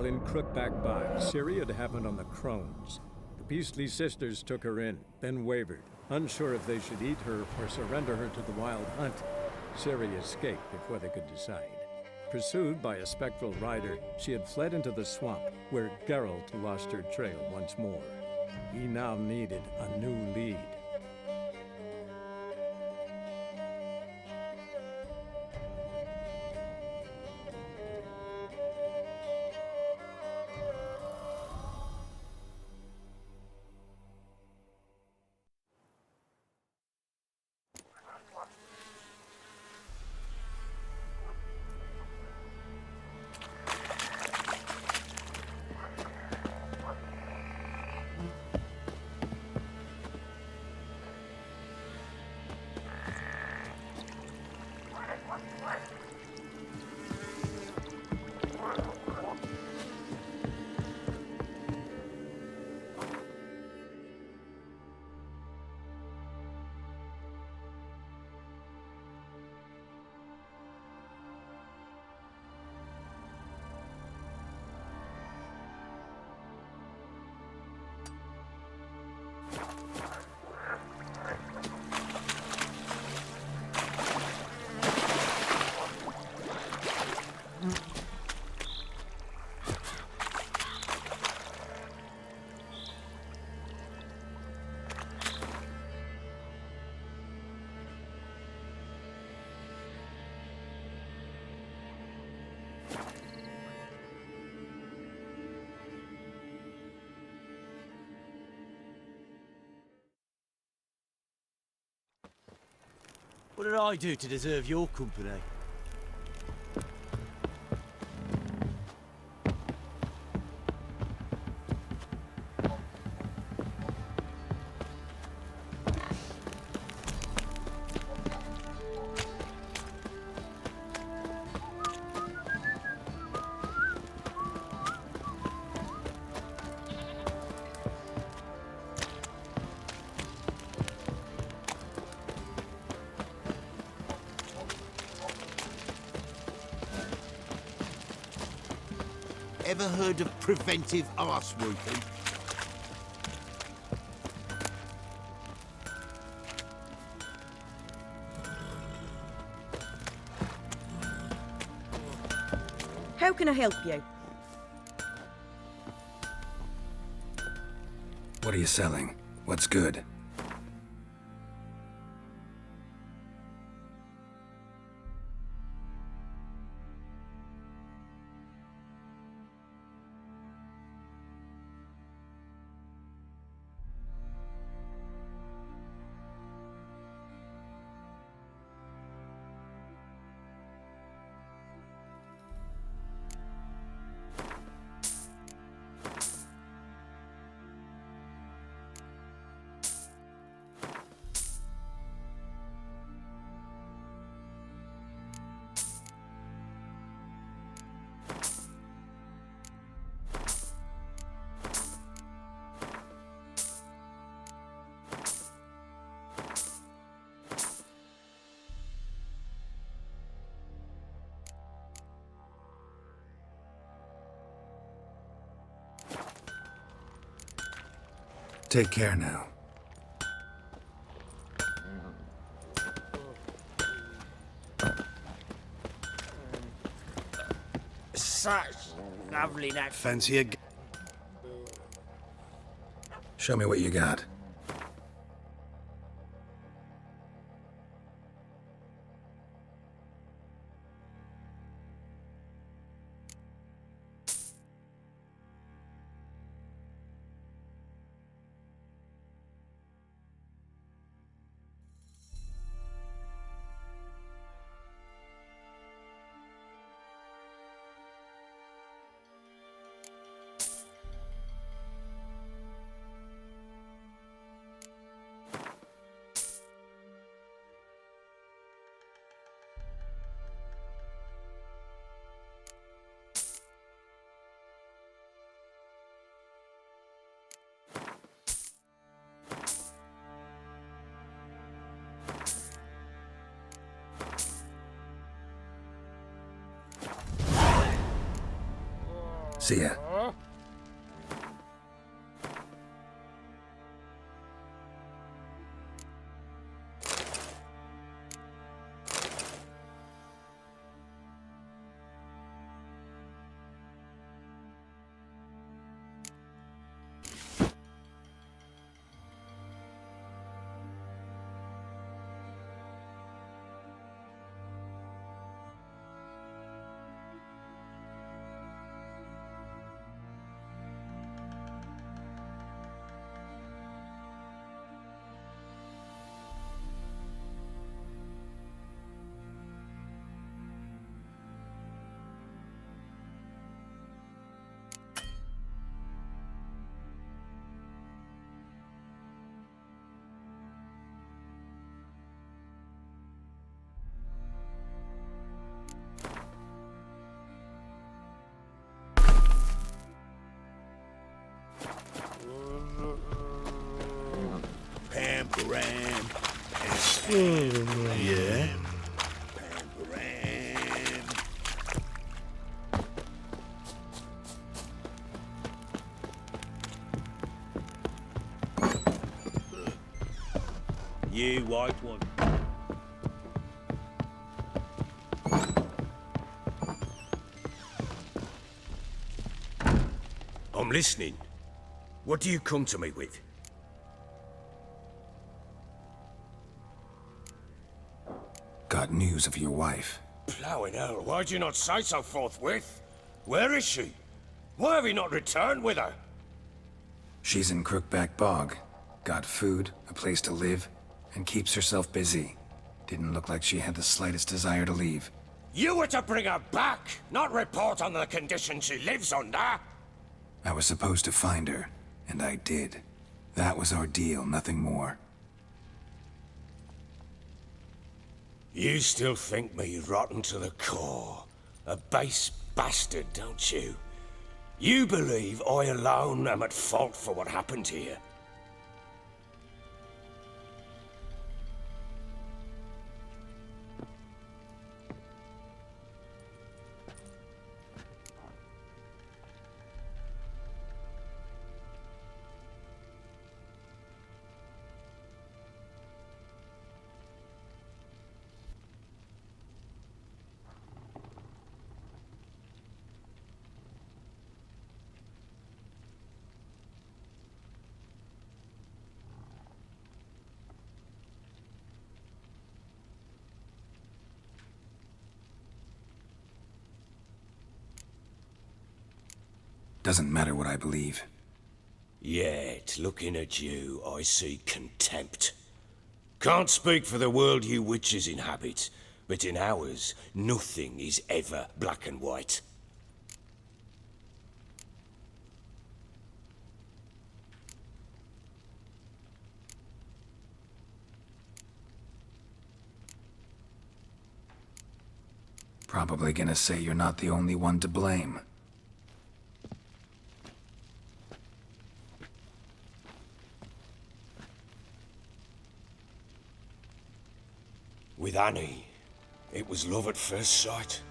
while in Crookback Bay, Ciri had happened on the Crones. The beastly sisters took her in, then wavered, unsure if they should eat her or surrender her to the Wild Hunt. Ciri escaped before they could decide. Pursued by a spectral rider, she had fled into the swamp, where Geralt lost her trail once more. He now needed a new lead. What did I do to deserve your company? Ever heard of preventive arse whooping? How can I help you? What are you selling? What's good? Take care now. Such lovely natural. Fancy a... Show me what you got. See ya. Pam. Yeah? You white one. I'm listening. What do you come to me with? Got news of your wife. Plowing hell, why'd you not say so forthwith? Where is she? Why have you not returned with her? She's in Crookback Bog. Got food, a place to live, and keeps herself busy. Didn't look like she had the slightest desire to leave. You were to bring her back, not report on the conditions she lives under. I was supposed to find her, and I did. That was our deal, nothing more. You still think me rotten to the core. A base bastard, don't you? You believe I alone am at fault for what happened here. Doesn't matter what I believe. Yet, looking at you, I see contempt. Can't speak for the world you witches inhabit, but in ours, nothing is ever black and white. Probably gonna say you're not the only one to blame. With Annie, it was love at first sight.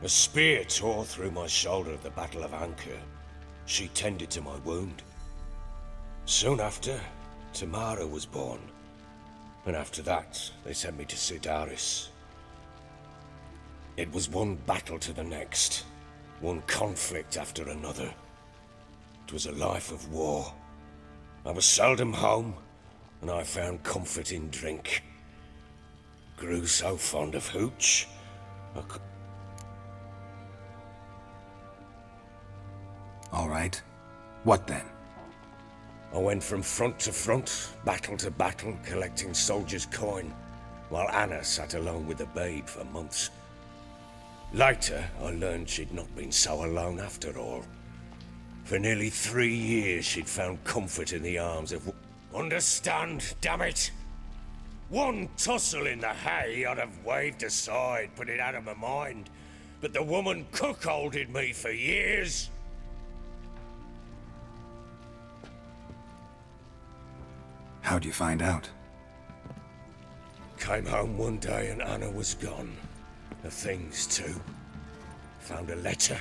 A spear tore through my shoulder at the Battle of Anchor. She tended to my wound. Soon after, Tamara was born. And after that, they sent me to Sidaris. It was one battle to the next, one conflict after another. It was a life of war. I was seldom home, and I found comfort in drink. Grew so fond of hooch, All right. What then? I went from front to front, battle to battle, collecting soldiers' coin, while Anna sat alone with the babe for months. Later, I learned she'd not been so alone after all. For nearly 3 years, she'd found comfort in the arms of... Understand, damn it! One tussle in the hay I'd have waved aside, put it out of my mind. But the woman cuckolded me for years. How'd you find out? Came home one day and Anna was gone. The things too. Found a letter.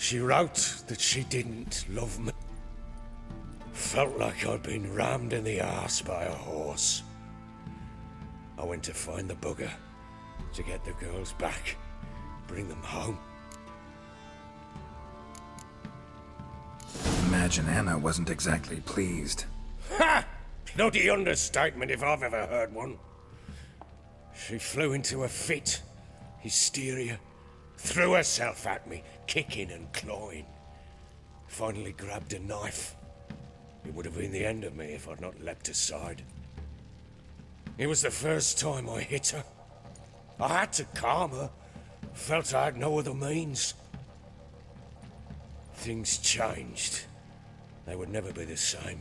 She wrote that she didn't love me. Felt like I'd been rammed in the arse by a horse. I went to find the bugger, to get the girls back, bring them home. Imagine Anna wasn't exactly pleased. Ha! Bloody understatement if I've ever heard one. She flew into a fit, hysteria, threw herself at me, kicking and clawing. Finally grabbed a knife. It would have been the end of me if I'd not leapt aside. It was the first time I hit her. I had to calm her. Felt I had no other means. Things changed. They would never be the same.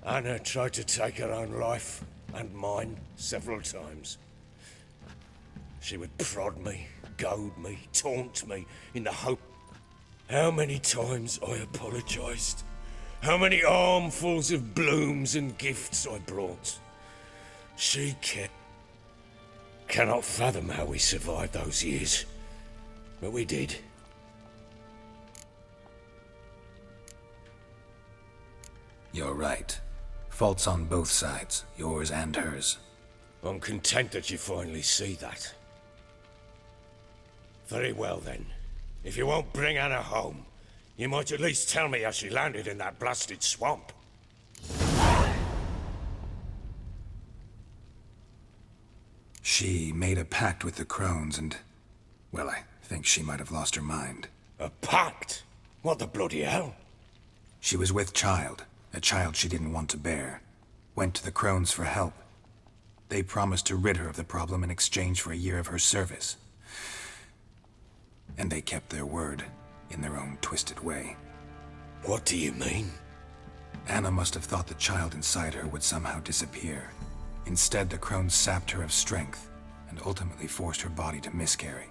Anna tried to take her own life, and mine, several times. She would prod me, goad me, taunt me, in the hope. How many times I apologized. How many armfuls of blooms and gifts I brought. She kept. Cannot fathom how we survived those years. But we did. You're right. Faults on both sides, yours and hers. I'm content that you finally see that. Very well then. If you won't bring Anna home, you might at least tell me how she landed in that blasted swamp. She made a pact with the crones and... well, I think she might have lost her mind. A pact? What the bloody hell? She was with child, a child she didn't want to bear. Went to the crones for help. They promised to rid her of the problem in exchange for a year of her service. And they kept their word, in their own twisted way. What do you mean? Anna must have thought the child inside her would somehow disappear. Instead, the crones sapped her of strength, and ultimately forced her body to miscarry.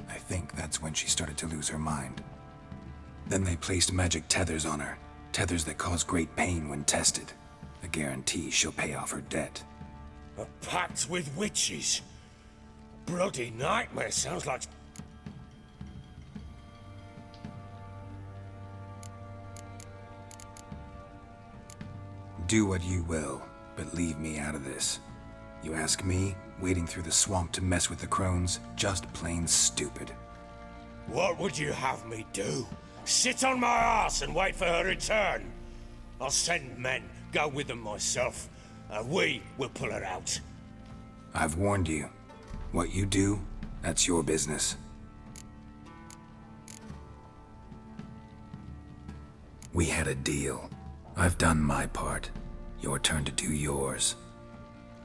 I think that's when she started to lose her mind. Then they placed magic tethers on her, tethers that cause great pain when tested. A guarantee she'll pay off her debt. A pact with witches? Bloody nightmare, sounds like... Do what you will, but leave me out of this. You ask me, wading through the swamp to mess with the crones, just plain stupid. What would you have me do? Sit on my ass and wait for her return? I'll send men, go with them myself, and we will pull her out. I've warned you. What you do, that's your business. We had a deal. I've done my part. Your turn to do yours.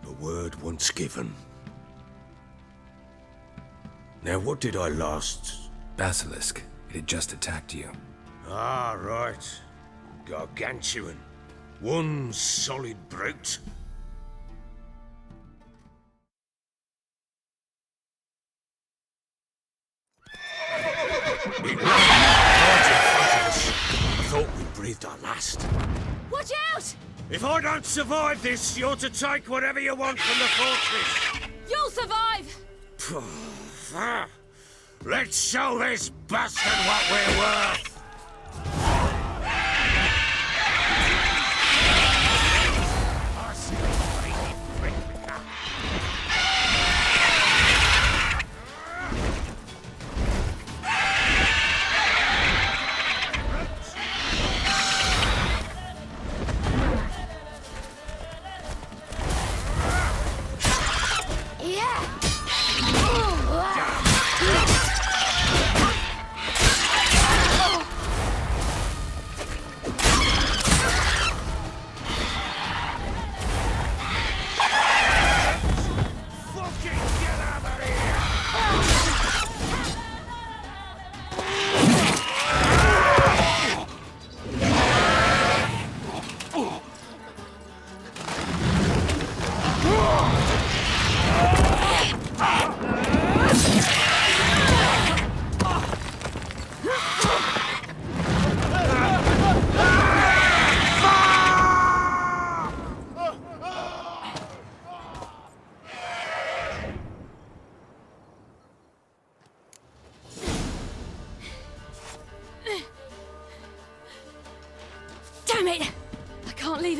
The word once given. Now what did I last... Basilisk. It had just attacked you. Ah, right. Gargantuan. One solid brute. It ran right in front of us. I thought we breathed our last. Watch out! If I don't survive this, you're to take whatever you want from the fortress. You'll survive! Let's show this bastard what we're worth.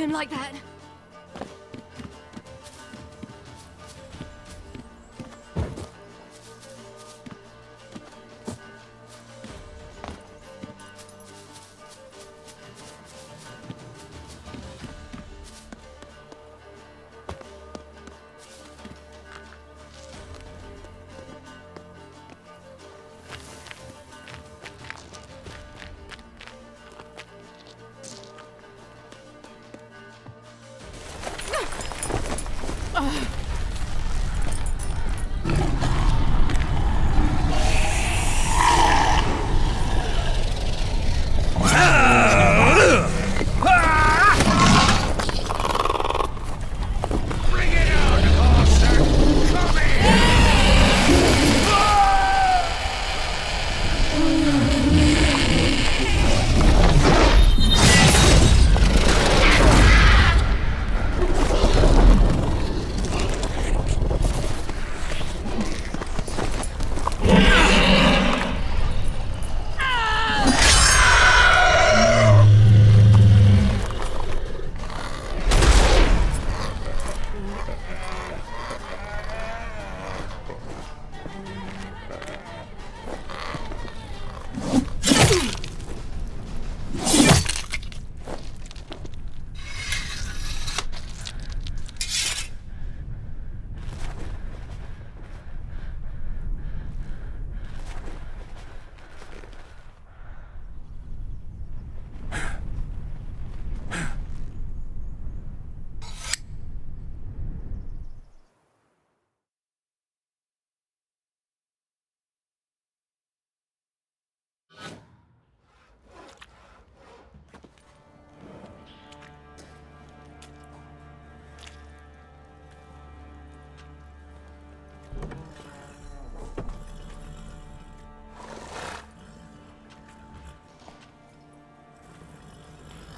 him like that.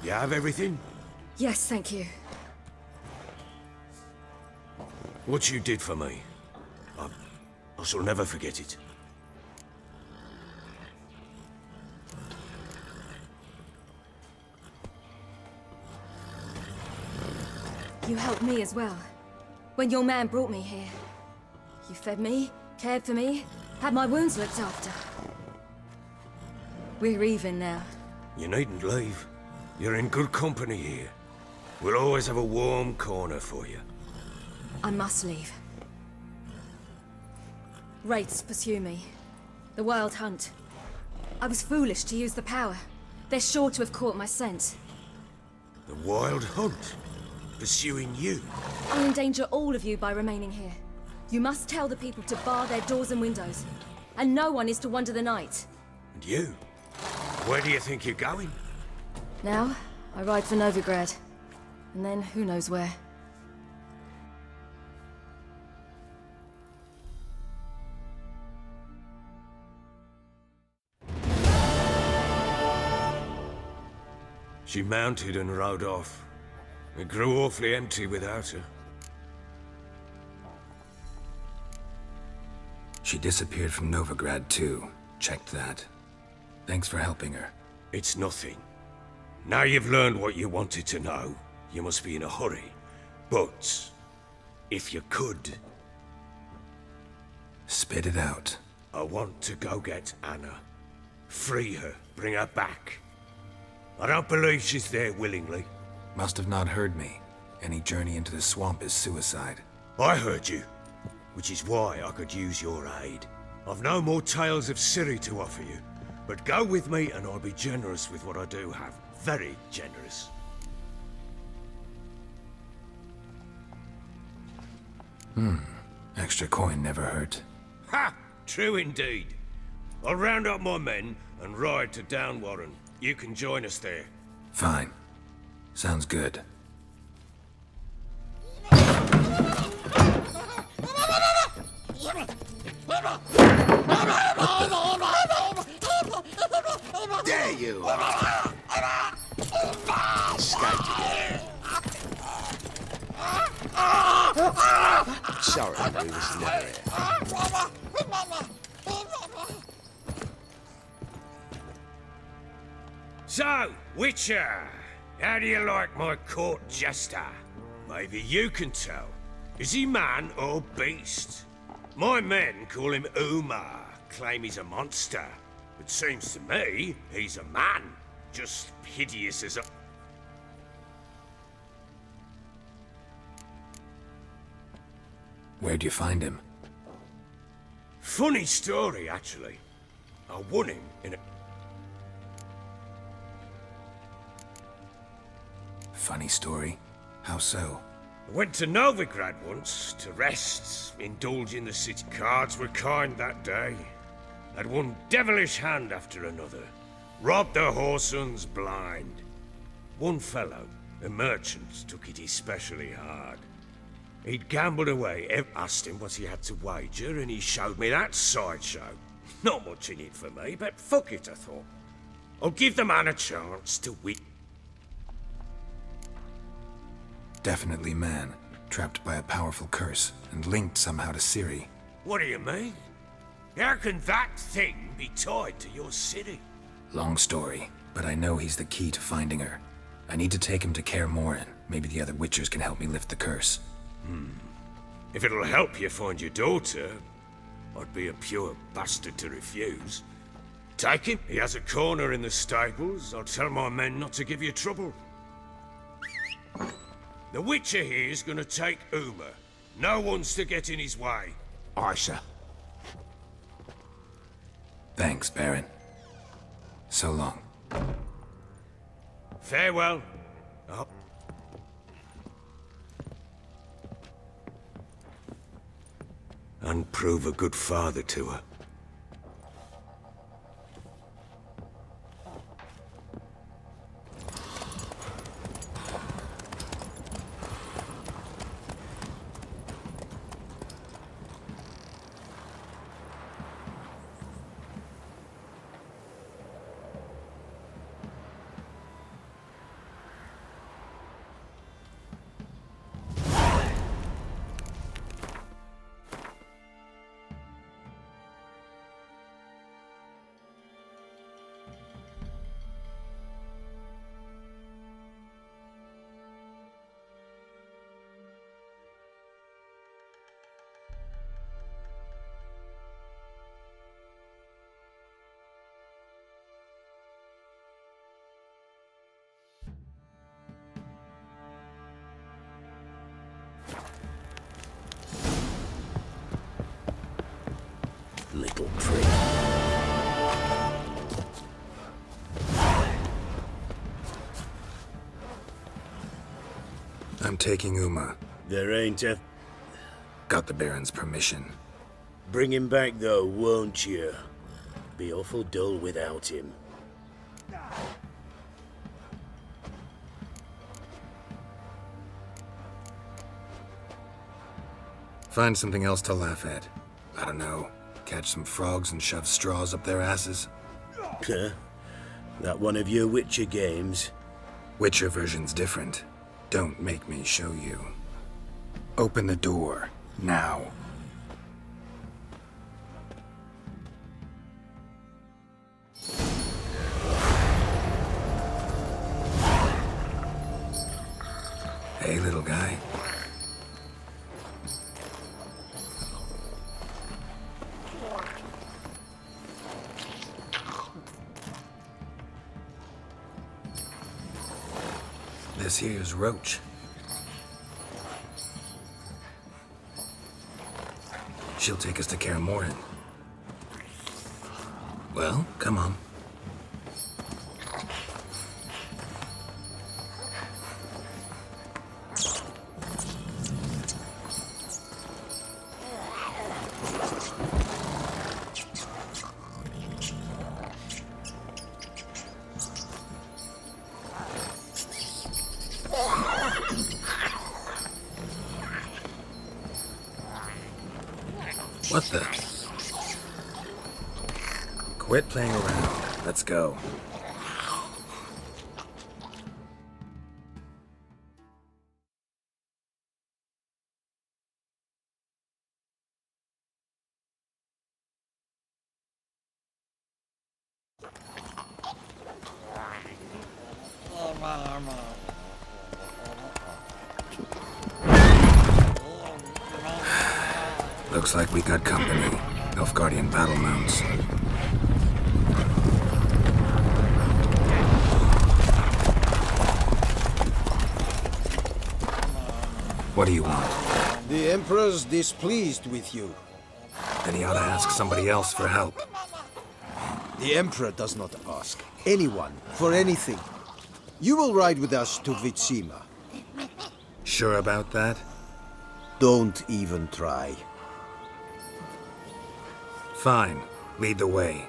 You have everything? Yes, thank you. What you did for me, I shall never forget it. You helped me as well. When your man brought me here. You fed me, cared for me, had my wounds looked after. We're even now. You needn't leave. You're in good company here. We'll always have a warm corner for you. I must leave. Wraiths pursue me. The Wild Hunt. I was foolish to use the power. They're sure to have caught my scent. The Wild Hunt? Pursuing you? I'll endanger all of you by remaining here. You must tell the people to bar their doors and windows. And no one is to wander the night. And you? Where do you think you're going? Now, I ride for Novigrad. And then, who knows where. She mounted and rode off. It grew awfully empty without her. She disappeared from Novigrad too. Checked that. Thanks for helping her. It's nothing. Now you've learned what you wanted to know, you must be in a hurry. But, if you could... Spit it out. I want to go get Anna. Free her, bring her back. I don't believe she's there willingly. Must have not heard me. Any journey into the swamp is suicide. I heard you, which is why I could use your aid. I've no more tales of Ciri to offer you, but go with me and I'll be generous with what I do have. Very generous. Extra coin never hurt. Ha! True indeed. I'll round up my men and ride to Downwarren. You can join us there. Fine. Sounds good. There you are. Escaped again. Sorry, but he was never here. So, Witcher, How do you like my court jester? Maybe you can tell. Is he man or beast? My men call him Umar, claim he's a monster. It seems to me he's a man, just hideous as a... Where'd you find him? Funny story, actually. I won him in a... Funny story? How so? I went to Novigrad once to rest, indulge in the city. Cards were kind that day. Had one devilish hand after another. Robbed the whoresons blind. One fellow, a merchant, took it especially hard. He'd gambled away. Asked him what he had to wager, and he showed me that sideshow. Not much in it for me, but fuck it, I thought. I'll give the man a chance to win. Definitely man, trapped by a powerful curse, and linked somehow to Ciri. What do you mean? How can that thing be tied to your city? Long story, but I know he's the key to finding her. I need to take him to Kaer Morhen. Maybe the other Witchers can help me lift the curse. If it'll help you find your daughter, I'd be a pure bastard to refuse. Take him. He has a corner in the stables. I'll tell my men not to give you trouble. The Witcher here is gonna take Uma. No one's to get in his way. Aye, sir. Thanks, Baron. So long. Farewell. Up. And prove a good father to her. Little trick. I'm taking Uma. There ain't a... Got the Baron's permission. Bring him back, though, won't you? Be awful dull without him. Find something else to laugh at. I don't know. Catch some frogs and shove straws up their asses. Huh? That one of your Witcher games? Witcher version's different. Don't make me show you. Open the door. Now. Hey, little guy. This here's Roach. She'll take us to Kaer Morhen. Well, come on. What the? Quit playing around. Let's go. Looks like we got company. Nilfgaardian battle mounts. What do you want? The Emperor's displeased with you. Then he ought to ask somebody else for help. The Emperor does not ask anyone for anything. You will ride with us to Vitsima. Sure about that? Don't even try. Fine. Lead the way.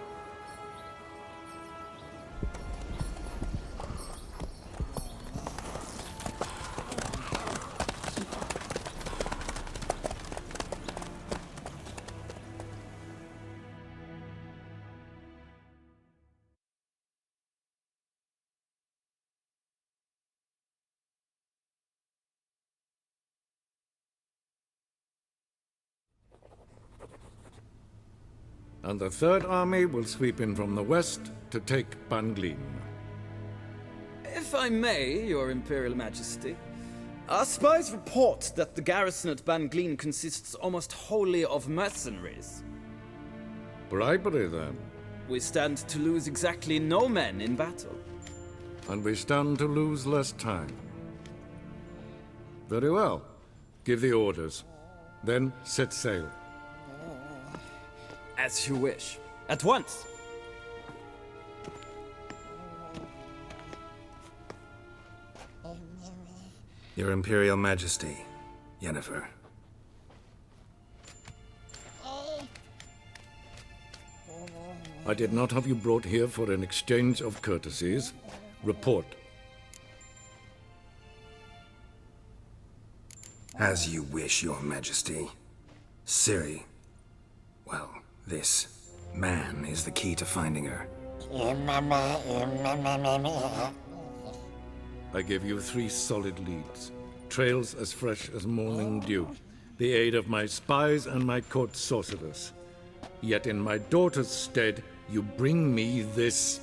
And the Third Army will sweep in from the west to take Banglin. If I may, Your Imperial Majesty, our spies report that the garrison at Banglin consists almost wholly of mercenaries. Bribery, then. We stand to lose exactly no men in battle. And we stand to lose less time. Very well. Give the orders. Then set sail. As you wish. At once! Your Imperial Majesty, Jennefer. I did not have you brought here for an exchange of courtesies. Report. As you wish, Your Majesty. Ciri. Well, this man is the key to finding her. I gave you 3 solid leads. Trails as fresh as morning dew. The aid of my spies and my court sorcerers. Yet in my daughter's stead, you bring me this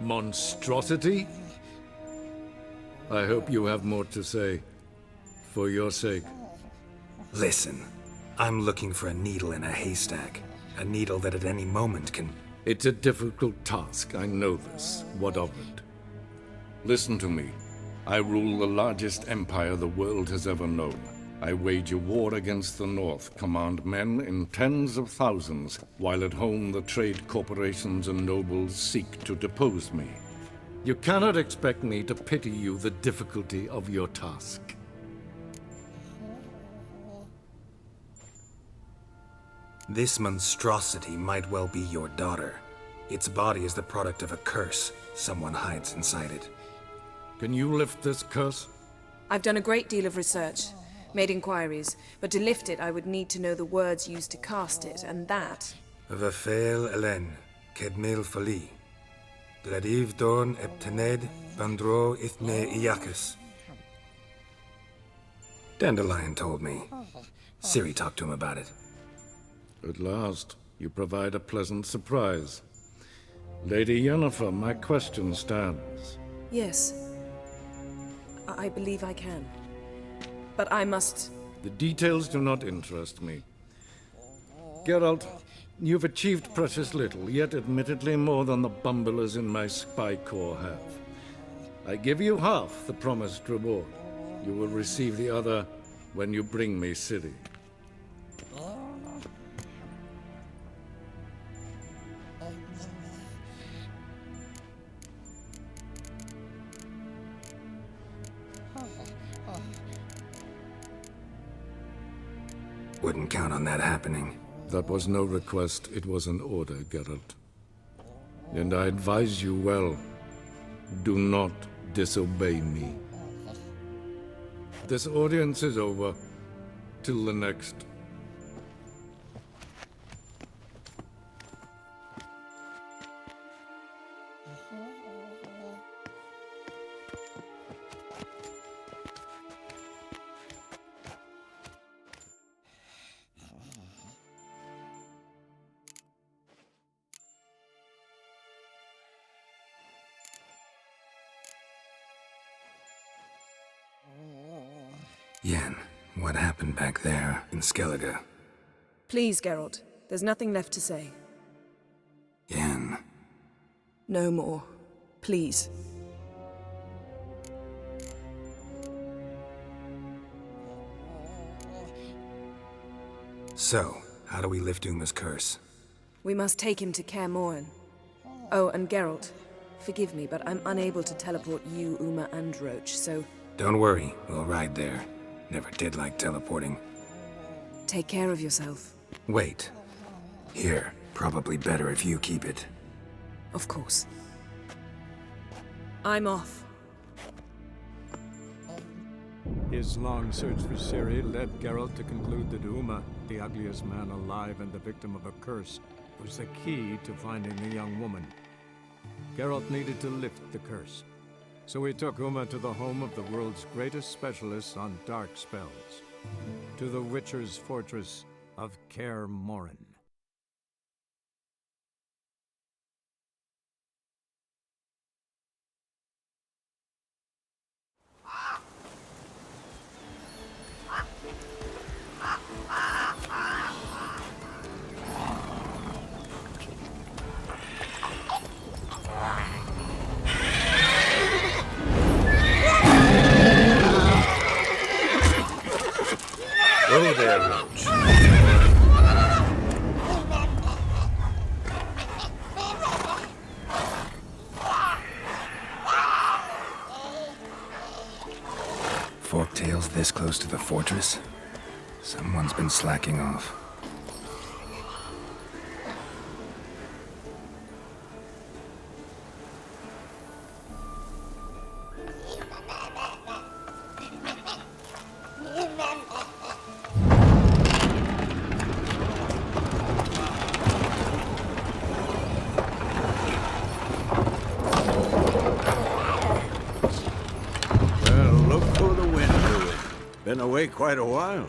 monstrosity? I hope you have more to say. For your sake. Listen, I'm looking for a needle in a haystack. A needle that at any moment can... It's a difficult task, I know this. What of it? Listen to me. I rule the largest empire the world has ever known. I wage a war against the North, command men in tens of thousands, while at home the trade corporations and nobles seek to depose me. You cannot expect me to pity you the difficulty of your task. This monstrosity might well be your daughter. Its body is the product of a curse. Someone hides inside it. Can you lift this curse? I've done a great deal of research, made inquiries, but to lift it I would need to know the words used to cast it, and that... Vafel Elen, Kedmil Fali. Gladiv Dorn Eptened, Bandro Ithne Iacus. Dandelion told me. Ciri talked to him about it. At last, you provide a pleasant surprise. Lady Jennefer, my question stands. Yes. I believe I can. But I must... The details do not interest me. Geralt, you've achieved precious little, yet admittedly more than the bumblers in my spy corps have. I give you half the promised reward. You will receive the other when you bring me Ciri. Wouldn't count on that happening. That was no request, it was an order, Geralt. And I advise you well. Do not disobey me. This audience is over. Till the next. Yen, what happened back there in Skellige? Please, Geralt. There's nothing left to say. Yen. No more. Please. So, how do we lift Uma's curse? We must take him to Kaer Morhen. Oh, and Geralt, forgive me, but I'm unable to teleport you, Uma, and Roach, so... Don't worry, we'll ride there. Never did like teleporting. Take care of yourself. Wait. Here, probably better if you keep it. Of course. I'm off. His long search for Ciri led Geralt to conclude that Uma, the ugliest man alive and the victim of a curse, was the key to finding the young woman. Geralt needed to lift the curse, so he took Uma to the home of the world's greatest specialist on dark spells, to the Witcher's fortress of Kaer Morhen. Go there, Roach. Forktails this close to the fortress? Someone's been slacking off. Been away quite a while.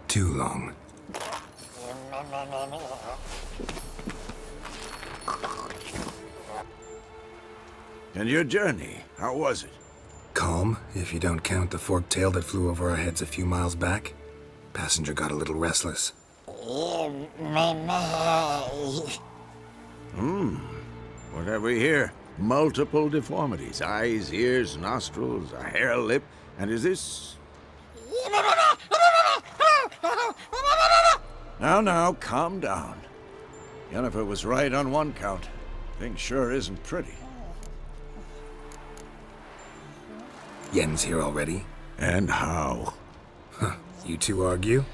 Too long. And your journey, how was it? Calm, if you don't count the forked tail that flew over our heads a few miles back. Passenger got a little restless. What have we here? Multiple deformities. Eyes, ears, nostrils, a hair lip. And is this... Now, calm down. Jennefer was right on one count. Thing sure isn't pretty. Yen's here already? And how? Huh. You two argue?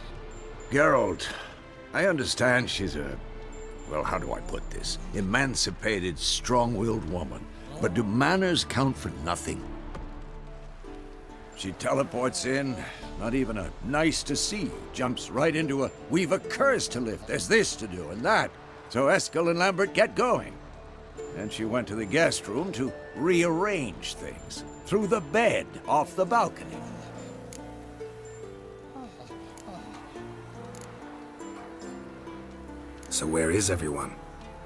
Geralt, I understand she's a... Well, how do I put this? Emancipated, strong-willed woman. But do manners count for nothing? She teleports in, not even a nice to see you, jumps right into a, we've a curse to lift, there's this to do and that. So Eskel and Lambert get going. And she went to the guest room to rearrange things. Through the bed, off the balcony. So where is everyone?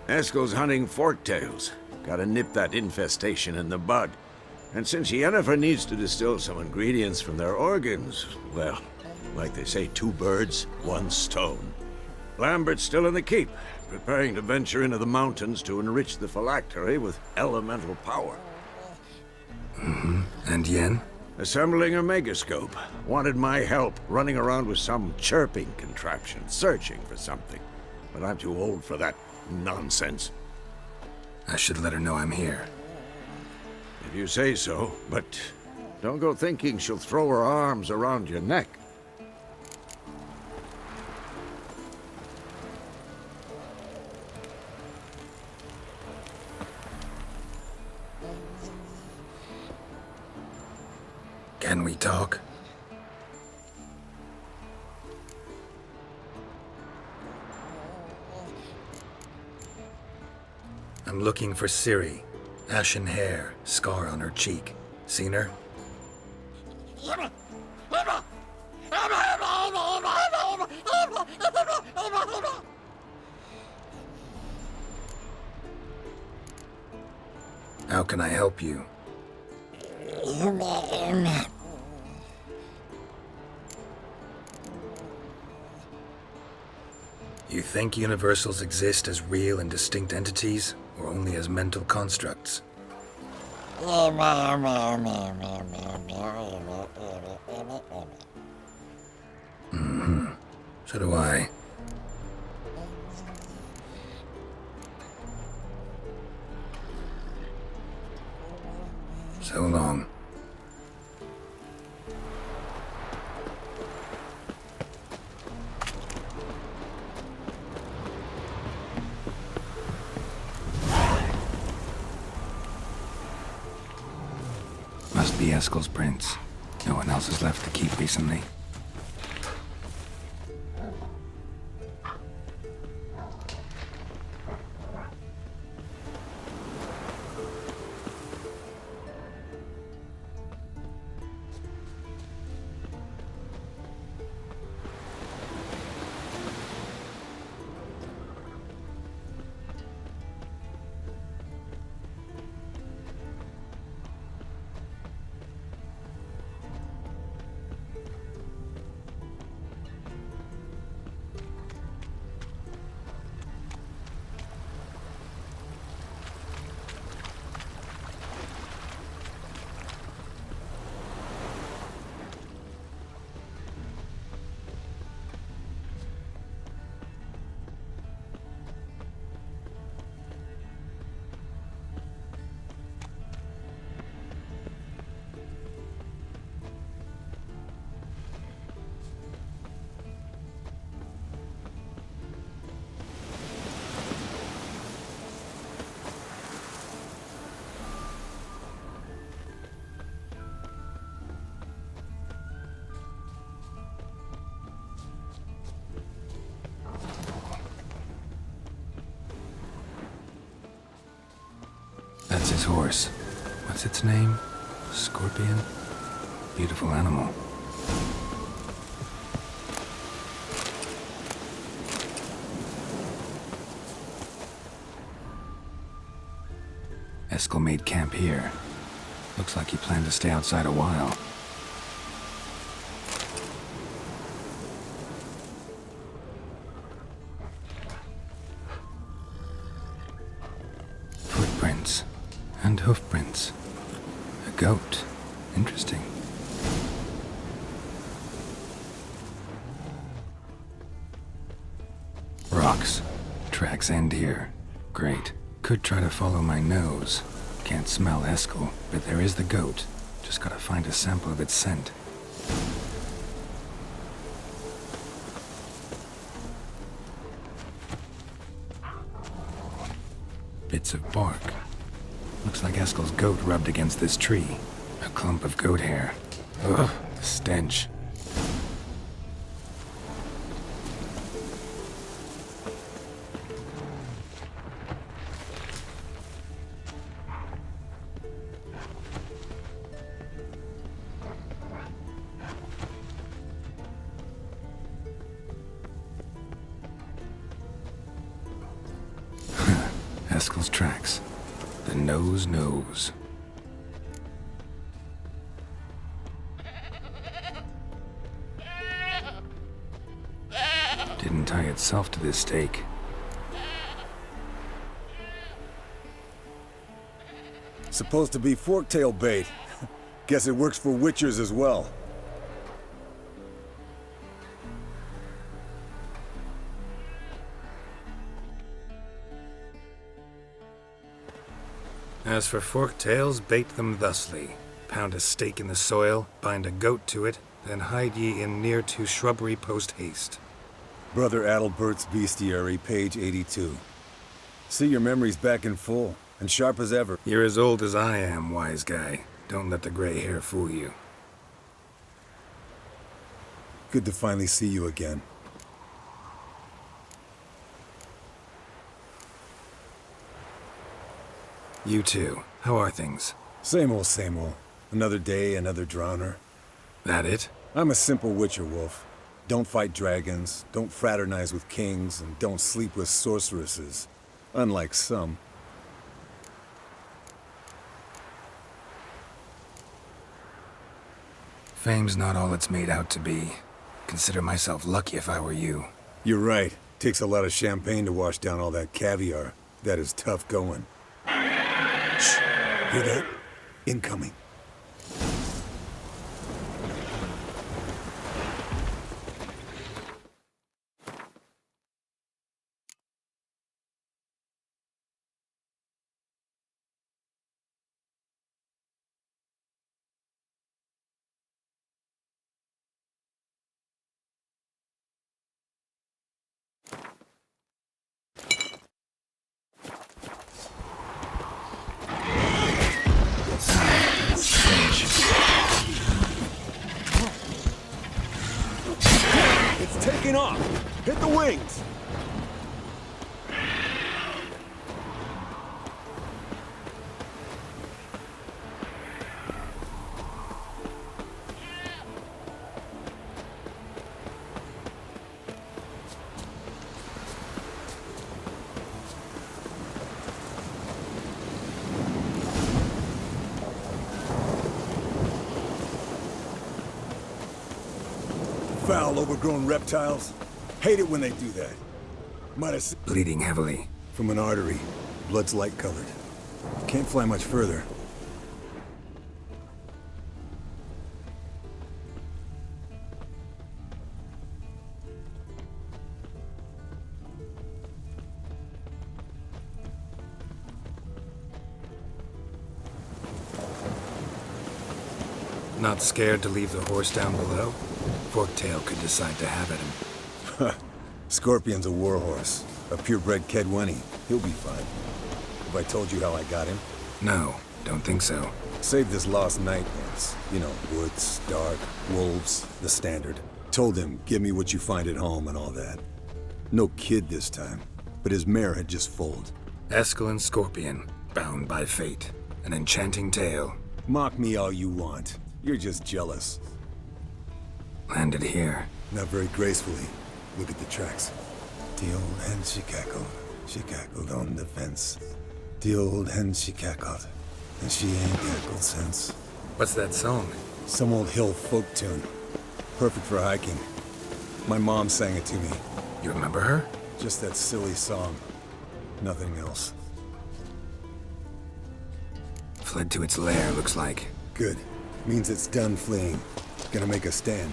Eskel's hunting forktails. Gotta nip that infestation in the bud. And since Jennefer needs to distill some ingredients from their organs, well, like they say, 2 birds, 1 stone. Lambert's still in the keep, preparing to venture into the mountains to enrich the phylactery with elemental power. And Yen? Assembling a megascope. Wanted my help running around with some chirping contraption, searching for something. But I'm too old for that nonsense. I should let her know I'm here. If you say so, but don't go thinking she'll throw her arms around your neck. Can we talk? I'm looking for Ciri. Ashen hair, scar on her cheek. Seen her? How can I help you? You think universals exist as real and distinct entities, or only as mental constructs? Mm-hmm. So do I. So long. Must be Eskel's prints. No one else has left the keep recently. That's his horse. What's its name? Scorpion? Beautiful animal. Eskel made camp here. Looks like he planned to stay outside a while. Footprints. And hoofprints. A goat. Interesting. Rocks. Tracks end here. Great. Could try to follow my nose. Can't smell Eskel, but there is the goat. Just gotta find a sample of its scent. Bits of bark. Looks like Eskel's goat rubbed against this tree. A clump of goat hair. Ugh, the stench. Eskel's tracks. The nose knows. Didn't tie itself to this stake. Supposed to be forktail bait. Guess it works for witchers as well. As for forktails, bait them thusly. Pound a stake in the soil, bind a goat to it, then hide ye in near to shrubbery post haste. Brother Adalbert's Bestiary, page 82. See, your memory's back in full, and sharp as ever. You're as old as I am, wise guy. Don't let the gray hair fool you. Good to finally see you again. You too. How are things? Same old, same old. Another day, another drowner. That it? I'm a simple witcher, Wolf. Don't fight dragons, don't fraternize with kings, and don't sleep with sorceresses. Unlike some. Fame's not all it's made out to be. Consider myself lucky if I were you. You're right. Takes a lot of champagne to wash down all that caviar. That is tough going. Shh. Hear that? Incoming. It's taking off! Hit the wings! Foul, overgrown reptiles. Hate it when they do that. Might have Bleeding heavily. from an artery. Blood's light colored. Can't fly much further. Not scared to leave the horse down below? Forktail could decide to have at him. Scorpion's a warhorse. A purebred Kedwenny. He'll be fine. Have I told you how I got him? No, don't think so. Saved his lost knight once. You know, woods, dark, wolves, the standard. Told him, give me what you find at home and all that. No kid this time, but his mare had just foaled. Eskel Scorpion, bound by fate. An enchanting tale. Mock me all you want. You're just jealous. Landed here. Not very gracefully. Look at the tracks. The old hen she cackled on the fence. The old hen she cackled, and she ain't cackled since. What's that song? Some old hill folk tune. Perfect for hiking. My mom sang it to me. You remember her? Just that silly song. Nothing else. Fled to its lair, looks like. Good. Means it's done fleeing. Gonna make a stand.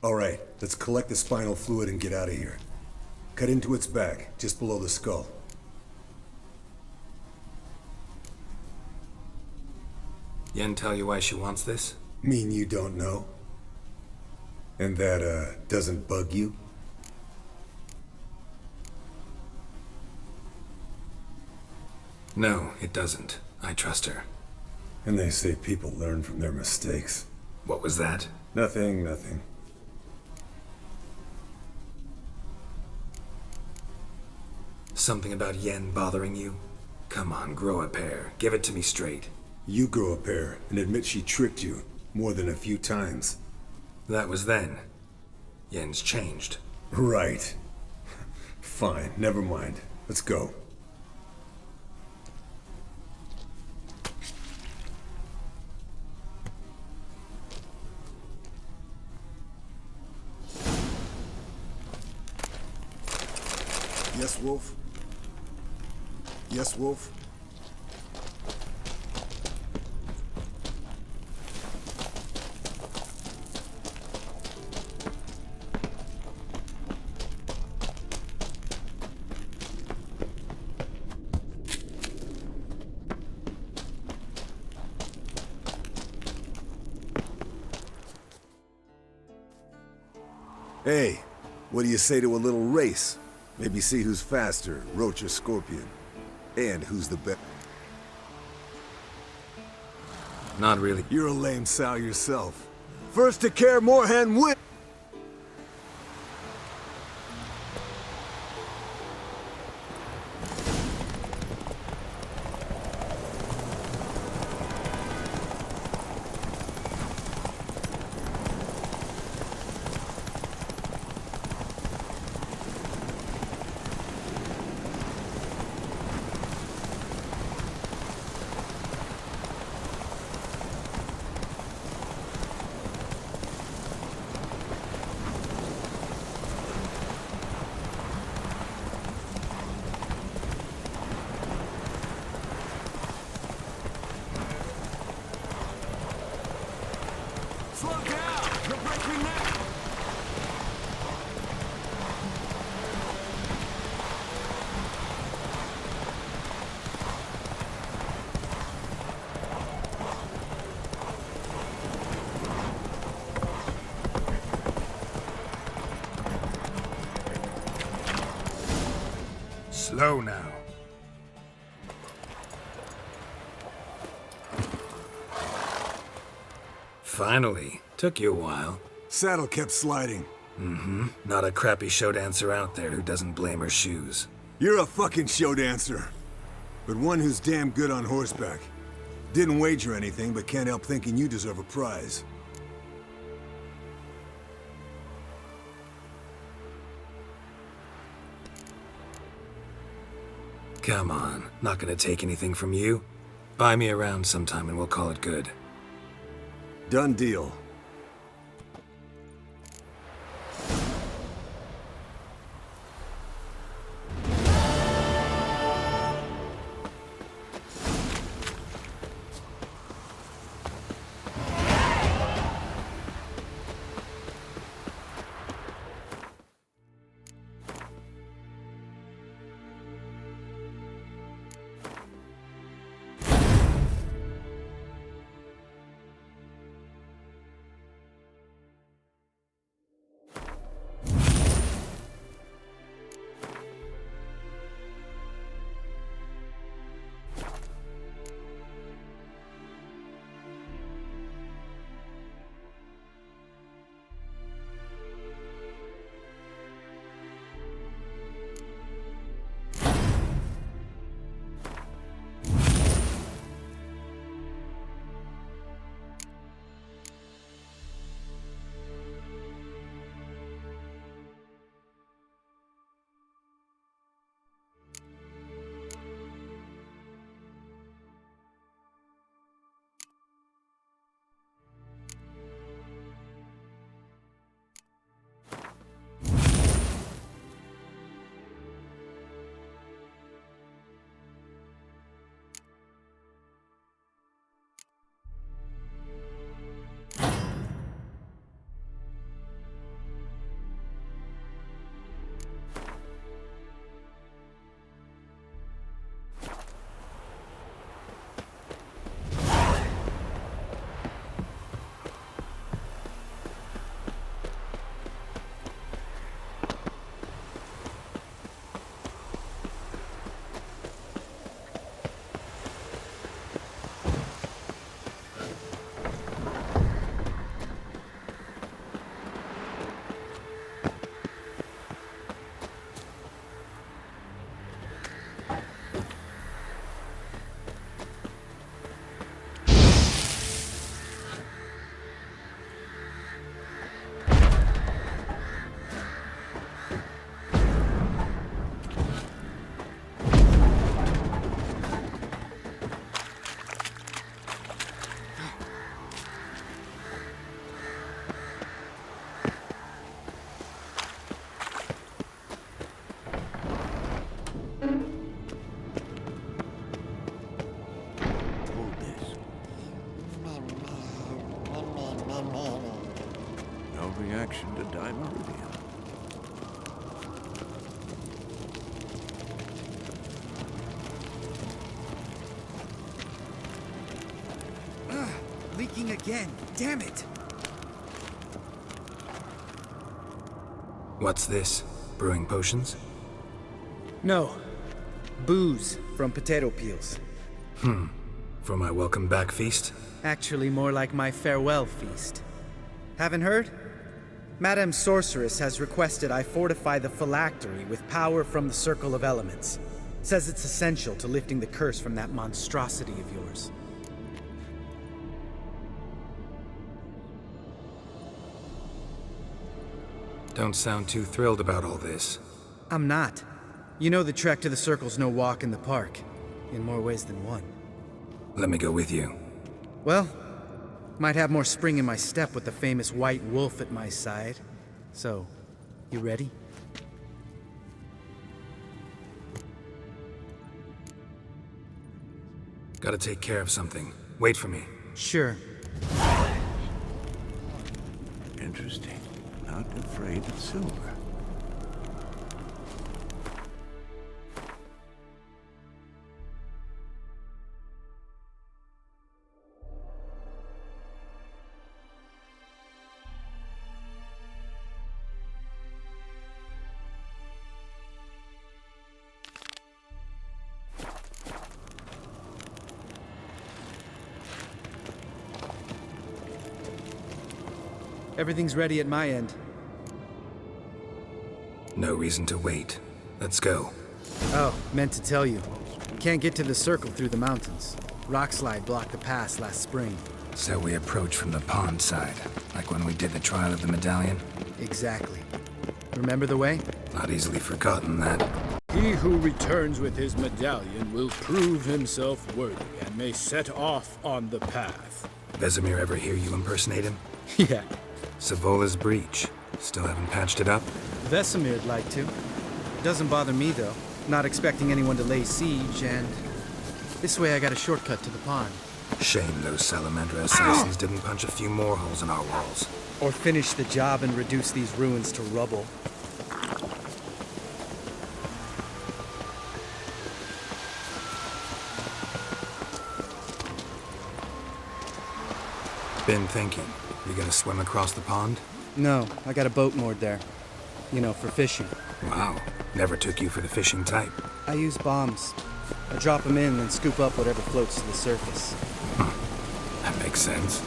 All right, let's collect the spinal fluid and get out of here. Cut into its back, just below the skull. Yen tell you why she wants this? Mean you don't know? And that, doesn't bug you? No, it doesn't. I trust her. And they say people learn from their mistakes. What was that? Nothing, nothing. Something about Yen bothering you? Come on, grow a pair. Give it to me straight. You grow a pair and admit she tricked you more than a few times. That was then. Yen's changed. Right. Fine, never mind. Let's go. Yes, Wolf? Yes, Wolf? Hey, what do you say to a little race? Maybe see who's faster, Roach or Scorpion. And who's the best. Not really. You're a lame sow yourself. First to care Moorhen win! Slow now. Finally. Took you a while. Saddle kept sliding. Mm-hmm. Not a crappy show dancer out there who doesn't blame her shoes. You're a fucking show dancer. But one who's damn good on horseback. Didn't wager anything, but can't help thinking you deserve a prize. Come on, not gonna take anything from you. Buy me around sometime and we'll call it good. Done deal. Reaction to Diamond Rivia. Leaking again. Damn it. What's this? Brewing potions? No. Booze from potato peels. For my welcome back feast? Actually, more like my farewell feast. Haven't heard? Madame Sorceress has requested I fortify the phylactery with power from the Circle of Elements. Says it's essential to lifting the curse from that monstrosity of yours. Don't sound too thrilled about all this. I'm not. You know the trek to the Circle's no walk in the park. In more ways than one. Let me go with you. Well, might have more spring in my step with the famous white wolf at my side. So, you ready? Gotta take care of something. Wait for me. Sure. Interesting. Not afraid of silver. Everything's ready at my end. No reason to wait. Let's go. Oh, meant to tell you. Can't get to the Circle through the mountains. Rockslide blocked the pass last spring. So we approach from the pond side, like when we did the trial of the medallion? Exactly. Remember the way? Not easily forgotten, that. He who returns with his medallion will prove himself worthy and may set off on the path. Vesemir ever hear you impersonate him? Yeah. Savola's breach. Still haven't patched it up? Vesemir'd like to. Doesn't bother me, though. Not expecting anyone to lay siege, and... this way I got a shortcut to the pond. Shame those Salamandra assassins didn't punch a few more holes in our walls. Or finish the job and reduce these ruins to rubble. Been thinking. You gonna swim across the pond? No, I got a boat moored there. You know, for fishing. Wow. Never took you for the fishing type. I use bombs. I drop them in and scoop up whatever floats to the surface. That makes sense.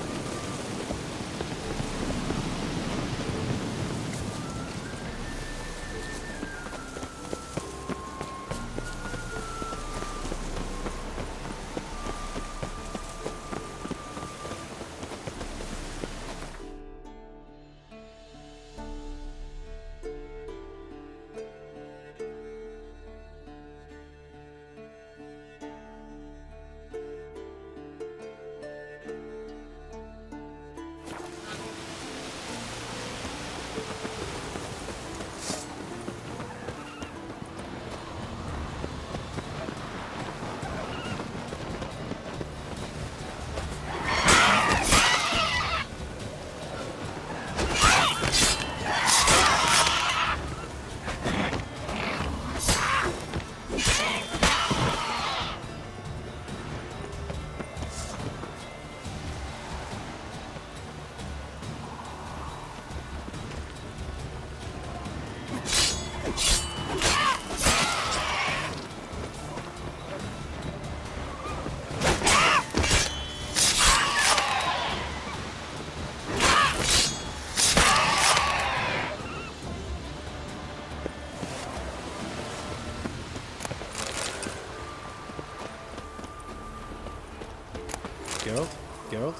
Geralt?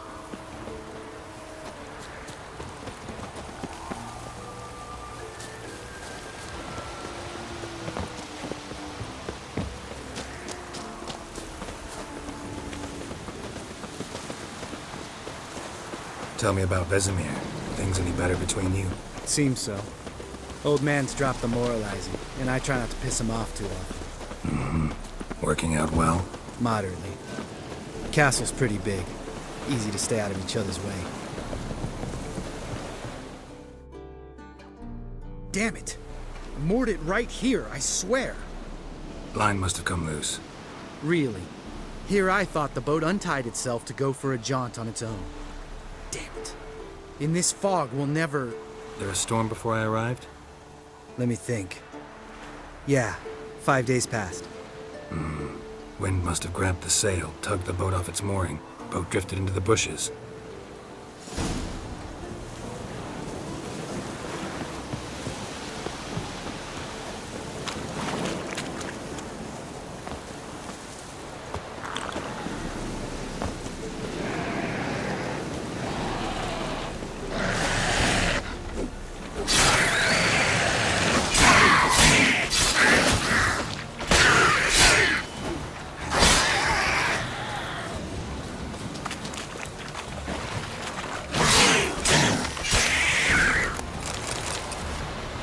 Tell me about Vesemir. Things any better between you? Seems so. Old man's dropped the moralizing, and I try not to piss him off too often. Working out well? Moderately. Castle's pretty big. Easy to stay out of each other's way. Damn it! I moored it right here, I swear! Line must have come loose. Really? Here I thought the boat untied itself to go for a jaunt on its own. Damn it. In this fog, we'll never... There a storm before I arrived? Let me think. Yeah, 5 days passed. Wind must have grabbed the sail, tugged the boat off its mooring. Boat drifted into the bushes.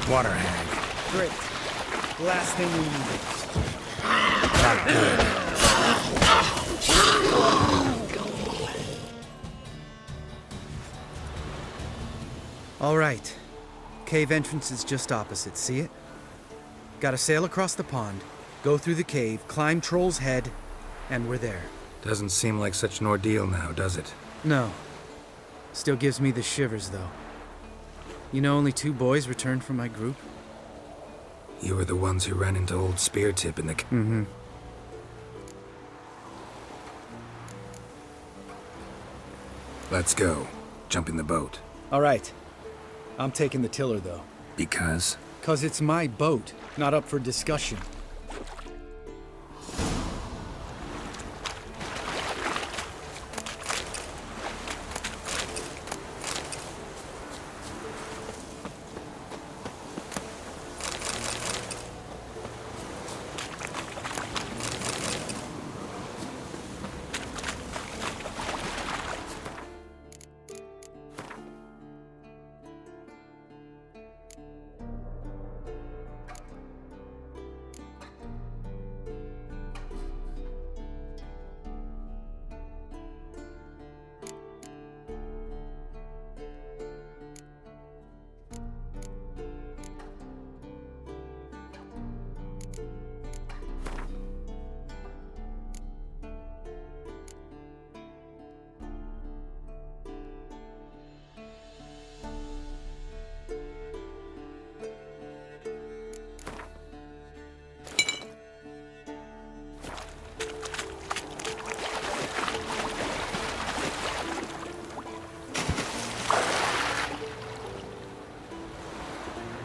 Water hag. Great. Last thing we needed. Not good. All right. Cave entrance is just opposite, see it? Gotta sail across the pond, go through the cave, climb Troll's Head, and we're there. Doesn't seem like such an ordeal now, does it? No. Still gives me the shivers, though. You know, only 2 boys returned from my group. You were the ones who ran into old Speartip in the... Mm-hmm. Let's go. Jump in the boat. All right. I'm taking the tiller, though. Because? 'Cause it's my boat, not up for discussion.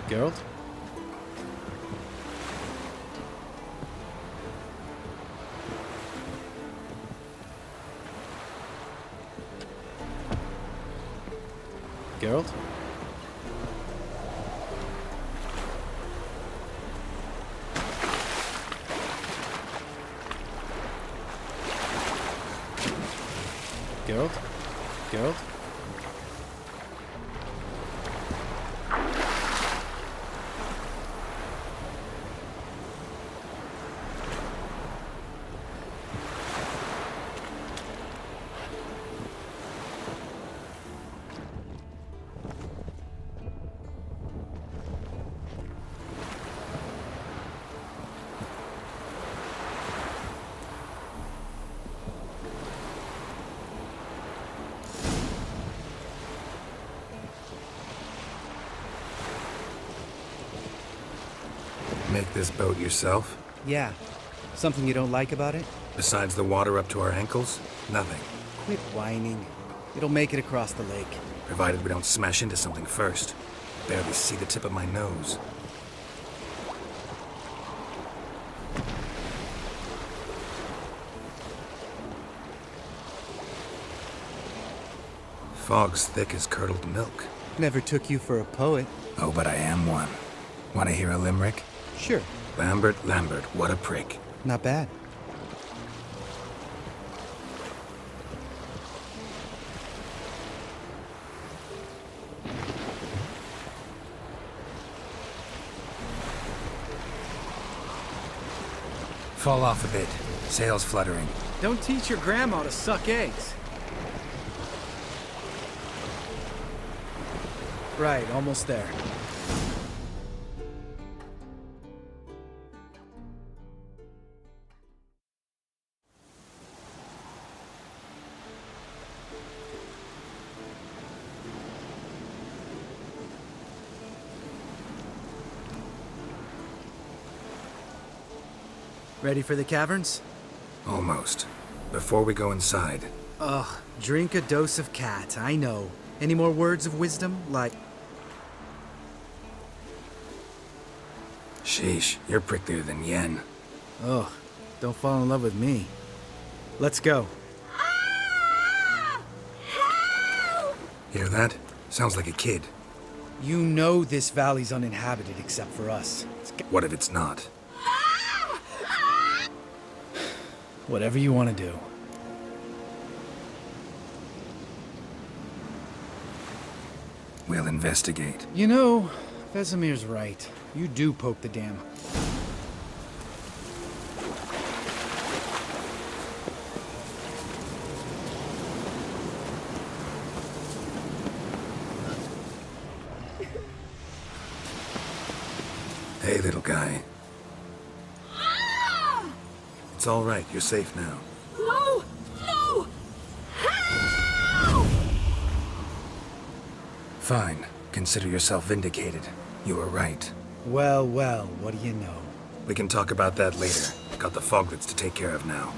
Geralt? Geralt? Geralt? Geralt? Make this boat yourself? Yeah. Something you don't like about it? Besides the water up to our ankles? Nothing. Quit whining. It'll make it across the lake. Provided we don't smash into something first. Barely see the tip of my nose. Fog's thick as curdled milk. Never took you for a poet. Oh, but I am one. Want to hear a limerick? Sure. Lambert, Lambert, what a prick. Not bad. Fall off a bit. Sails fluttering. Don't teach your grandma to suck eggs. Right, almost there. Ready for the caverns? Almost. Before we go inside... Ugh, drink a dose of cat, I know. Any more words of wisdom, like... Sheesh, you're pricklier than Yen. Ugh, don't fall in love with me. Let's go. Hear that? Sounds like a kid. You know this valley's uninhabited except for us. What if it's not? Whatever you want to do. We'll investigate. You know, Vesemir's right. You do poke the dam. Hey, little guy. It's all right. You're safe now. No! No! Help! Fine. Consider yourself vindicated. You were right. Well, well, what do you know? We can talk about that later. Got the foglets to take care of now.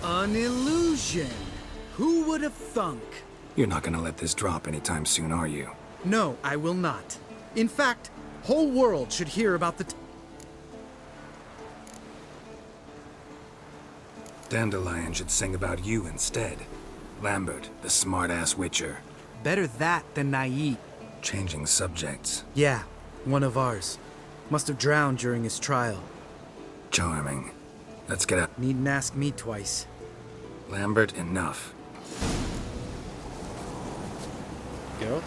An illusion! Who would have thunk? You're not gonna let this drop anytime soon, are you? No, I will not. In fact, whole world should hear about the... Dandelion should sing about you instead. Lambert, the smart-ass Witcher. Better that than naive. Changing subjects. Yeah, one of ours. Must have drowned during his trial. Charming. Let's get up. Needn't ask me twice. Lambert, enough. Geralt?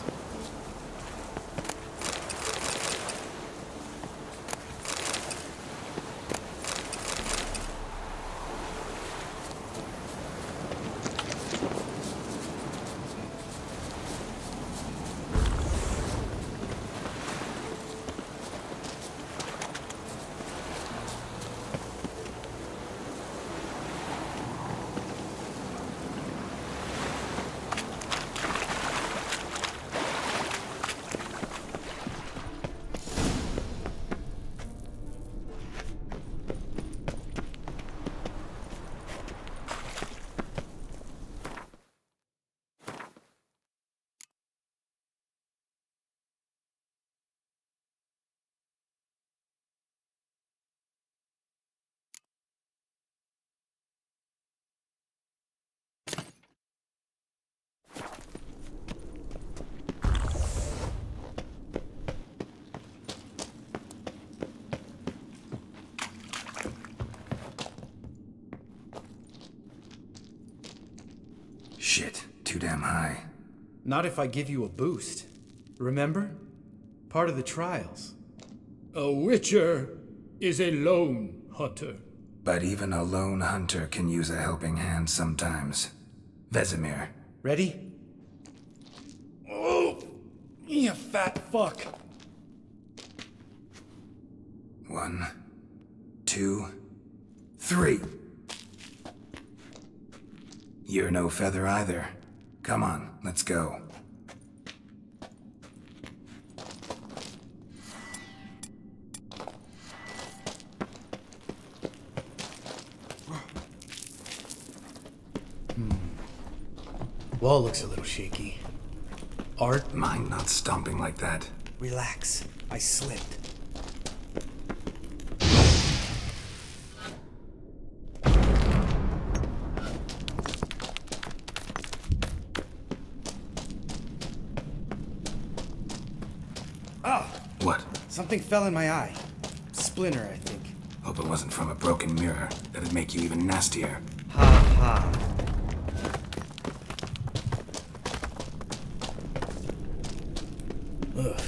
Shit, too damn high. Not if I give you a boost. Remember? Part of the trials. A witcher is a lone hunter. But even a lone hunter can use a helping hand sometimes. Vesemir. Ready? Oh! You fat fuck! 1, 2, 3. You're no feather either. Come on, let's go. Wall looks a little shaky. Art? Mind not stomping like that. Relax. I slipped. Ah! What? Something fell in my eye. Splinter, I think. Hope it wasn't from a broken mirror. That'd make you even nastier. Ha ha. Ugh.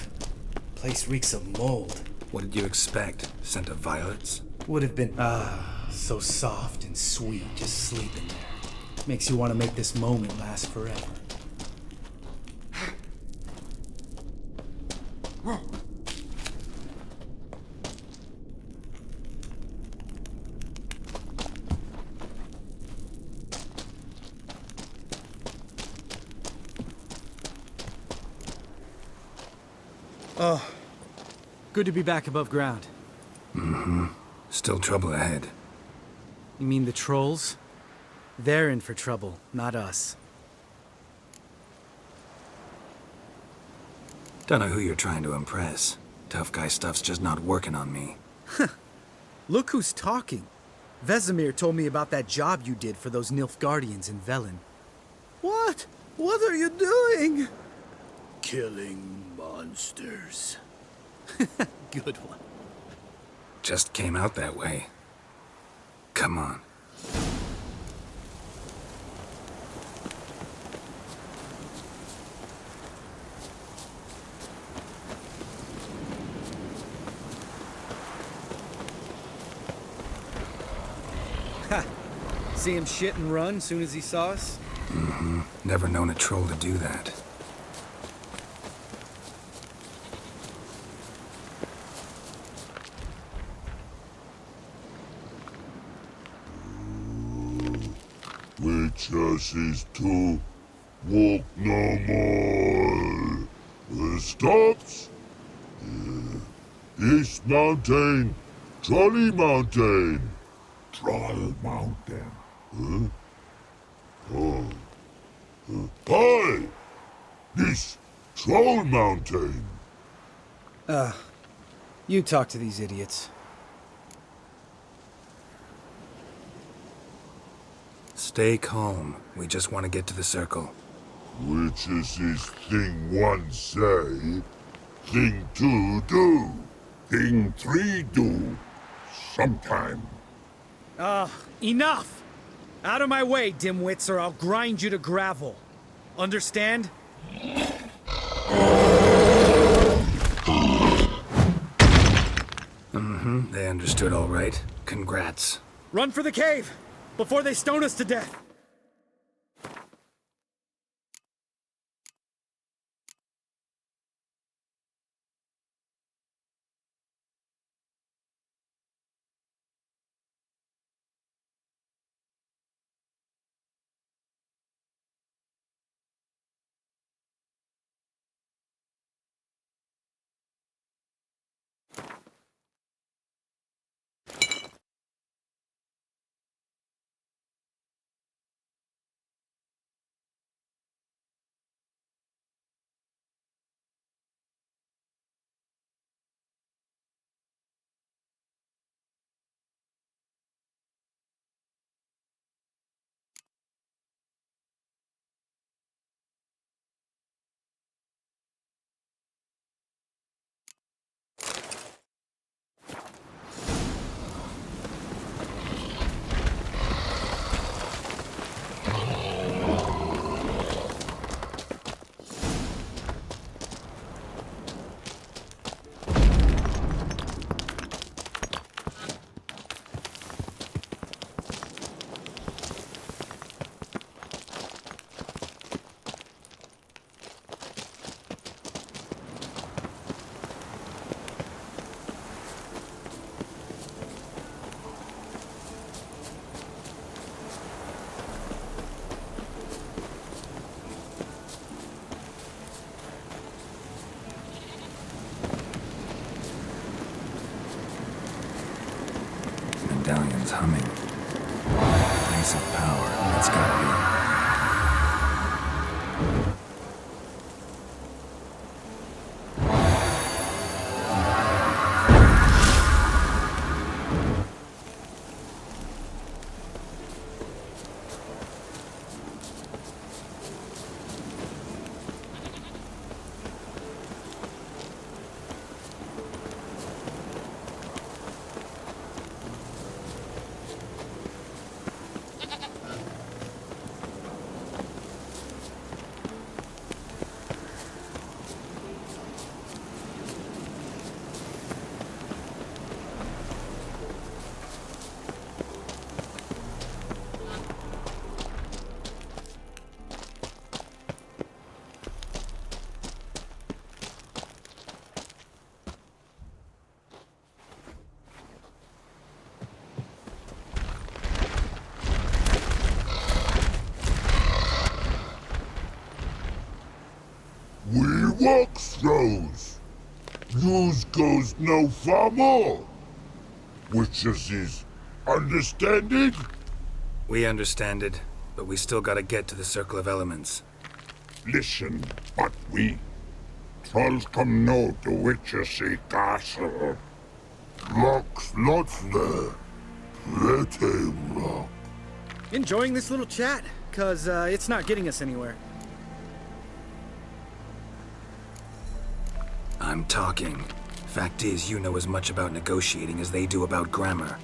Place reeks of mold. What did you expect? Scent of violets? Would have been, so soft and sweet just sleeping there. Makes you want to make this moment last forever. Oh, good to be back above ground. Mm-hmm. Still trouble ahead. You mean the trolls? They're in for trouble, not us. Don't know who you're trying to impress. Tough guy stuff's just not working on me. Look who's talking. Vesemir told me about that job you did for those Nilfgaardians in Velen. What? What are you doing? Killing monsters. Good one. Just came out that way. Come on. Ha! See him shit and run soon as he saw us? Mm-hmm. Never known a troll to do that. Witcher says to walk no more. Stops. East Mountain, Trolley Mountain. Troll Mountain. Huh? Oh. Hi! This Troll Mountain. You talk to these idiots. Stay calm. We just want to get to the circle. Which is this thing one say, thing two do, thing three do, sometime. Enough! Out of my way, dimwits, or I'll grind you to gravel. Understand? Mm-hmm. They understood all right. Congrats. Run for the cave! Before they stone us to death! medallion's humming. Place of power, that's gotta be it. We walk throws. News goes no far more. Witches is understand it? We understand it, but we still gotta get to the Circle of Elements. Listen, but we trolls come no to Witcher Sói castle. Lots there. Pretty rock. Enjoying this little chat? Cause it's not getting us anywhere. I'm talking. Fact is, you know as much about negotiating as they do about grammar.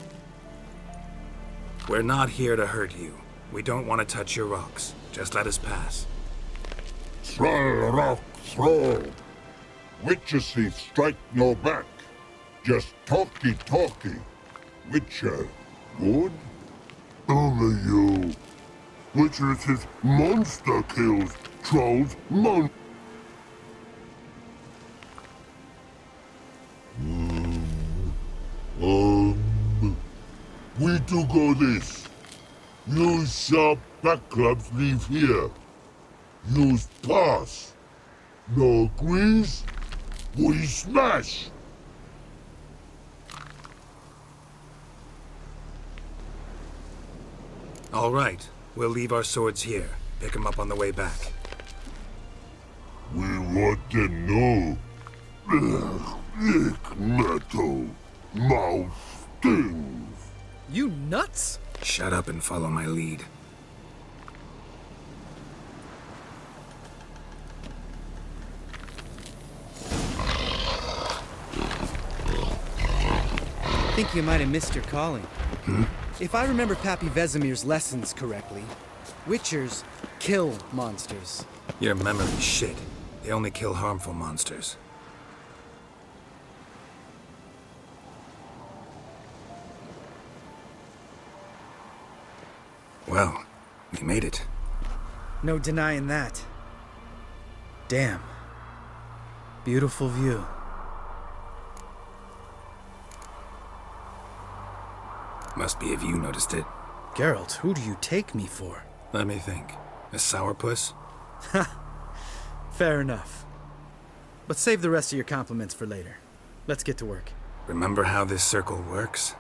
We're not here to hurt you. We don't want to touch your rocks. Just let us pass. Troll rock throw. Witches strike no back. Just talky. Witcher, good? Only you. Witches is monster kills. Trolls, we do go this. Use sharp back clubs leave here. Use pass. No agrees? We smash. All right. We'll leave our swords here. Pick them up on the way back. We want to know. Lick metal. Mouth stings. You nuts? Shut up and follow my lead. I think you might have missed your calling. If I remember Pappy Vesemir's lessons correctly, Witchers kill monsters. Your memory's shit. They only kill harmful monsters. Well, we made it. No denying that. Damn. Beautiful view. Must be if you noticed it. Geralt, who do you take me for? Let me think. A sourpuss? Ha! Fair enough. But save the rest of your compliments for later. Let's get to work. Remember how this circle works?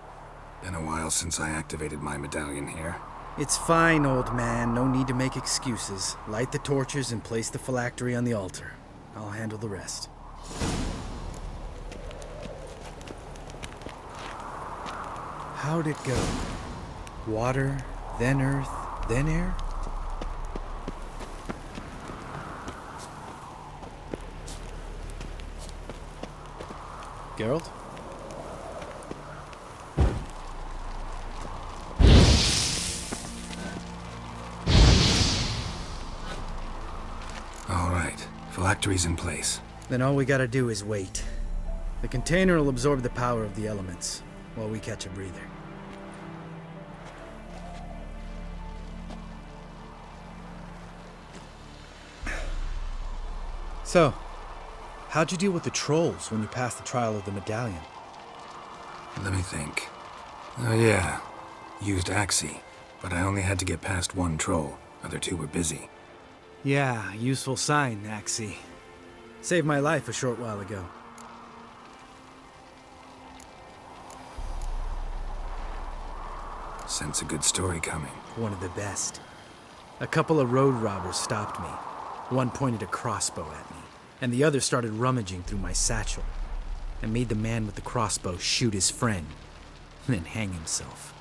Been a while since I activated my medallion here. It's fine, old man. No need to make excuses. Light the torches and place the phylactery on the altar. I'll handle the rest. How'd it go? Water, then earth, then air? Geralt? All right. Phylactery's in place. Then all we gotta do is wait. The container will absorb the power of the elements, while we catch a breather. So, how'd you deal with the trolls when you passed the trial of the medallion? Let me think. Oh yeah, used Axii, but I only had to get past one troll. Other two were busy. Yeah, useful sign, Axii. Saved my life a short while ago. Sense a good story coming. One of the best. A couple of road robbers stopped me. One pointed a crossbow at me, and the other started rummaging through my satchel. I made the man with the crossbow shoot his friend, and then hang himself.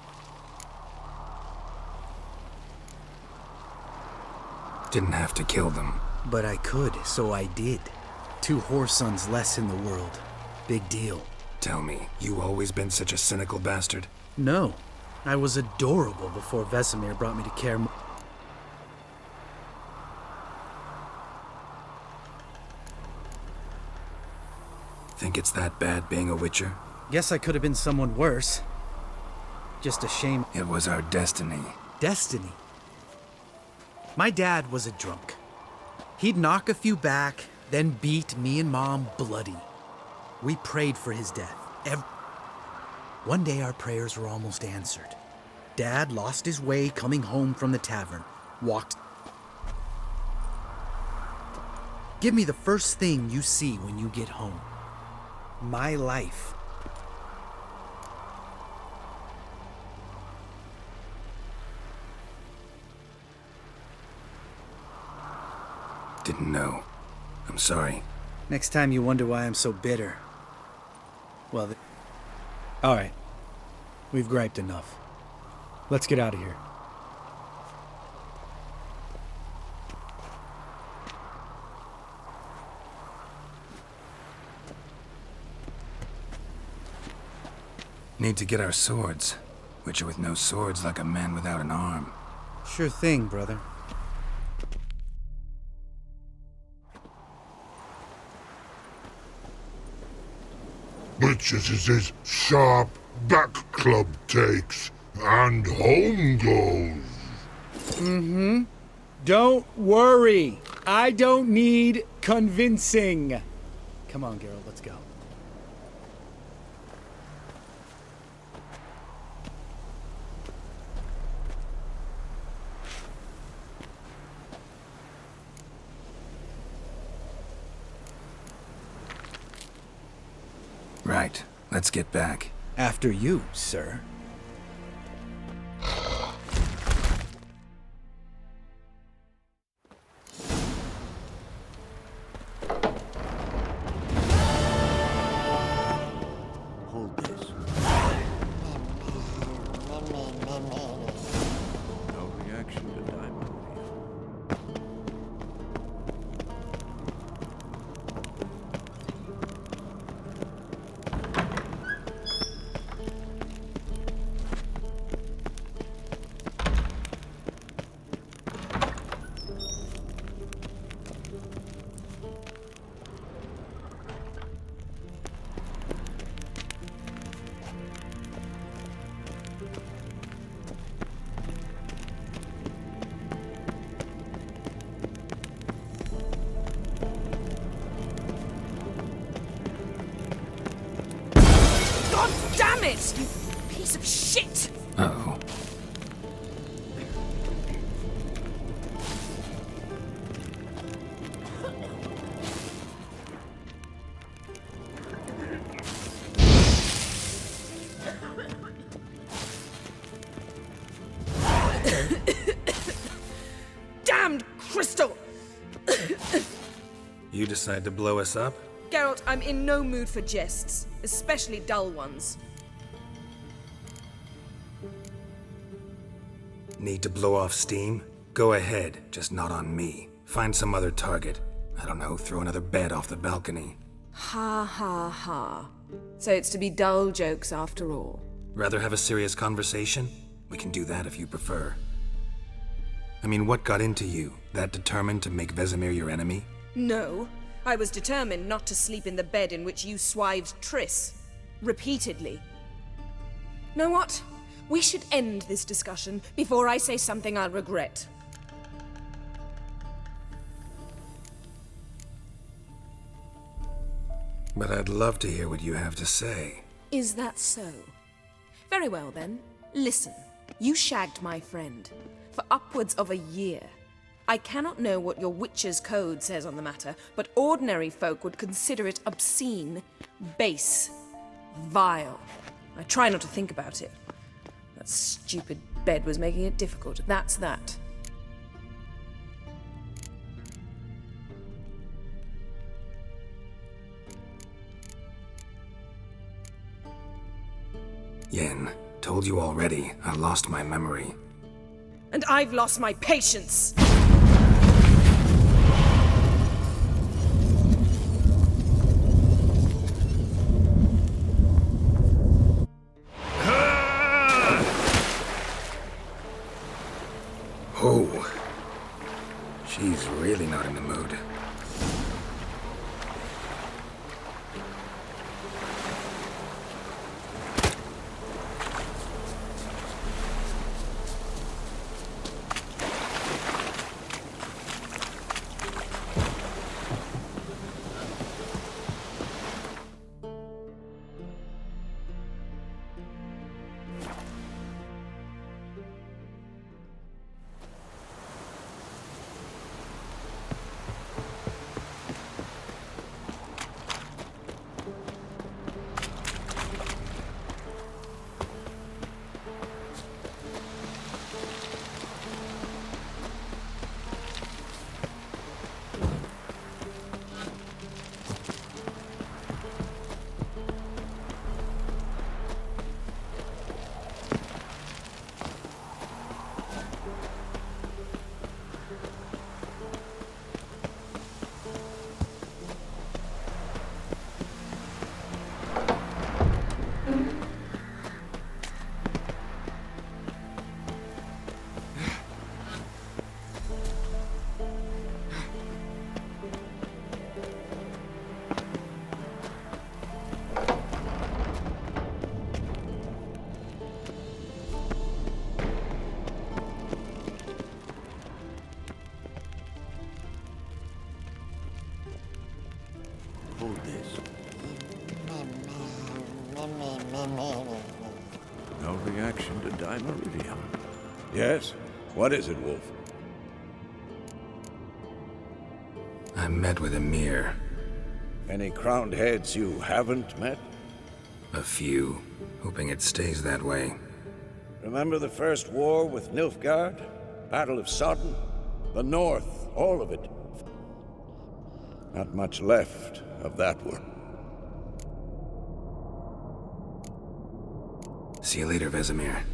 Didn't have to kill them. But I could, so I did. 2 whoresons less in the world. Big deal. Tell me, you always been such a cynical bastard? No. I was adorable before Vesemir brought me to care more. Think it's that bad being a Witcher? Guess I could have been someone worse. Just a shame. It was our destiny. Destiny? My dad was a drunk. He'd knock a few back, then beat me and Mom bloody. We prayed for his death. One day our prayers were almost answered. Dad lost his way coming home from the tavern. Walked. Give me the first thing you see when you get home. My life. Didn't know. I'm sorry. Next time you wonder why I'm so bitter. Well, all right. We've griped enough. Let's get out of here. Need to get our swords. Witcher with no swords like a man without an arm. Sure thing, brother. Witches is his sharp back club takes, and home goes. Mm-hmm. Don't worry. I don't need convincing. Come on, Geralt, let's go. Right. Let's get back. After you, sir. Hold this. No reaction to diamond. Damn it! You piece of shit! Uh-oh. Damned crystal! You decide to blow us up? Geralt, I'm in no mood for jests, especially dull ones. Need to blow off steam? Go ahead, just not on me. Find some other target. I don't know, throw another bed off the balcony. Ha ha ha. So it's to be dull jokes after all. Rather have a serious conversation? We can do that if you prefer. I mean, what got into you? That determined to make Vesemir your enemy? No. I was determined not to sleep in the bed in which you swived Triss. Repeatedly. Know what? We should end this discussion before I say something I'll regret. But I'd love to hear what you have to say. Is that so? Very well then. Listen. You shagged my friend for upwards of a year. I cannot know what your Witcher's code says on the matter, but ordinary folk would consider it obscene, base, vile. I try not to think about it. That stupid bed was making it difficult. That's that. Yen, told you already, I lost my memory. And I've lost my patience! Oh, she's really not in the mood. No reaction to dimeridium. Yes? What is it, Wolf? I met with Emir. Any crowned heads you haven't met? A few, hoping it stays that way. Remember the first war with Nilfgaard? Battle of Sodden? The North, all of it. Not much left of that war. See you later, Vesemir.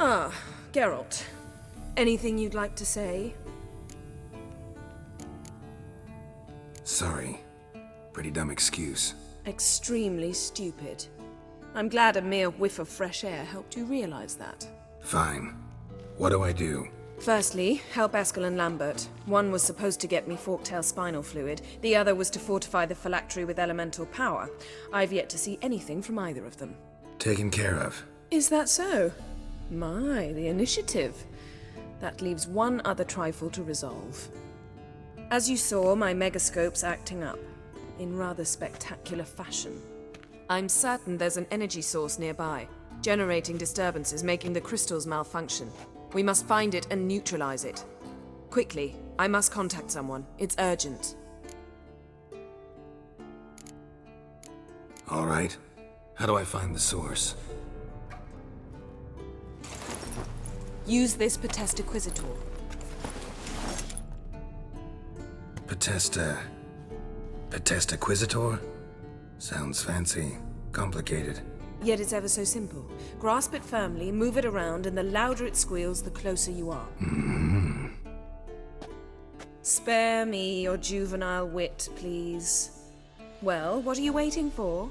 Ah, Geralt. Anything you'd like to say? Sorry. Pretty dumb excuse. Extremely stupid. I'm glad a mere whiff of fresh air helped you realize that. Fine. What do I do? Firstly, help Eskel and Lambert. One was supposed to get me forktail spinal fluid, the other was to fortify the phylactery with elemental power. I've yet to see anything from either of them. Taken care of. Is that so? My, the initiative. That leaves one other trifle to resolve. As you saw, my megascope's acting up, in rather spectacular fashion. I'm certain there's an energy source nearby, generating disturbances, making the crystals malfunction. We must find it and neutralize it. Quickly, I must contact someone. It's urgent. All right. How do I find the source? Use this Potestaquizitor. Potestaquizitor? Sounds fancy. Complicated. Yet it's ever so simple. Grasp it firmly, move it around, and the louder it squeals, the closer you are. Spare me your juvenile wit, please. Well, what are you waiting for?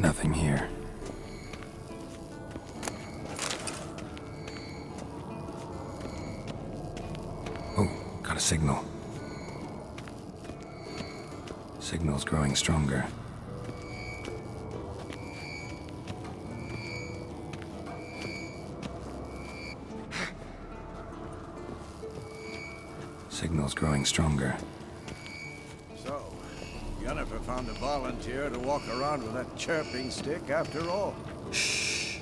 Nothing here. Oh, got a signal. Signal's growing stronger. Signal's growing stronger. So, Jennefer found a volunteer to walk around with that chirping stick after all. Shh.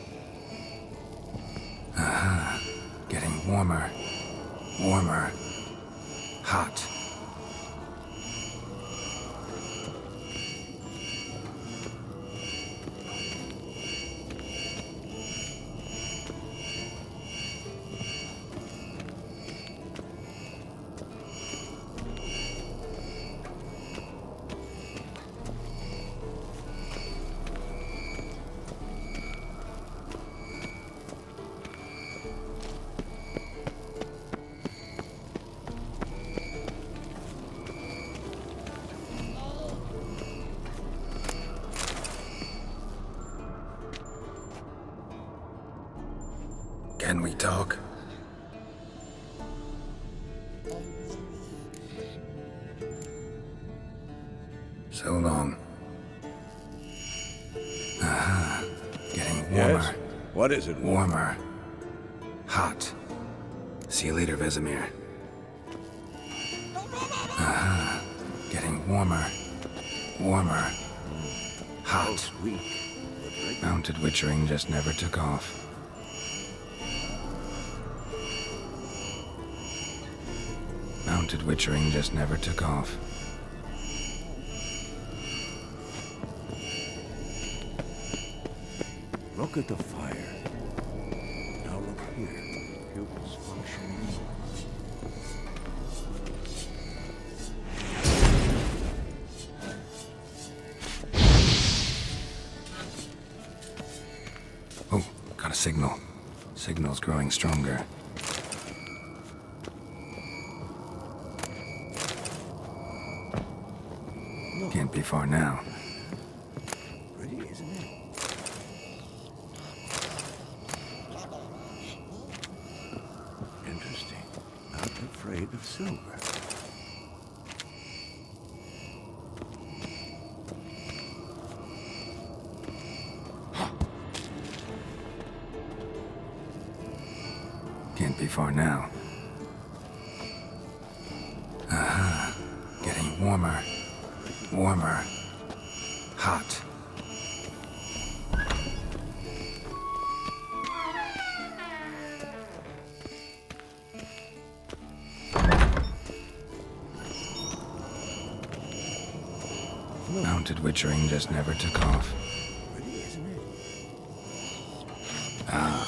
Getting warmer. Warmer. Hot. Can we talk? So long. Getting warmer. Yes? What is it? Warmer. Hot. See you later, Vesemir. Getting warmer. Warmer. Hot. Mounted witchering just never took off. Mounted witchering just never took off. Look at the fire. Now look here. Pupils functioning. Oh, got a signal. Signal's growing stronger. Can't be far now. Pretty, isn't it? Interesting. Not afraid of silver. Can't be far now. Getting warmer. Warmer. Hot. Mounted witchering just never took off.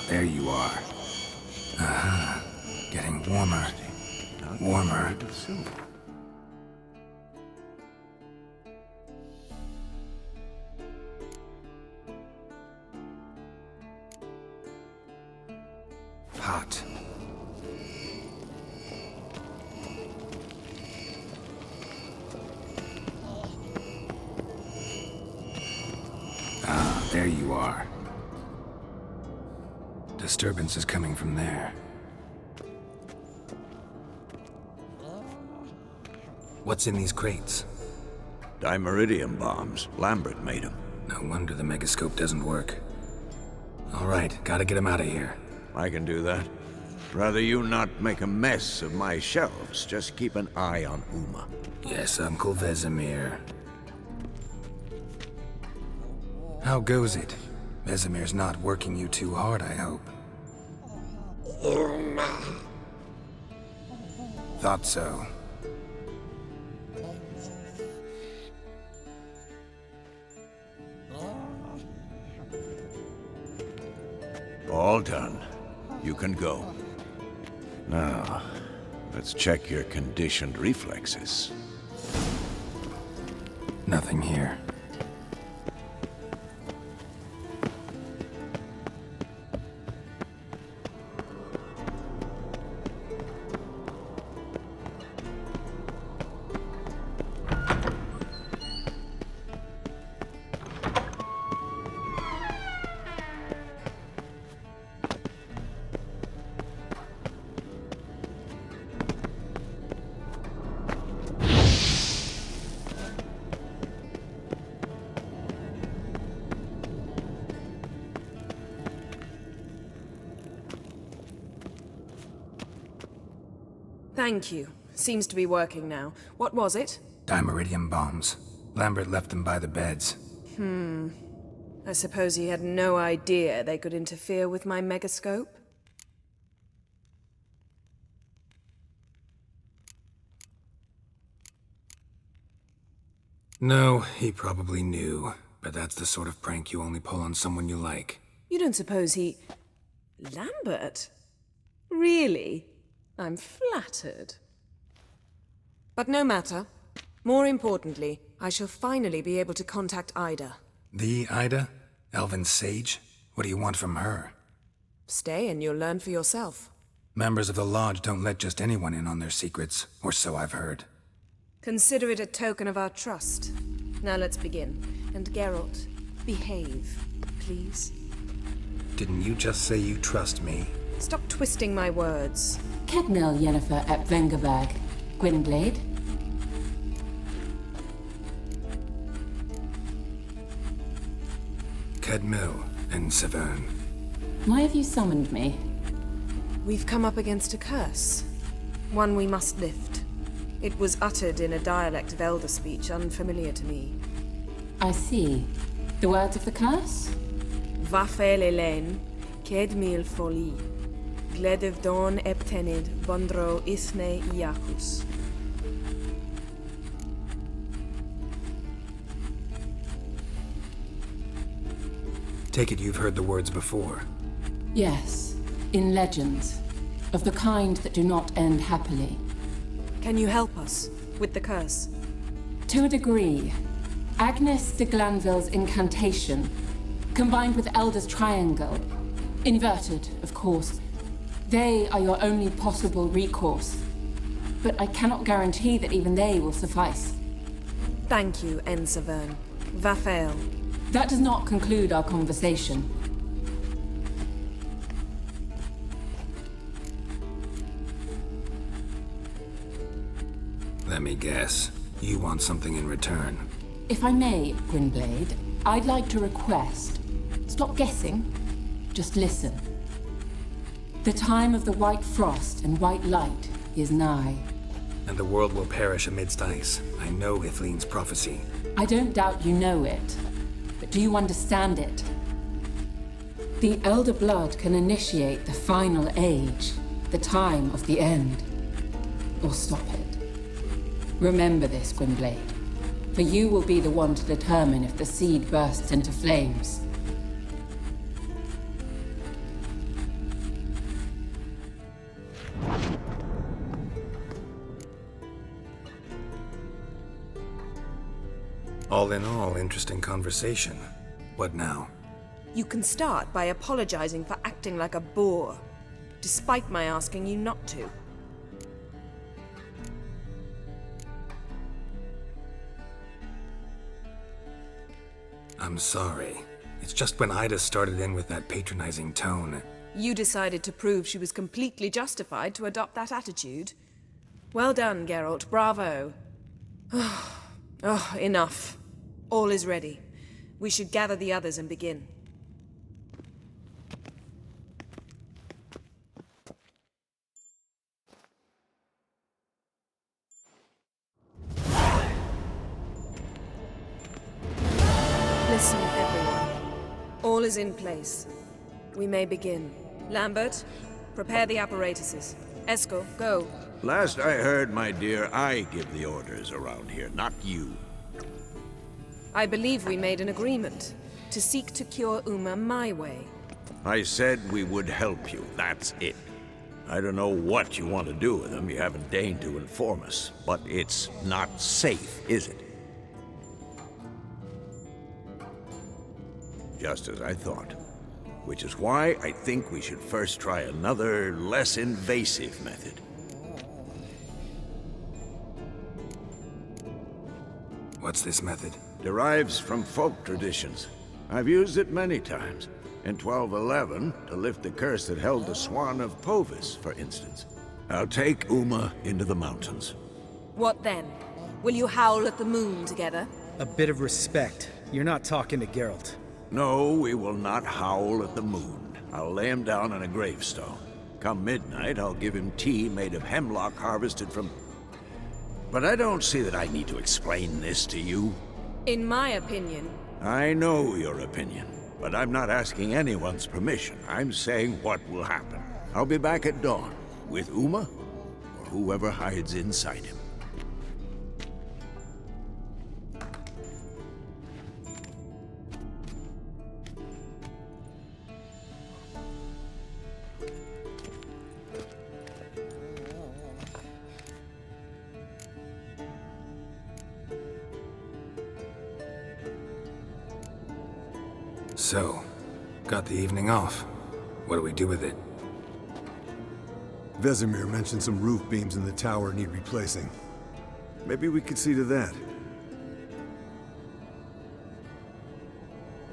There you are. Getting warmer. Warmer. Hot. disturbance is coming from there. What's in these crates? Dimeridium bombs. Lambert made them. No wonder the megascope doesn't work. All right, gotta get him out of here. I can do that. Rather you not make a mess of my shelves. Just keep an eye on Uma. Yes, Uncle Vesemir. How goes it? Vesemir's not working you too hard, I hope. Thought so. All done. You can go. Now, let's check your conditioned reflexes. Nothing here. Thank you. Seems to be working now. What was it? Dimeridium bombs. Lambert left them by the beds. I suppose he had no idea they could interfere with my megascope? No, he probably knew. But that's the sort of prank you only pull on someone you like. You don't suppose he... Lambert? Really? I'm flattered. But no matter. More importantly, I shall finally be able to contact Ida. The Ida? Elven sage? What do you want from her? Stay and you'll learn for yourself. Members of the Lodge don't let just anyone in on their secrets, or so I've heard. Consider it a token of our trust. Now let's begin. And Geralt, behave, please. Didn't you just say you trust me? Stop twisting my words. Kednel Jennefer at Vengerberg. Gwynblade. Kedmil and Severn. Why have you summoned me? We've come up against a curse. One we must lift. It was uttered in a dialect of Elder speech unfamiliar to me. I see. The words of the curse? Vafel Elaine, Kedmil Foli. Gledev Don Eptenid, Bondro Isne Iakus. Take it you've heard the words before. Yes, in legends. Of the kind that do not end happily. Can you help us with the curse? To a degree. Agnes de Glanville's incantation, combined with Elder's triangle, inverted, of course. They are your only possible recourse. But I cannot guarantee that even they will suffice. Thank you, Ensevern. Vafel. That does not conclude our conversation. Let me guess. You want something in return. If I may, Gwynblade, I'd like to request. Stop guessing. Just listen. The time of the white frost and white light is nigh. And the world will perish amidst ice. I know Ithleen's prophecy. I don't doubt you know it. But do you understand it? The Elder Blood can initiate the final age, the time of the end. Or stop it. Remember this, Gwynblade. For you will be the one to determine if the seed bursts into flames. All in all, interesting conversation. What now? You can start by apologizing for acting like a boor, despite my asking you not to. I'm sorry. It's just when Ida started in with that patronizing tone, You decided to prove she was completely justified to adopt that attitude. Well done, Geralt. Bravo. Oh, enough. All is ready. We should gather the others and begin. Listen, everyone. All is in place. We may begin. Lambert, prepare the apparatuses. Esco, go. Last I heard, my dear, I give the orders around here, not you. I believe we made an agreement to seek to cure Uma my way. I said we would help you, that's it. I don't know what you want to do with them, you haven't deigned to inform us. But it's not safe, is it? Just as I thought. Which is why I think we should first try another, less invasive method. What's this method? Derives from folk traditions. I've used it many times. In 1211, to lift the curse that held the Swan of Povis, for instance. I'll take Uma into the mountains. What then? Will you howl at the moon together? A bit of respect. You're not talking to Geralt. No, we will not howl at the moon. I'll lay him down on a gravestone. Come midnight, I'll give him tea made of hemlock harvested from... But I don't see that I need to explain this to you. In my opinion... I know your opinion, but I'm not asking anyone's permission. I'm saying what will happen. I'll be back at dawn, with Uma, or whoever hides inside him. So, got the evening off. What do we do with it? Vesemir mentioned some roof beams in the tower need replacing. Maybe we could see to that.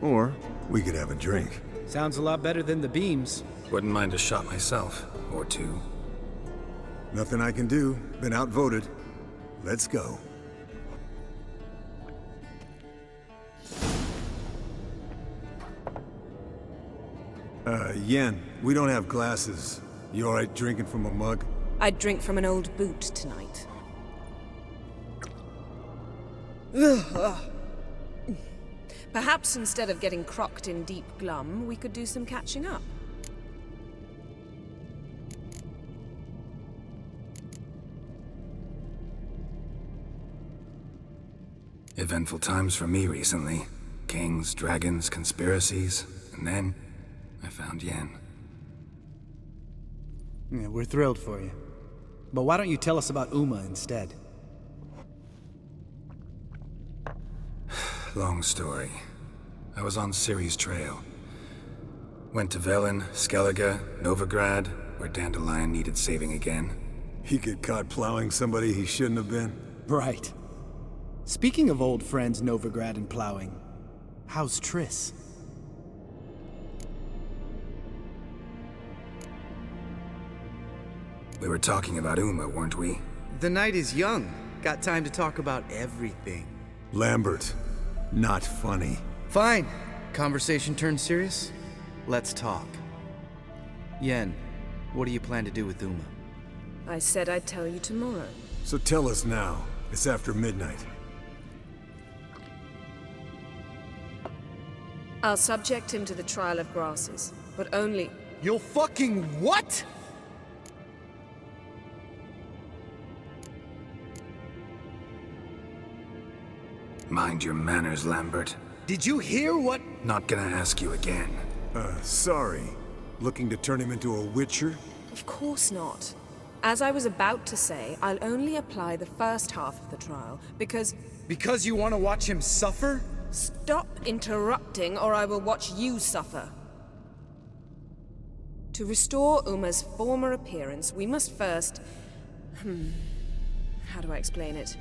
Or we could have a drink. Sounds a lot better than the beams. Wouldn't mind a shot myself, or two. Nothing I can do. Been outvoted. Let's go. Yen, we don't have glasses. You alright drinking from a mug? I'd drink from an old boot tonight. Perhaps instead of getting crocked in deep glum, we could do some catching up. Eventful times for me recently. Kings, dragons, conspiracies, and then I found Yen. Yeah, we're thrilled for you. But why don't you tell us about Uma instead? Long story. I was on Ciri's trail. Went to Velen, Skellige, Novigrad, where Dandelion needed saving again. He get caught plowing somebody he shouldn't have been? Right. Speaking of old friends Novigrad and plowing, how's Triss? We were talking about Uma, weren't we? The night is young. Got time to talk about everything. Lambert, not funny. Fine. Conversation turned serious? Let's talk. Yen, what do you plan to do with Uma? I said I'd tell you tomorrow. So tell us now. It's after midnight. I'll subject him to the trial of grasses, but only... You'll fucking what?! Mind your manners, Lambert. Did you hear what? Not gonna ask you again. Sorry. Looking to turn him into a Witcher? Of course not. As I was about to say, I'll only apply the first half of the trial, because... Because you want to watch him suffer? Stop interrupting, or I will watch you suffer. To restore Uma's former appearance, we must first... How do I explain it?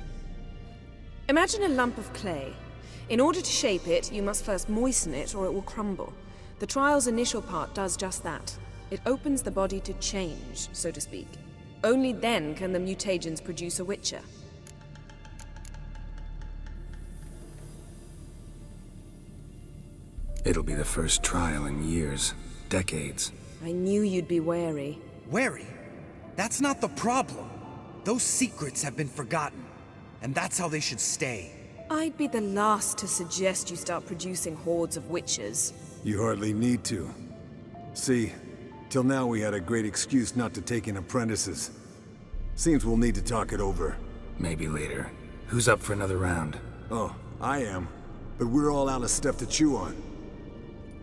Imagine a lump of clay. In order to shape it, you must first moisten it or it will crumble. The trial's initial part does just that. It opens the body to change, so to speak. Only then can the mutagens produce a Witcher. It'll be the first trial in years, decades. I knew you'd be wary. Wary? That's not the problem. Those secrets have been forgotten, and that's how they should stay. I'd be the last to suggest you start producing hordes of witches. You hardly need to. See, till now we had a great excuse not to take in apprentices. Seems we'll need to talk it over. Maybe later. Who's up for another round? Oh, I am. But we're all out of stuff to chew on.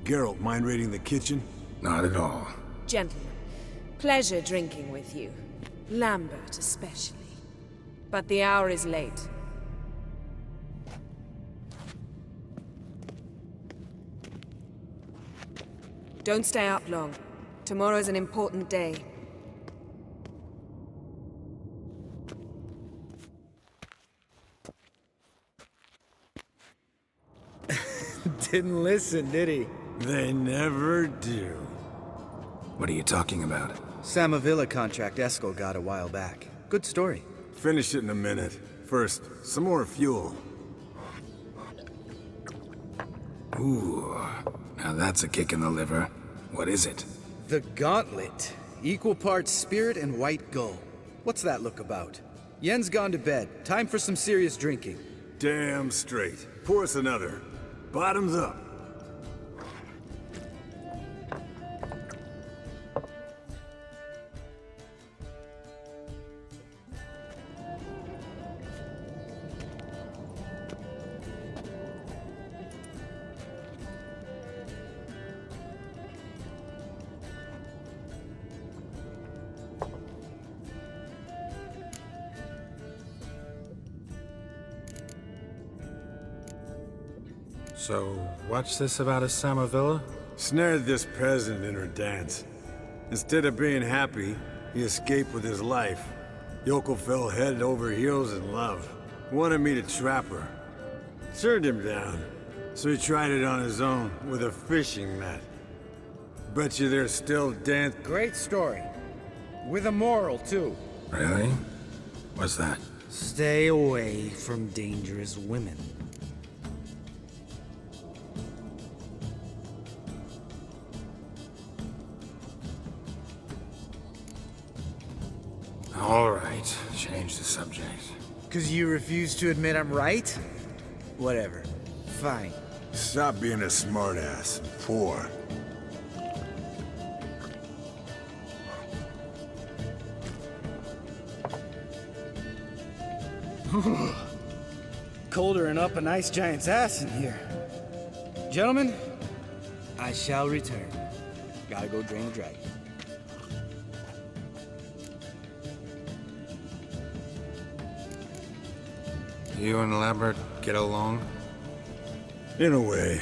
Geralt, mind raiding the kitchen? Not at all. Gentlemen, pleasure drinking with you. Lambert especially. But the hour is late. Don't stay up long. Tomorrow's an important day. Didn't listen, did he? They never do. What are you talking about? Samavilla contract Eskel got a while back. Good story. Finish it in a minute. First, some more fuel. Ooh, now that's a kick in the liver. What is it? The Gauntlet. Equal parts spirit and white gull. What's that look about? Yen's gone to bed. Time for some serious drinking. Damn straight. Pour us another. Bottoms up. So, what's this about a Samavilla? Snared this peasant in her dance. Instead of being happy, he escaped with his life. Yokel fell head over heels in love. Wanted me to trap her. Turned him down. So he tried it on his own with a fishing net. Bet you they're still dance. Great story. With a moral, too. Really? What's that? Stay away from dangerous women. All right, change the subject. 'Cause you refuse to admit I'm right? Whatever. Fine. Stop being a smartass and pour. Colder and up a nice giant's ass in here. Gentlemen, I shall return. Gotta go drain the dragon. You and Lambert get along? In a way.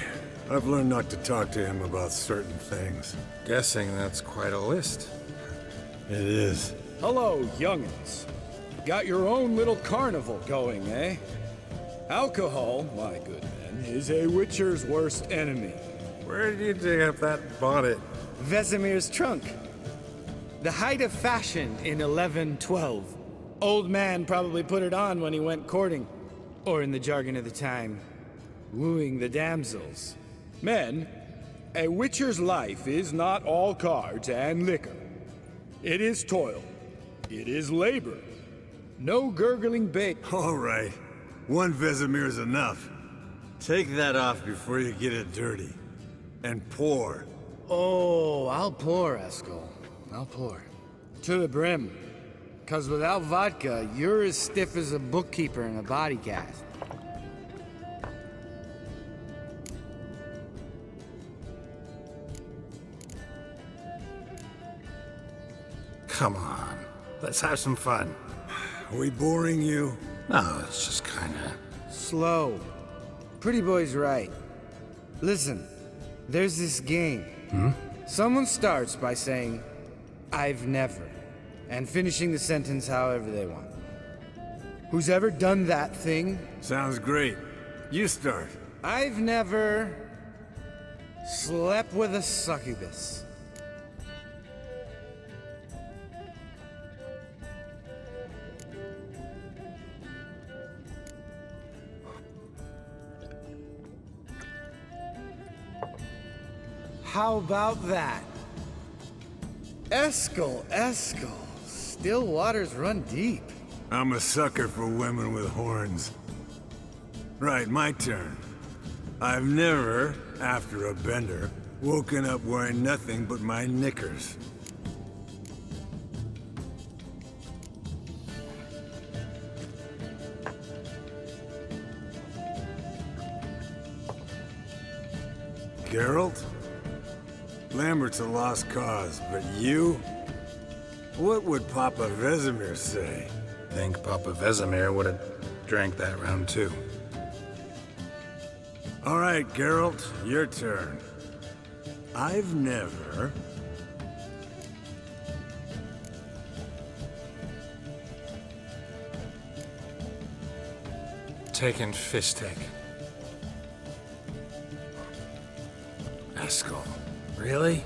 I've learned not to talk to him about certain things. Guessing that's quite a list. It is. Hello, young'uns. Got your own little carnival going, eh? Alcohol, my good men, is a Witcher's worst enemy. Where did you dig up that bonnet? Vesemir's trunk. The height of fashion in 1112. Old man probably put it on when he went courting. Or in the jargon of the time, wooing the damsels. Men, a Witcher's life is not all cards and liquor. It is toil. It is labor. No gurgling bake. All right. One Vesemir's enough. Take that off before you get it dirty. And pour. Oh, I'll pour, Eskel. I'll pour. To the brim. 'Cause without vodka, you're as stiff as a bookkeeper in a body cast. Come on, let's have some fun. Are we boring you? No, it's just kinda... Slow. Pretty boy's right. Listen, there's this game. Someone starts by saying, I've never, and finishing the sentence however they want. Who's ever done that thing? Sounds great. You start. I've never slept with a succubus. How about that? Eskel, Eskel. Still waters run deep. I'm a sucker for women with horns. Right, my turn. I've never, after a bender, woken up wearing nothing but my knickers. Geralt? Lambert's a lost cause, but you? What would Papa Vesemir say? Think Papa Vesemir would have drank that round too. All right, Geralt, your turn. I've never... taken fistic. Eskel. Really?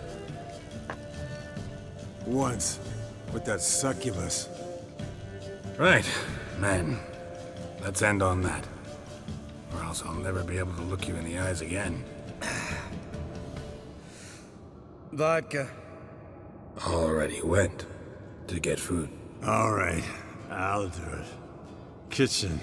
Once, with that succubus. Right, men. Let's end on that. Or else I'll never be able to look you in the eyes again. Vodka. Already went to get food. All right, I'll do it. Kitchen.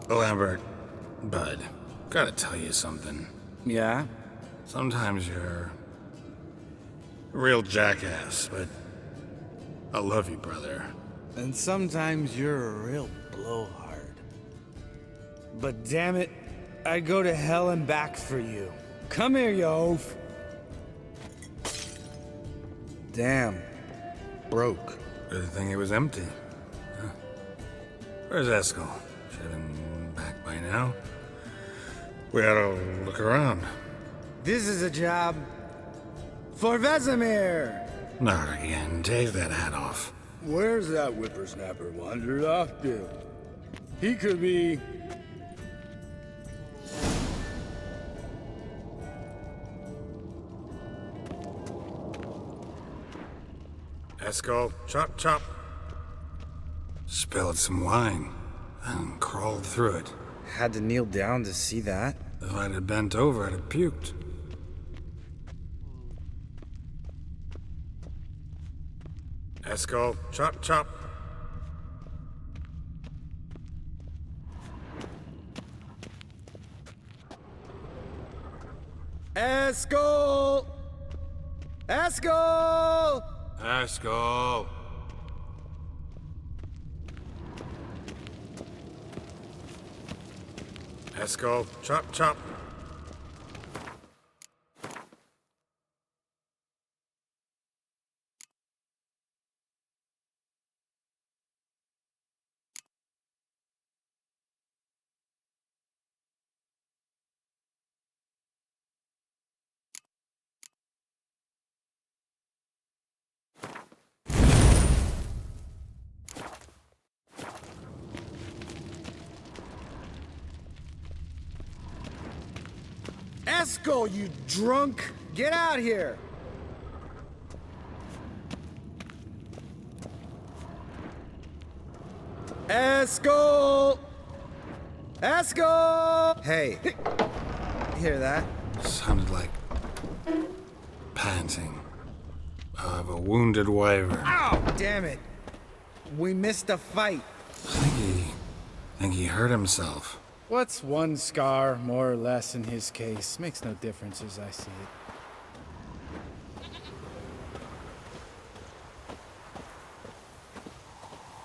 Lambert, bud, gotta tell you something. Yeah? Sometimes you're a real jackass, but I love you, brother. And sometimes you're a real blowhard. But damn it, I'd go to hell and back for you. Come here, you oaf. Damn. Broke. Good thing it was empty. Huh. Where's Eskel? Should have been back by now. We ought to look around. This is a job for Vesemir. Not again. Take that hat off. Where's that whippersnapper wandered off to? He could be... Eskel, chop, chop. Spilled some wine and crawled through it. Had to kneel down to see that. If I'd have bent over, I'd have puked. Eskel, chop, chop. Eskel! Eskel! Eskel! Eskel, chop, chop. Eskel, you drunk! Get out here! Eskel! Eskel! Hey, hear that? Sounded like panting of a wounded wyvern. Ow! Damn it! We missed a fight. Think he hurt himself. What's one scar, more or less, in his case? Makes no difference as I see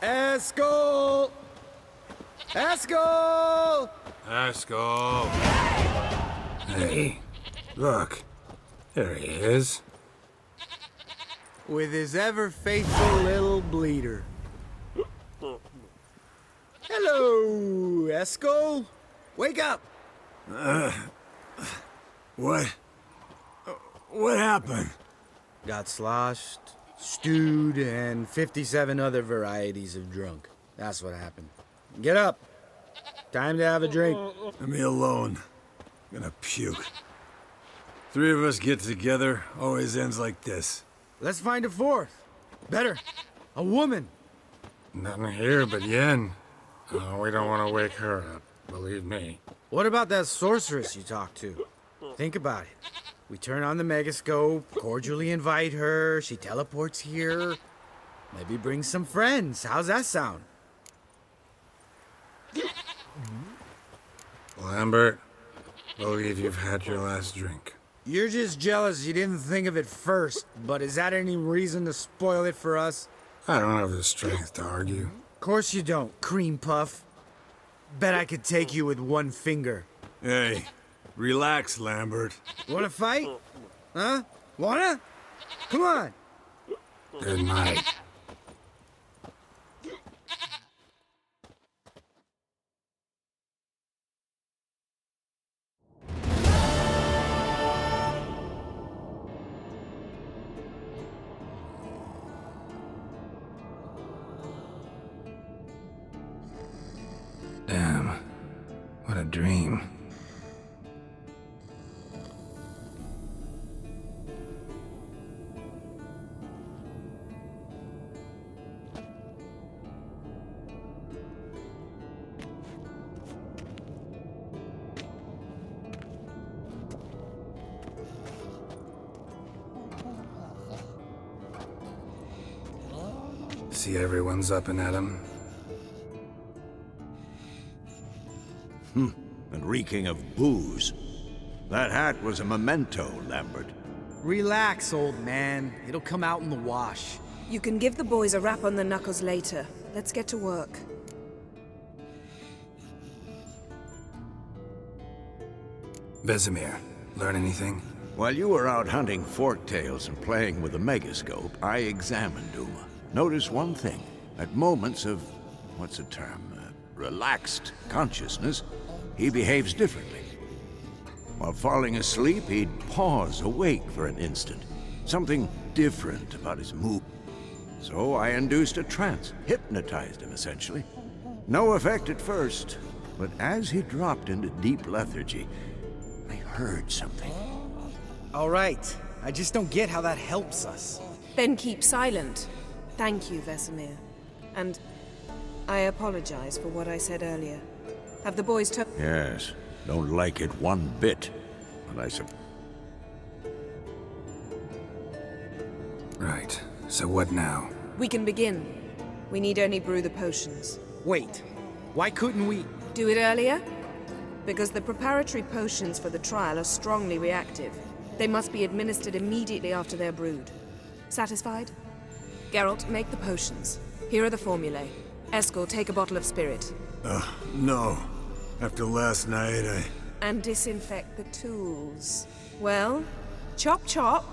it. Eskel! Eskel! Eskel! Hey, look. There he is. With his ever-faithful little bleeder. Hello, Eskel. Wake up! What? What happened? Got sloshed, stewed, and 57 other varieties of drunk. That's what happened. Get up. Time to have a drink. Leave me alone. I'm gonna puke. Three of us get together, always ends like this. Let's find a fourth. Better, a woman. Nothing here but Yen. Oh, we don't want to wake her up, believe me. What about that sorceress you talked to? Think about it. We turn on the megascope, cordially invite her, she teleports here. Maybe bring some friends. How's that sound? Lambert, believe you've had your last drink. You're just jealous you didn't think of it first, but is that any reason to spoil it for us? I don't have the strength to argue. Of course you don't, cream puff. Bet I could take you with one finger. Hey, relax, Lambert. Wanna fight? Huh? Wanna? Come on. Good night. Damn. What a dream. See everyone's up and at 'em. And reeking of booze. That hat was a memento, Lambert. Relax, old man. It'll come out in the wash. You can give the boys a rap on the knuckles later. Let's get to work. Vesemir, learn anything? While you were out hunting forktails and playing with the megascope, I examined Uma. Notice one thing. At moments of, what's the term, relaxed consciousness, he behaves differently. While falling asleep, he'd pause awake for an instant. Something different about his mood. So I induced a trance, hypnotized him essentially. No effect at first, but as he dropped into deep lethargy, I heard something. All right. I just don't get how that helps us. Then keep silent. Thank you, Vesemir. And I apologize for what I said earlier. Have the boys took? Yes, don't like it one bit, but I suppose. Right. So what now? We can begin. We need only brew the potions. Wait. Why couldn't we? Do it earlier? Because the preparatory potions for the trial are strongly reactive. They must be administered immediately after they're brewed. Satisfied? Geralt, make the potions. Here are the formulae. Eskel, take a bottle of spirit. No. After last night, And disinfect the tools. Well, chop chop.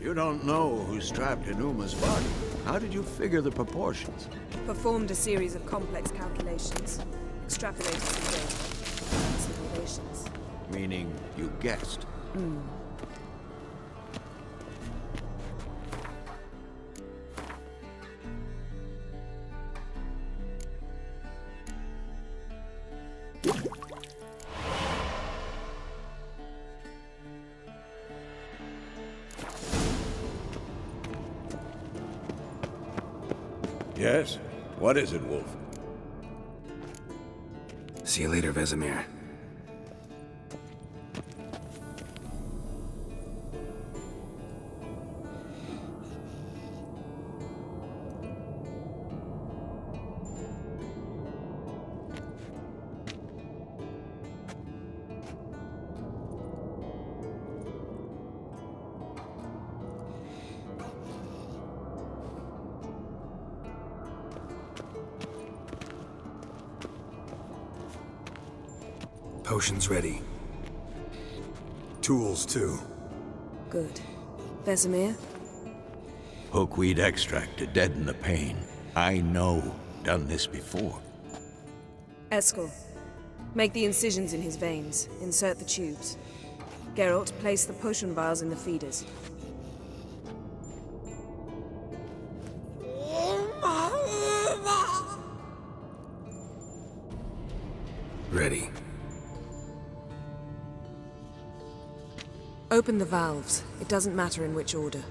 You don't know who's trapped in Uma's body. How did you figure the proportions? Performed a series of complex calculations, extrapolated some data, simulations. Meaning you guessed. Yes? What is it, Wolf? See you later, Vesemir. Potions ready. Tools, too. Good. Vesemir? Hookweed extract to deaden the pain. I know. Done this before. Eskel. Make the incisions in his veins. Insert the tubes. Geralt, place the potion vials in the feeders. Ready. Open the valves. It doesn't matter in which order.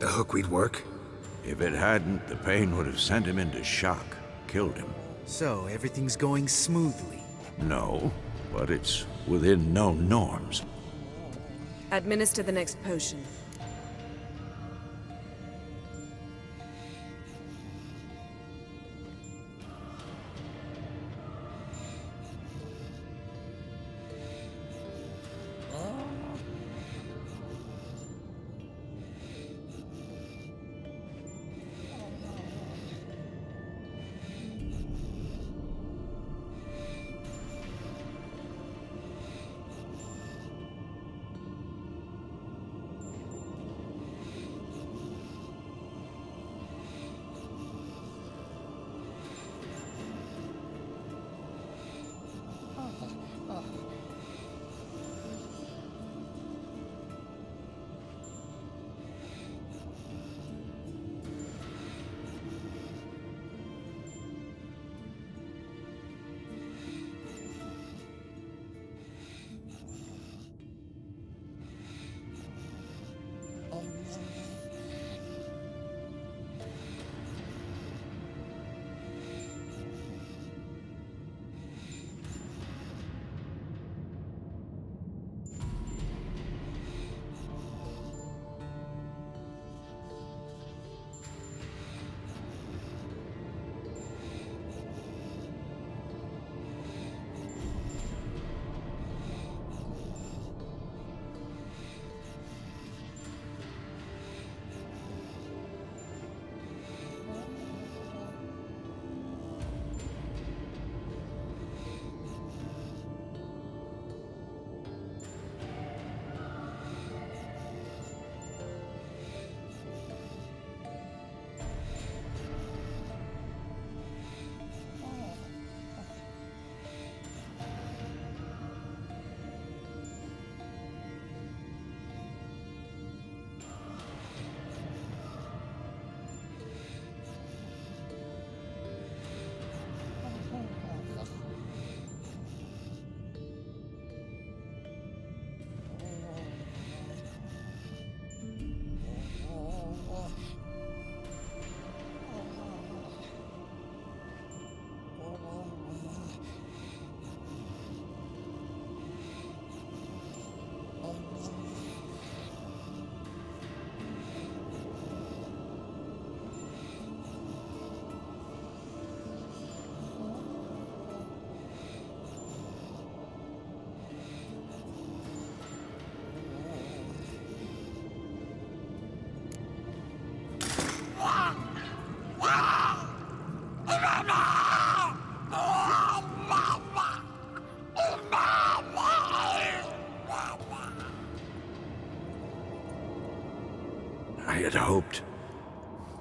The hookweed work? If it hadn't, the pain would have sent him into shock. Killed him. So, everything's going smoothly. No, but it's within known norms. Administer the next potion.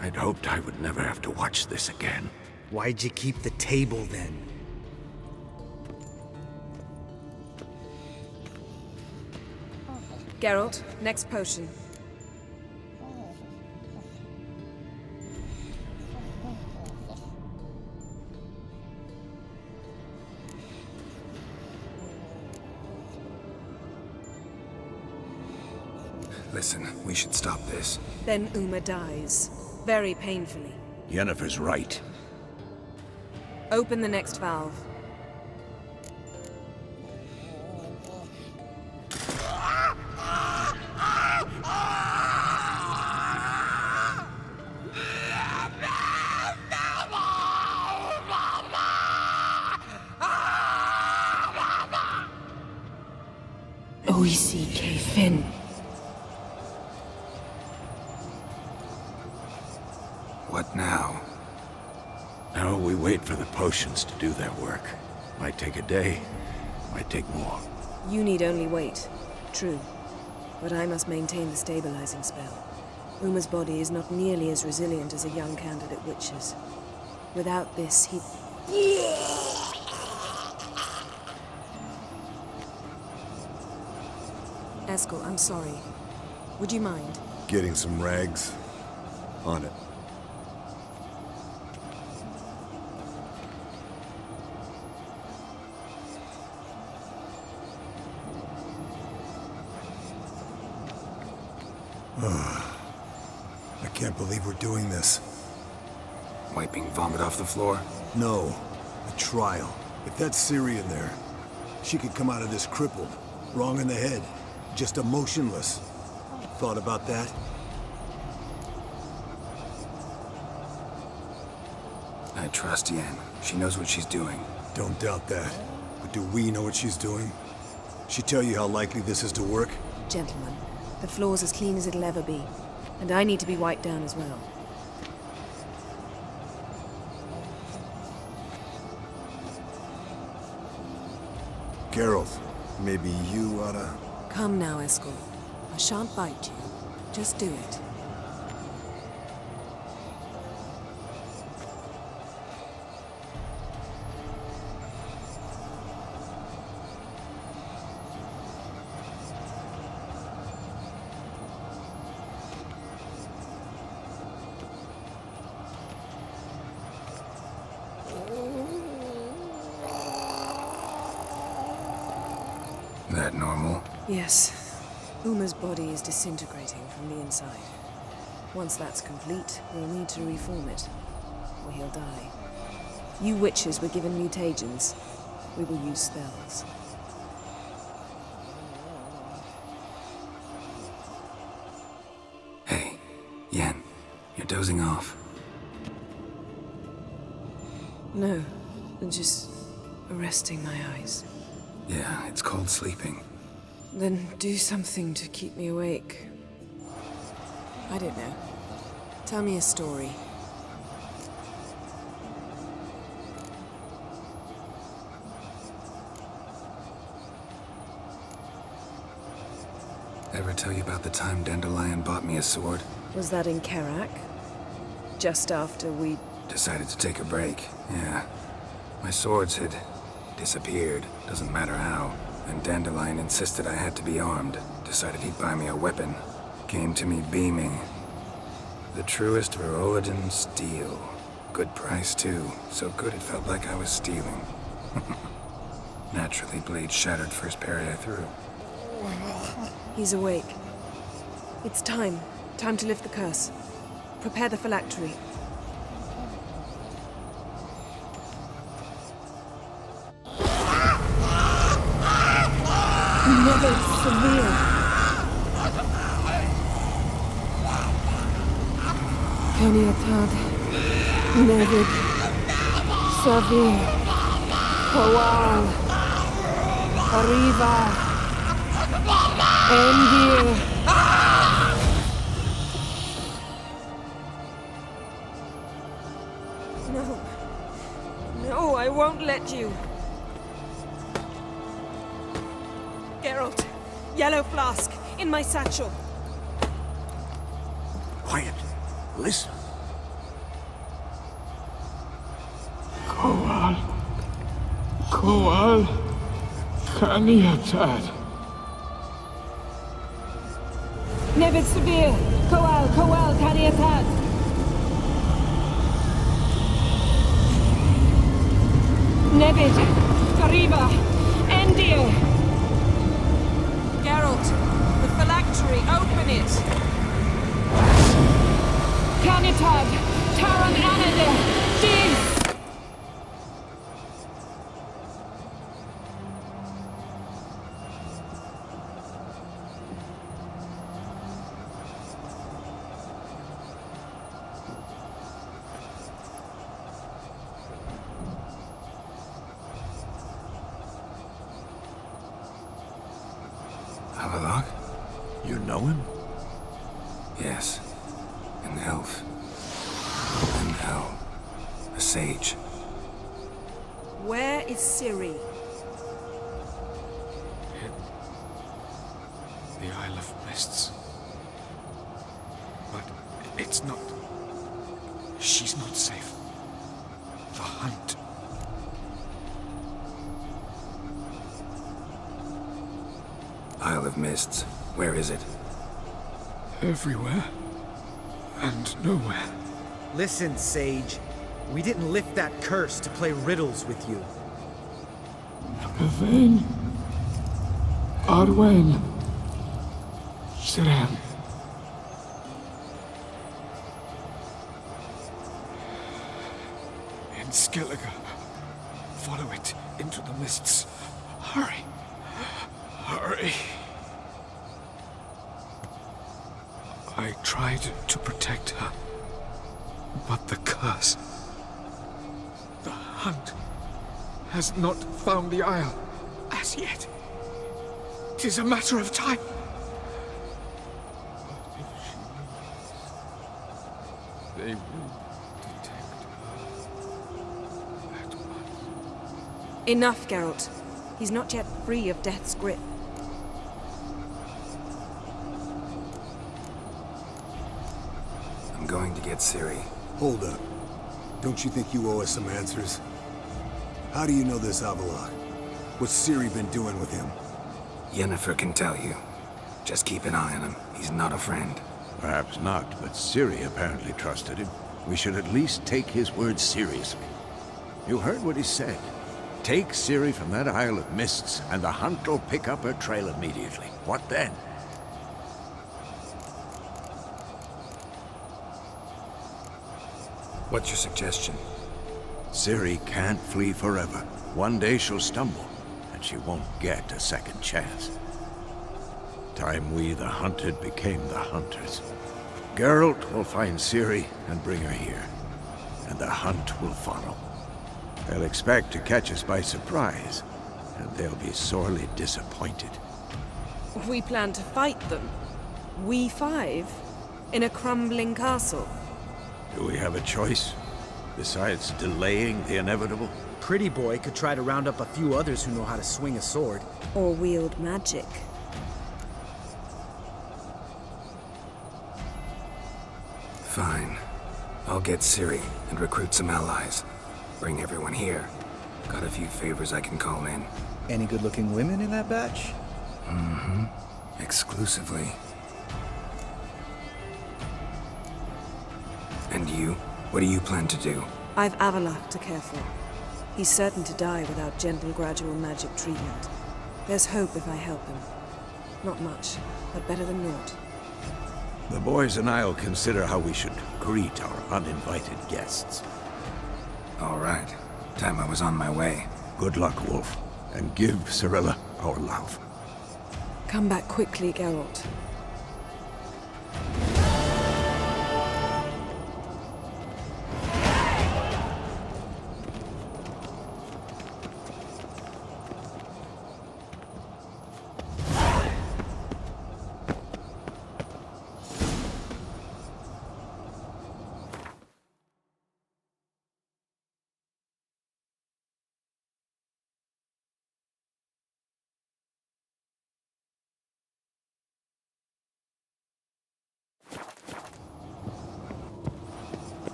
I'd hoped I would never have to watch this again. Why'd you keep the table then? Geralt, next potion. Listen, we should stop this. Then Uma dies. Very painfully. Jennefer's right. Open the next valve. Oisi Fin. What now? Now we wait for the potions to do their work. Might take a day, might take more. You need only wait. True. But I must maintain the stabilizing spell. Uma's body is not nearly as resilient as a young candidate witch's. Without this, he... Eskel, I'm sorry. Would you mind? Getting some rags? On it. I can't believe we're doing this. Wiping vomit off the floor? No. A trial. If that's Ciri in there, she could come out of this crippled. Wrong in the head. Just emotionless. Thought about that? I trust Yen. She knows what she's doing. Don't doubt that. But do we know what she's doing? She tell you how likely this is to work? Gentlemen, the floor's as clean as it'll ever be. And I need to be wiped down as well. Geralt, maybe you oughta... Come now, Eskel. I shan't bite you. Just do it. That normal? Yes. Uma's body is disintegrating from the inside. Once that's complete, we'll need to reform it, or he'll die. You witches were given mutagens. We will use spells. Hey, Yen, you're dozing off. No, just resting my eyes. Yeah, it's called sleeping. Then do something to keep me awake. I don't know. Tell me a story. Ever tell you about the time Dandelion bought me a sword? Was that in Karak? Just after we... Decided to take a break, yeah. My swords had disappeared, doesn't matter how. And Dandelion insisted I had to be armed. Decided he'd buy me a weapon. Came to me beaming. The truest Verolidan steel. Good price, too. So good it felt like I was stealing. Naturally, blade shattered first parry I threw. He's awake. It's time. Time to lift the curse. Prepare the phylactery. Never severe. Kaniatad. Nevid. Savir. Kowal. Arriva. Endir. No. No, I won't let you. Geralt, yellow flask, in my satchel. Quiet. Listen. Koal, Kaniatad. Nevid Severe! Koal, Kaniatad! Nevid! Kariba! Endir! Geralt, the phylactery, open it! Kaniatad! Taran Anade! Dis! Avalok? You know him? Yes. An elf. An elf. A sage. Where is Ciri? In the Isle of Mists. But it's not... She's not safe. The hunt. Isle of Mists. Where is it? Everywhere. And nowhere. Listen, Sage. We didn't lift that curse to play riddles with you. Yvain. Arwen. Siram. In Skellige. Follow it into the mists. Hurry. Hurry. I tried to protect her, but the curse... The hunt has not found the Isle as yet. 'Tis a matter of time. But if she leaves, they will detect her at once. Enough, Geralt. He's not yet free of death's grip. I'm going to get Ciri. Hold up. Don't you think you owe us some answers? How do you know this Avalok? What's Ciri been doing with him? Jennefer can tell you. Just keep an eye on him. He's not a friend. Perhaps not, but Ciri apparently trusted him. We should at least take his words seriously. You heard what he said. Take Ciri from that Isle of Mists, and the hunt will pick up her trail immediately. What then? What's your suggestion? Ciri can't flee forever. One day she'll stumble, and she won't get a second chance. Time we, the hunted, became the hunters. Geralt will find Ciri and bring her here, and the hunt will follow. They'll expect to catch us by surprise, and they'll be sorely disappointed. We plan to fight them. We five? In a crumbling castle? Do we have a choice? Besides delaying the inevitable? Pretty Boy could try to round up a few others who know how to swing a sword. Or wield magic. Fine. I'll get Ciri and recruit some allies. Bring everyone here. Got a few favors I can call in. Any good-looking women in that batch? Mm-hmm. Exclusively. And you? What do you plan to do? I've Avalok to care for. He's certain to die without gentle, gradual magic treatment. There's hope if I help him. Not much, but better than naught. The boys and I'll consider how we should greet our uninvited guests. All right. Time I was on my way. Good luck, Wolf. And give Cirilla our love. Come back quickly, Geralt.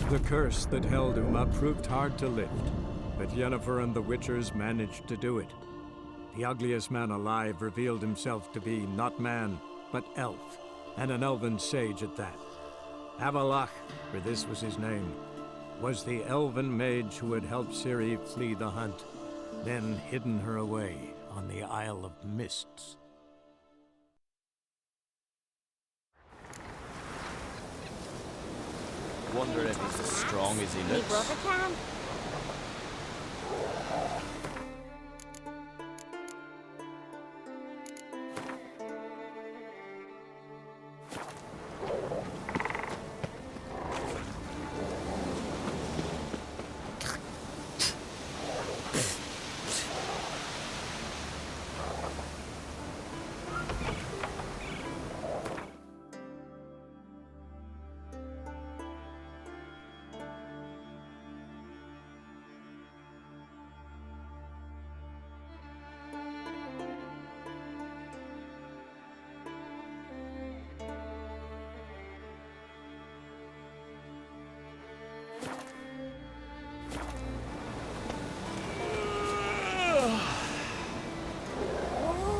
The curse that held Uma proved hard to lift, but Jennefer and the Witchers managed to do it. The ugliest man alive revealed himself to be not man, but elf, and an elven sage at that. Avalach, for this was his name, was the elven mage who had helped Ciri flee the hunt, then hidden her away on the Isle of Mists. Wonder if he's as strong as he Me looks. brother can.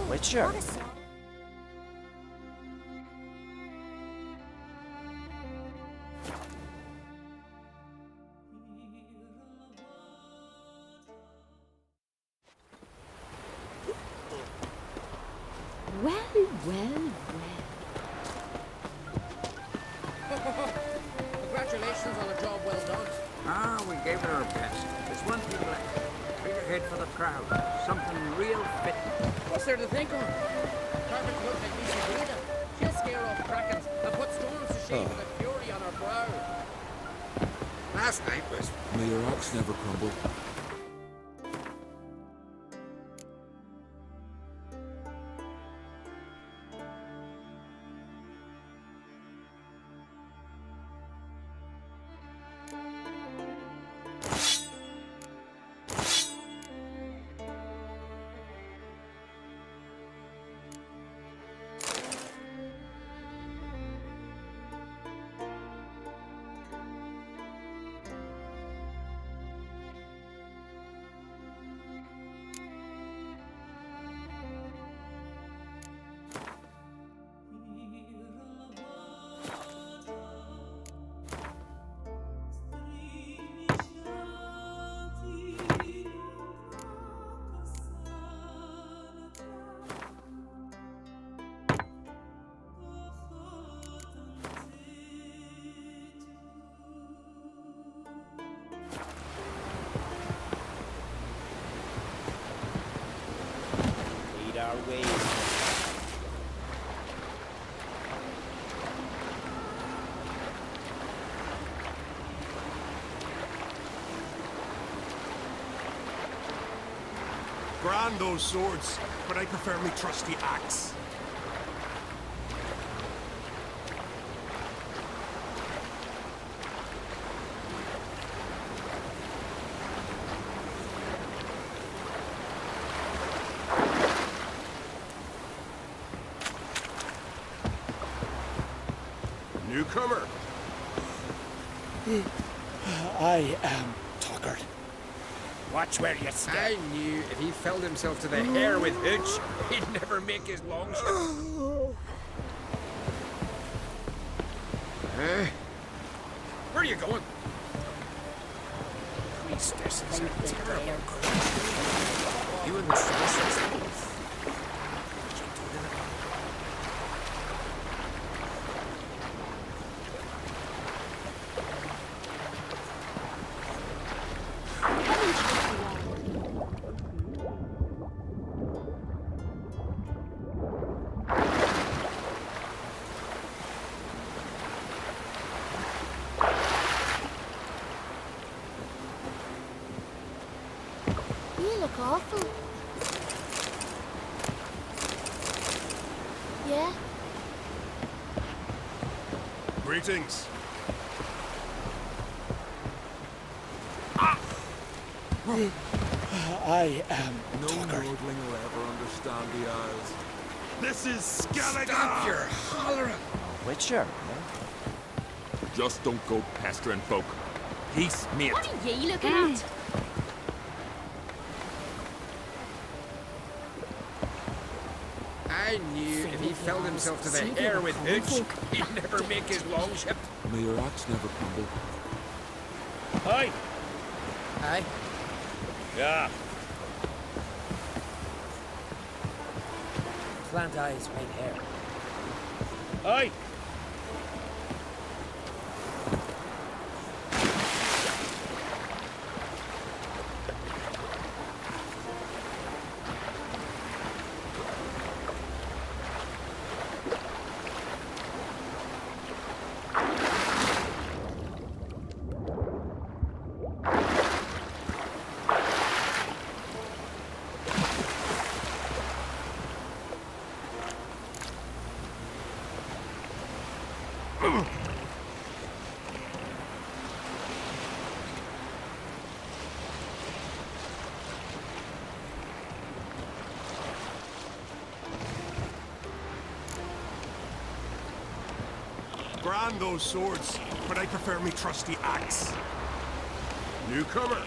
Witcher. Well, well, well. Congratulations on a job well done. Ah, we gave it our best. There's one thing left. Figurehead for the crowd. Something real fit. What's there to think of? Carmen look like Lisa Greta. She'll scare off krakens and put storms to shame with a fury on her brow. Last night was... May your ox never crumble. Our ways. Grand those swords, but I prefer me trusty axe. Newcomer. I am Tuckered. Watch where you step. I knew if he filled himself to the hair with hooch, he'd never make his long shot. Where are you going? Priestesses are terrible. You and the sorceress. You look awful. Yeah? Greetings. I am No worldling will ever understand the Isles. This is Skellige! Stop your hollering! Witcher, Just don't go pestering folk. Peace, mate. What are ye looking at? I knew if he filled himself to the hair with hooch, he'd never make his longship. May your axe never crumble. Aye. Aye. Yeah. Plant eyes, white hair. Aye. Grand those swords, but I prefer me trusty axe. Newcomer.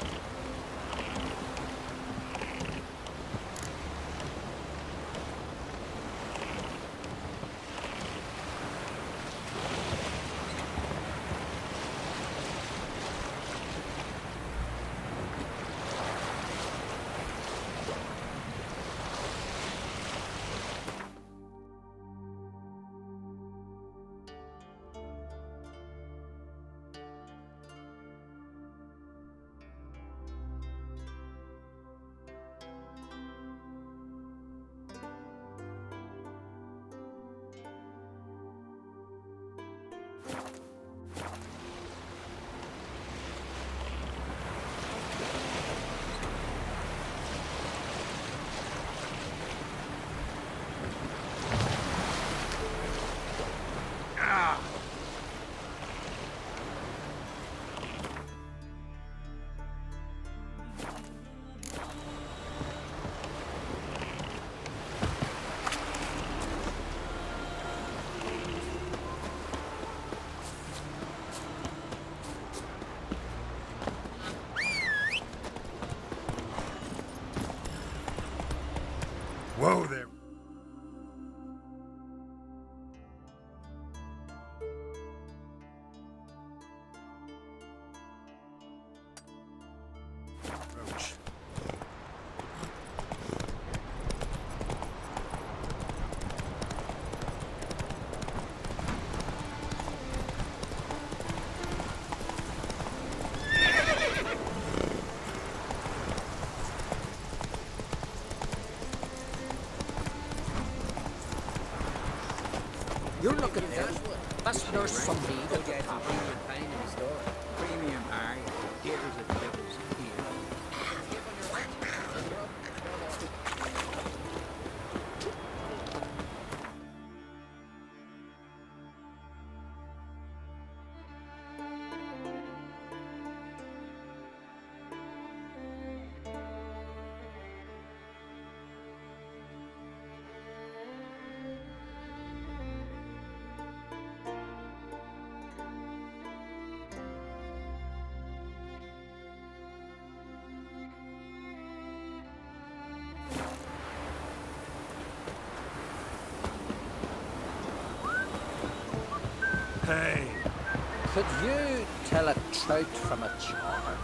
Whoa there. Roach. You're looking there. That's nurse somebody that get a premium pain in the store. Premium, aye. Here's the devils here. Hey. Could you tell a trout from a charmer?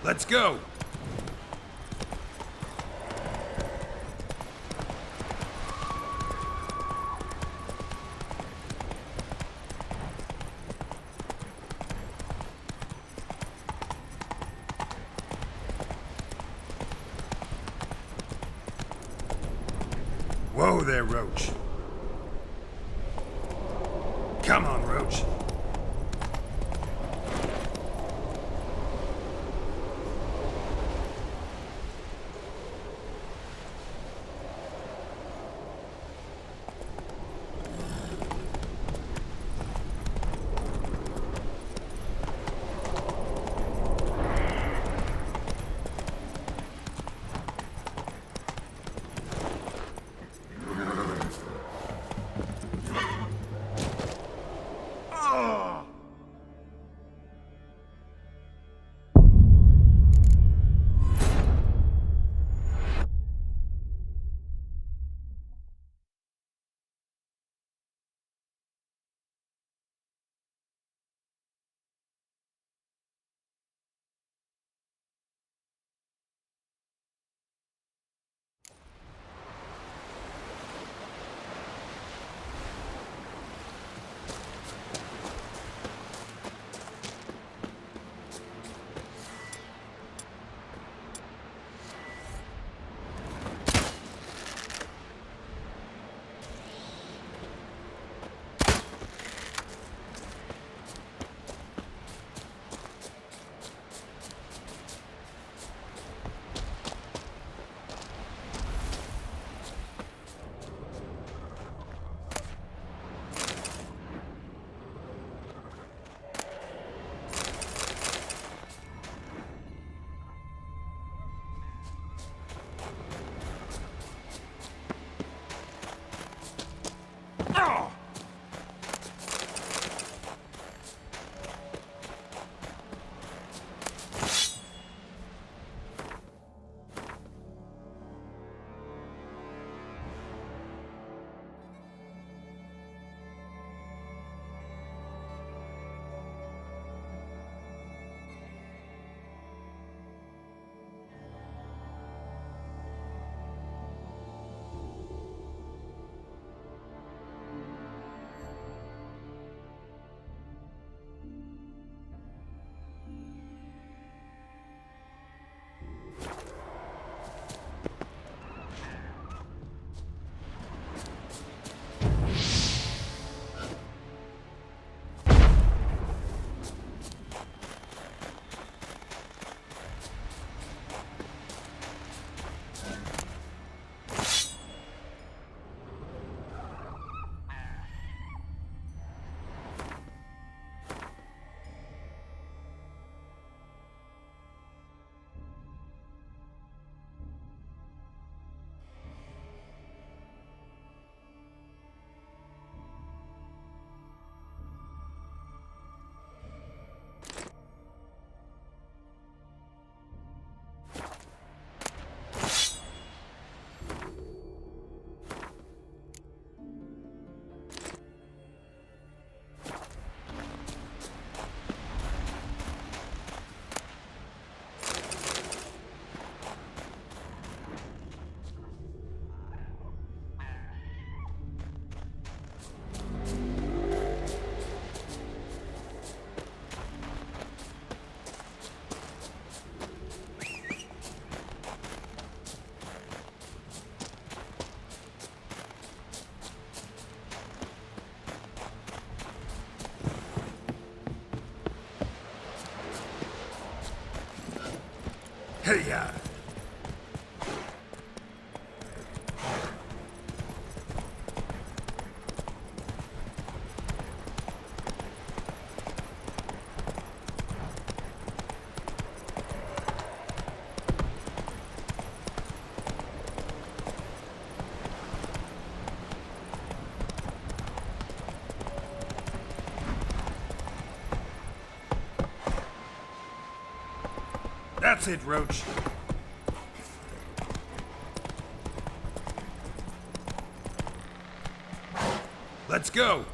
Let's go! Whoa there, Roach. Come on, Roach. Hey-ya! That's it, Roach. Let's go.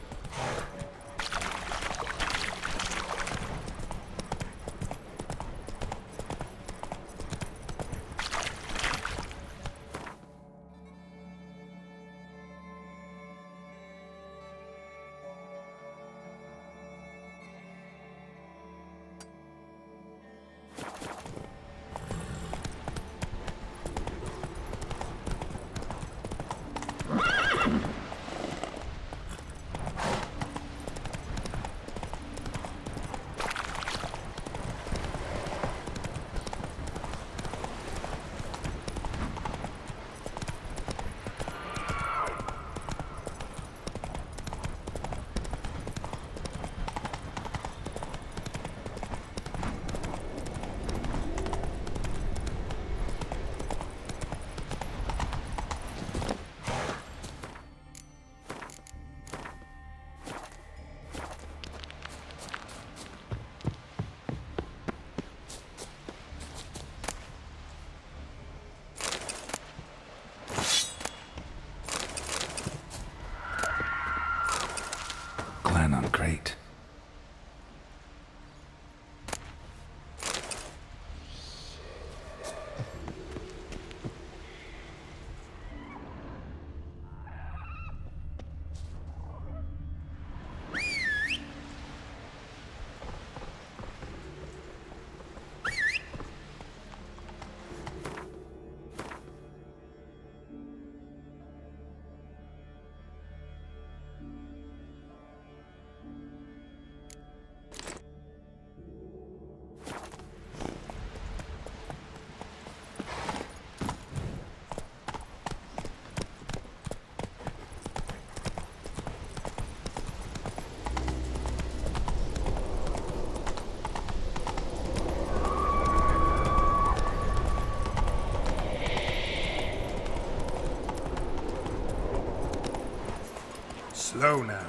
Slow now.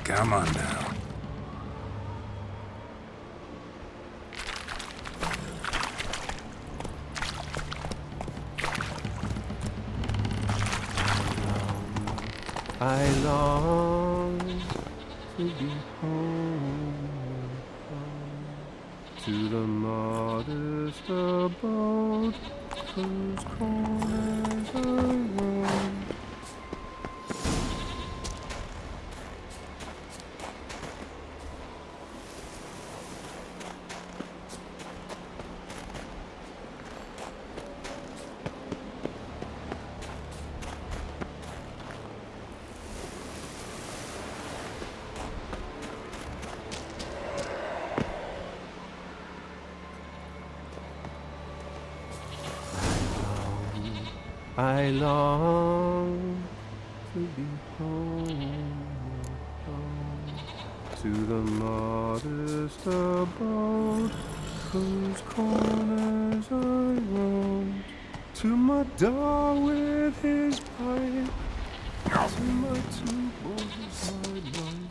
Come on now. I long to be home, to the modest abode whose corners I roam. I long to be home, to the modest abode whose corners I roamed, to my dog with his pipe, to my two boys, my life,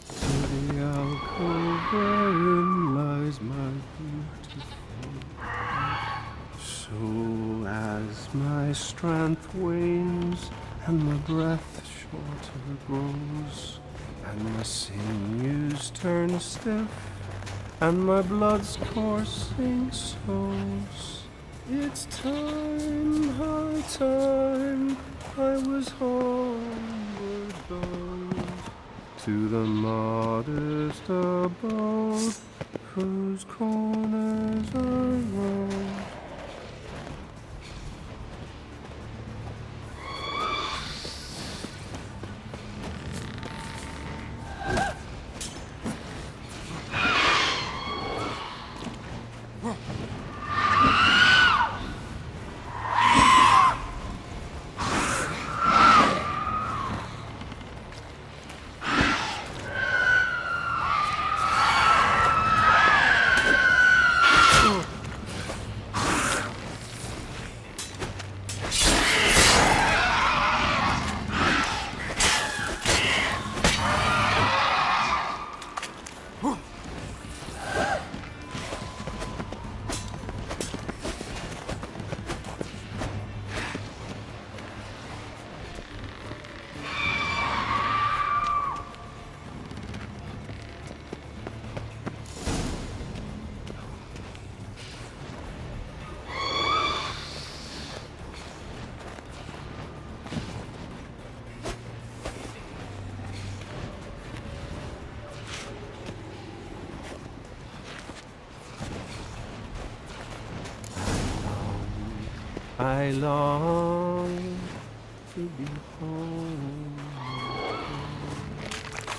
to the alcove wherein lies my beautiful wife. So as my strength wanes and my breath shorter grows, and my sinews turn stiff and my blood's coursing slows, it's time, high time, I was homeward bound, to the modest abode whose corners I roam. I long to be home,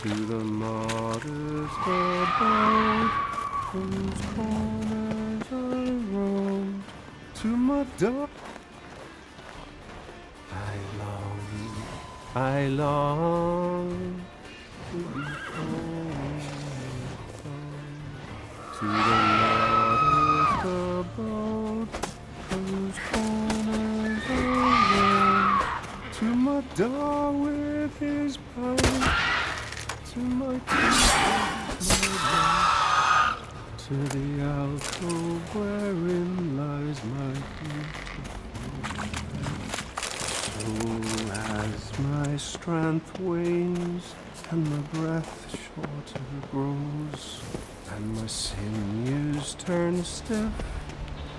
to the modest abode whose corners I roam, to my dog. I long to be home, to the modest abode whose corners are round, to my door with his pipe, to my teeth, my love, to the alcove wherein lies my beautiful. So as my strength wanes and my breath shorter grows, and my sinews turn stiff,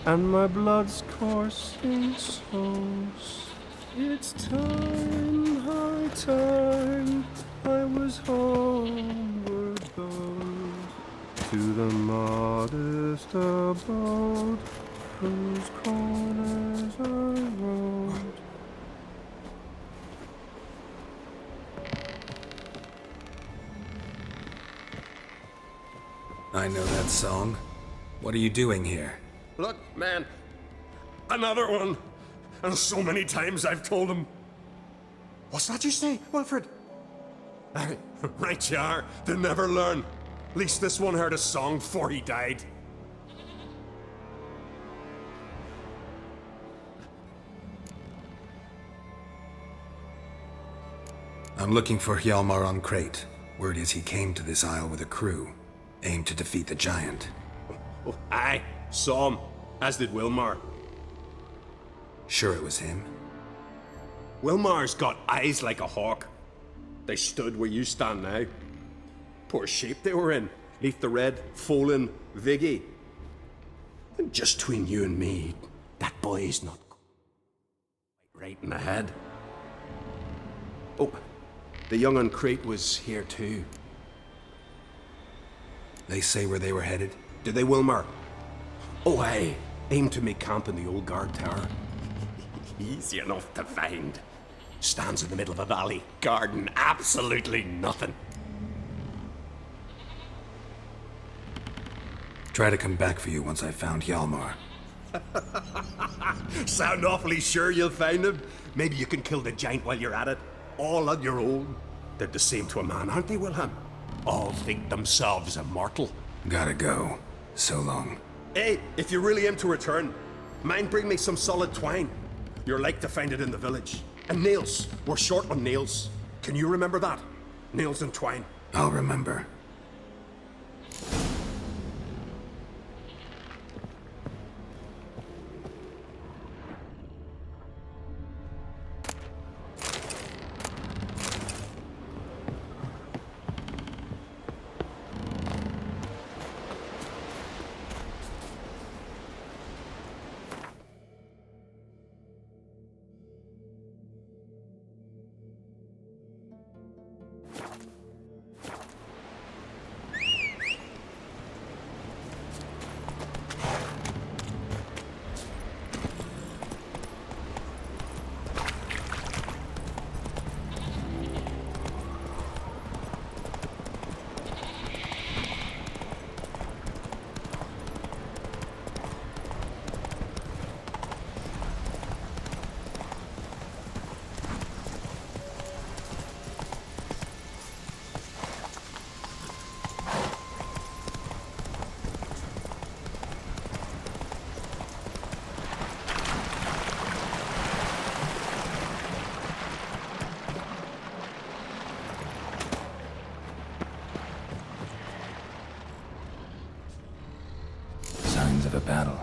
and my blood's coursing slows, it's time, high time, I was homeward bound, to the modest abode whose corners I rode. I know that song. What are you doing here? Look, man. Another one. And so many times I've told him. What's that you say, Wilfred? Aye, right you are. They never learn. At least this one heard a song before he died. I'm looking for Hjalmar on Crate. Word is he came to this isle with a crew, aimed to defeat the giant. Oh, aye, saw him. As did Wilmar. Sure it was him? Wilmar's got eyes like a hawk. They stood where you stand now. Poor shape they were in. Neath the red, fallen Viggy. And just between you and me, that boy's not right in the head. Oh, the young on Crate was here too. They say where they were headed? Did they, Wilmar? Oh, aye. Aimed to make camp in the old guard tower. Easy enough to find. Stands in the middle of a valley, garden, absolutely nothing. Try to come back for you once I've found Hjalmar. Sound awfully sure you'll find him? Maybe you can kill the giant while you're at it. All on your own. They're the same to a man, aren't they, Wilhelm? All think themselves immortal. Gotta go. So long. Hey, if you really aim to return, mind bring me some solid twine. You're like to find it in the village. And nails. We're short on nails. Can you remember that? Nails and twine. I'll remember. Of a battle.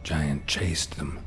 Giant chased them.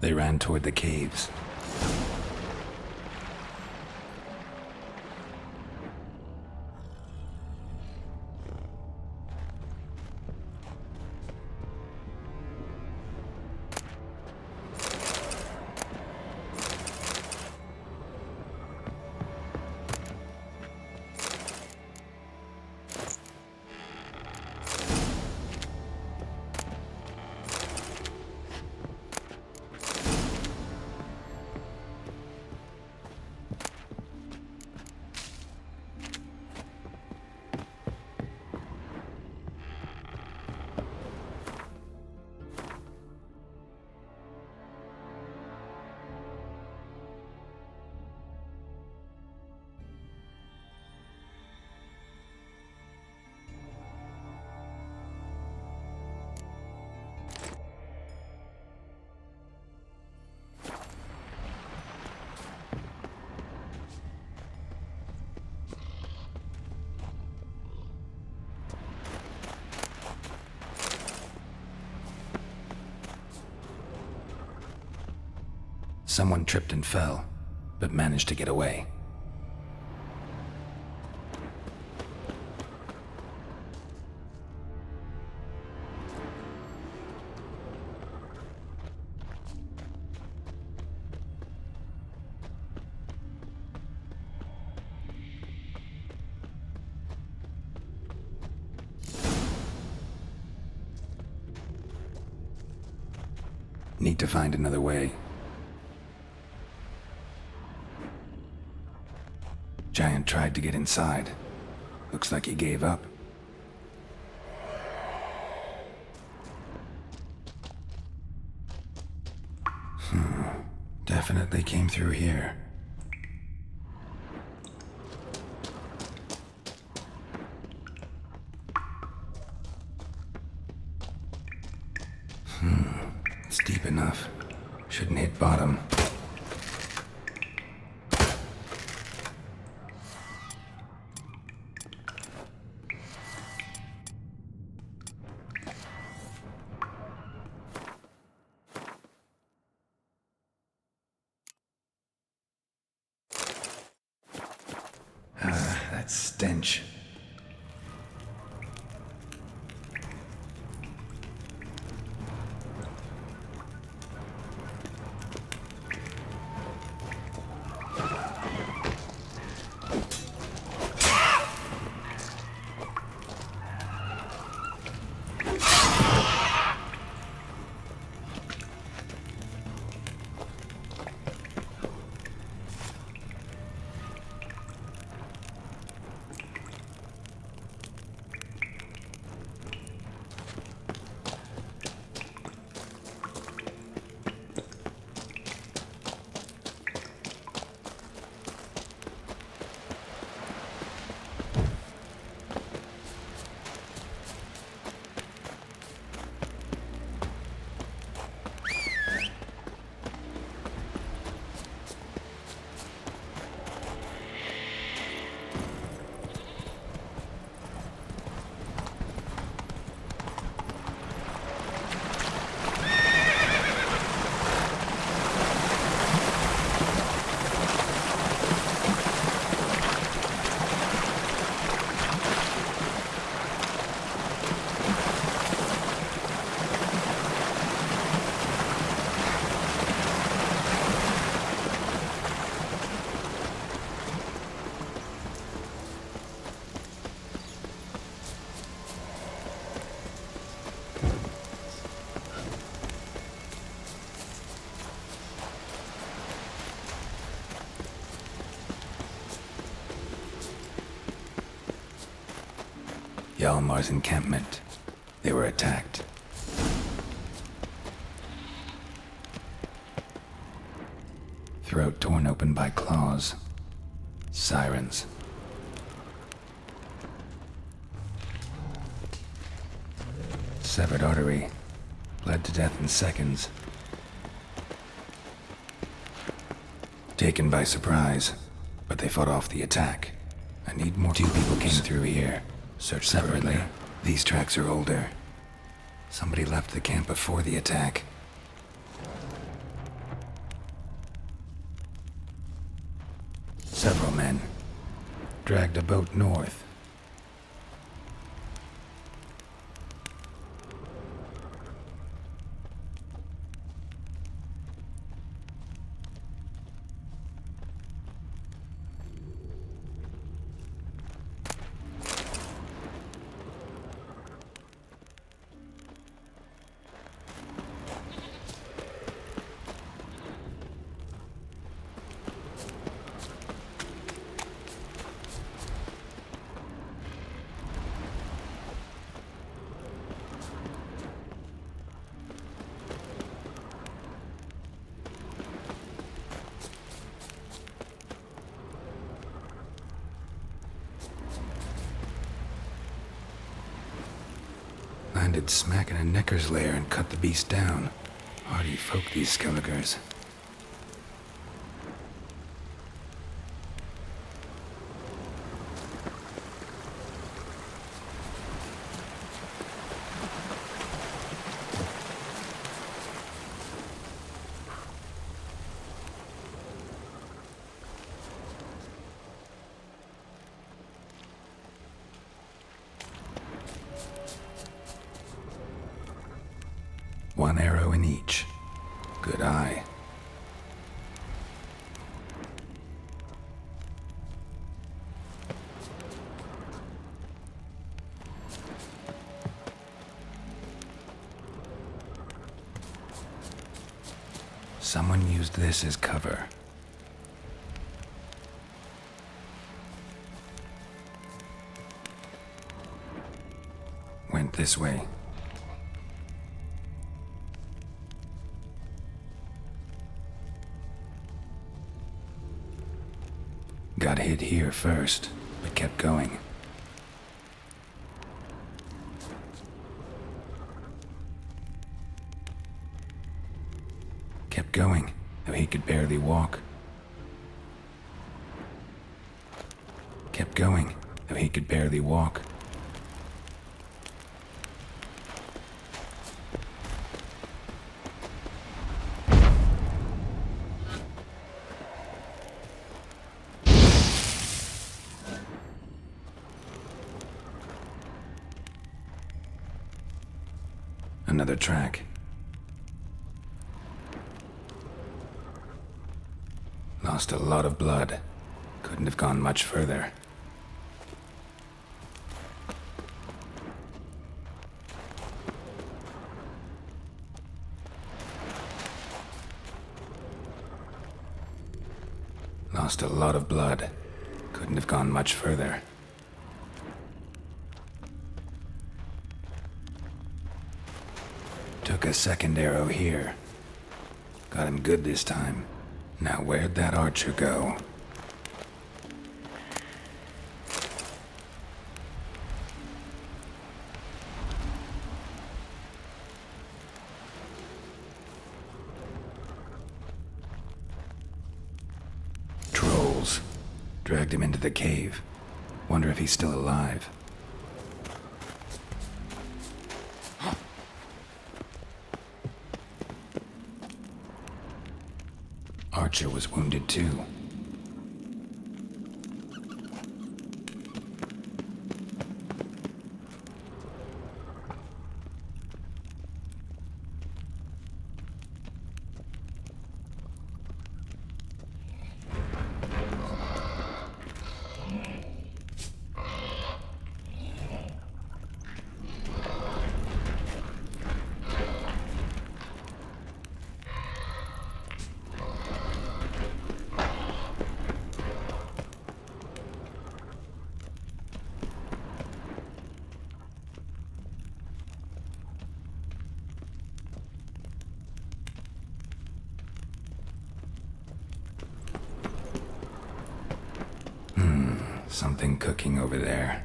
They ran toward the caves. Someone tripped and fell, but managed to get away. Need to find another way. Giant tried to get inside. Looks like he gave up. Definitely came through here. It's deep enough. Shouldn't hit bottom. That stench. Yalmar's encampment. They were attacked. Throat torn open by claws. Sirens. Severed artery. Bled to death in seconds. Taken by surprise, but they fought off the attack. I need more. Two people came through here. Search separately. These tracks are older. Somebody left the camp before the attack. Several men. Dragged a boat north. Landed smack in a necker's lair and cut the beast down. Hardy folk, these Skelligers. One arrow in each. Good eye. Someone used this as cover. Went this way. Got hit here first, but kept going. Kept going, though he could barely walk. Kept going, though he could barely walk. Another track. Lost a lot of blood. Couldn't have gone much further. Lost a lot of blood. Couldn't have gone much further. Took a second arrow here. Got him good this time. Now where'd that archer go? Trolls. Dragged him into the cave. Wonder if he's still alive. Archer was wounded too. Something cooking over there.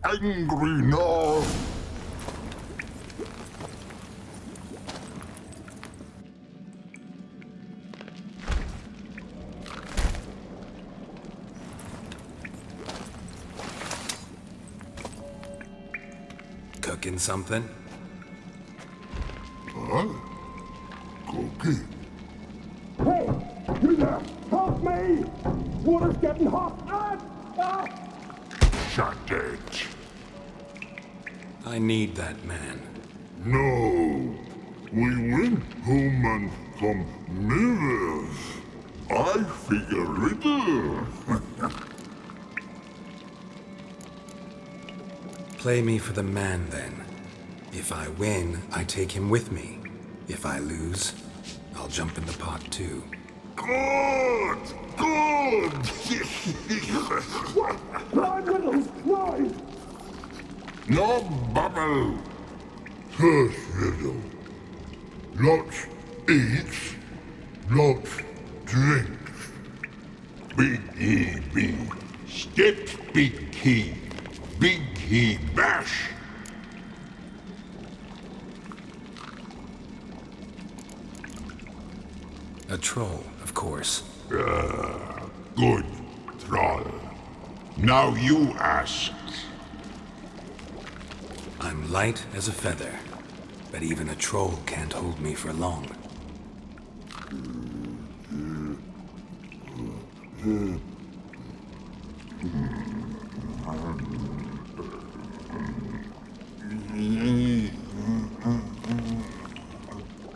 angry now. Cooking something? Huh? Cooking? Hey! You there! Help me! Water's getting hot! Shut it. I need that man. No. We went home and some mirrors. I figure riddle. Play me for the man, then. If I win, I take him with me. If I lose, I'll jump in the pot, too. Good! Good! No riddles! No! No bubble! First riddle. Lots eats, lots drinks. Big E B. Steps big key. Big E bash. A troll, of course. Good, troll. Now you ask. I'm light as a feather, but even a troll can't hold me for long.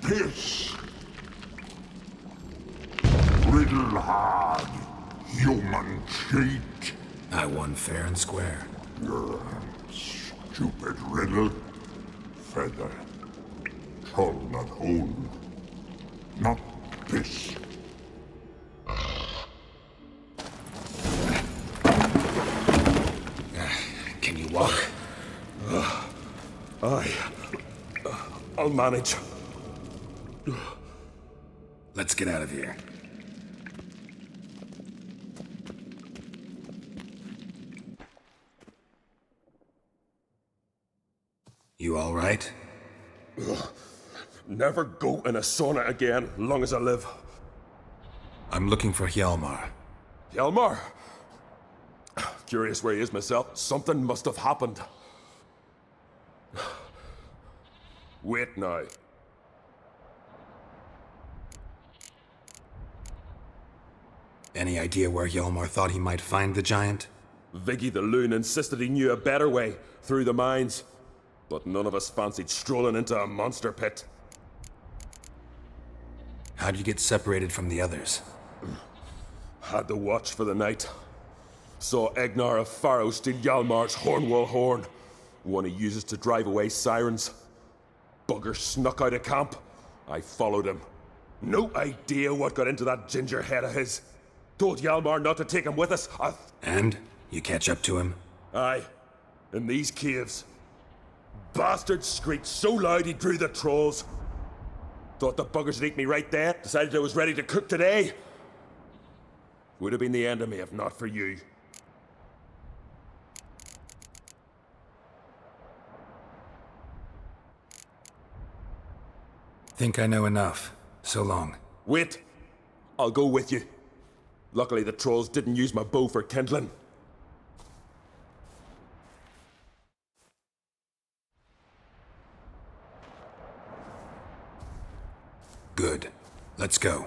Piss. Riddle hard, human cheat. I won fair and square. Stupid riddle. Feather. Troll not hold. Not piss. Can you walk? I'll manage. Let's get out of here. You all right? Never go in a sauna again, long as I live. I'm looking for Hjalmar. Hjalmar? Curious where he is myself. Something must have happened. Wait now. Any idea where Hjalmar thought he might find the giant? Viggy the Loon insisted he knew a better way, through the mines. But none of us fancied strolling into a monster pit. How'd you get separated from the others? Had to watch for the night. Saw Egnar of Pharaoh steal Hjalmar's Hornwall horn, one he uses to drive away sirens. Bugger snuck out of camp. I followed him. No idea what got into that ginger head of his. Told Hjalmar not to take him with us. And? You catch up to him? Aye. In these caves. Bastard screeched so loud he drew the trolls. Thought the buggers would eat me right there. Decided I was ready to cook today. Would have been the end of me if not for you. Think I know enough. So long. Wait. I'll go with you. Luckily the trolls didn't use my bow for kindling. Good. Let's go.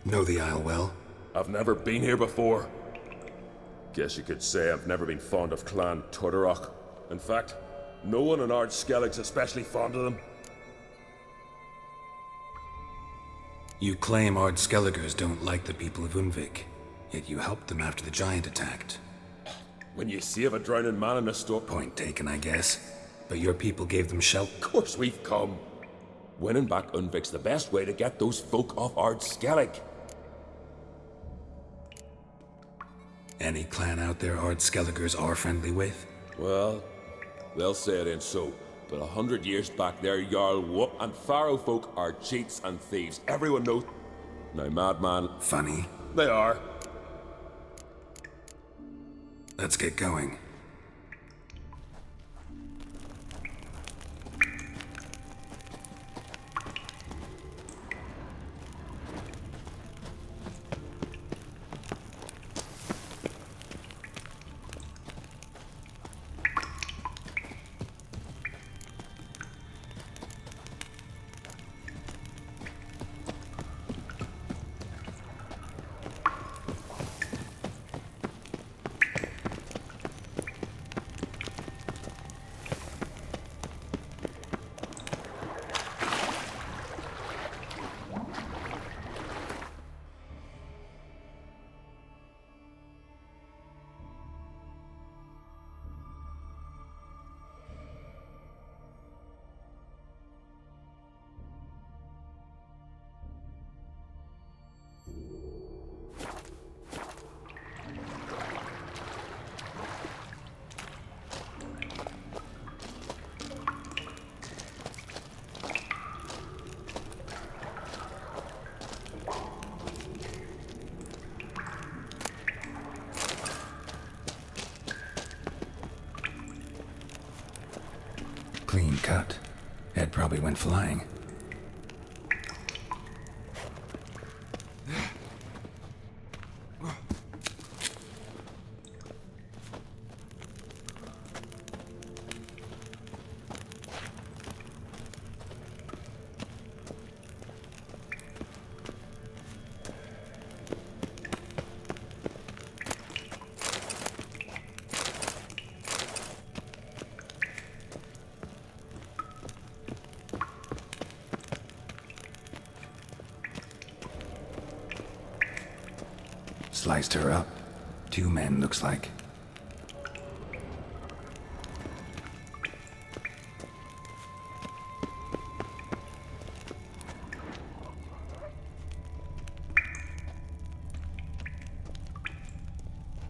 Know the Isle well? I've never been here before. Guess you could say I've never been fond of Clan Tordarroch. In fact, no one in Ard Skellig's especially fond of them. You claim Ard Skelligers don't like the people of Unvik, yet you helped them after the giant attacked. When you save a drowning man in a storm... Point taken, I guess. But your people gave them shelter. Of course we've come. Winning back Unvik's the best way to get those folk off Ard Skellig. Any clan out there Ard Skelligers are friendly with? Well, they'll say it ain't so. But 100 years back there, Jarl Whoop and Pharaoh folk are cheats and thieves. Everyone knows. Now, madman... Funny. They are. Let's get going. Clean cut. Head probably went flying. Sliced her up. 2 men, looks like.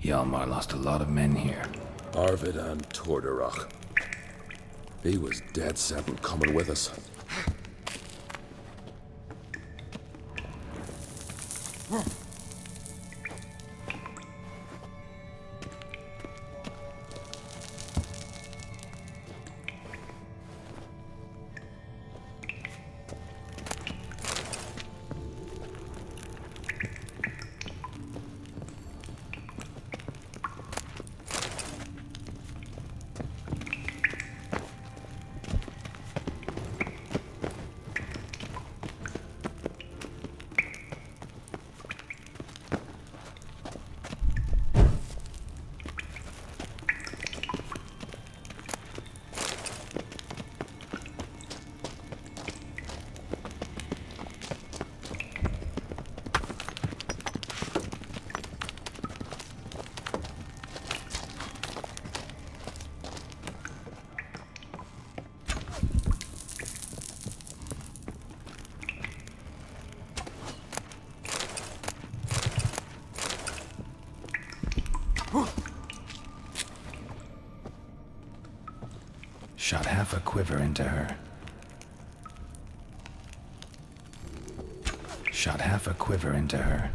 Hjalmar lost a lot of men here. Arvid and Tordarroch. He was dead set on coming with us. Shot half a quiver into her. Shot half a quiver into her.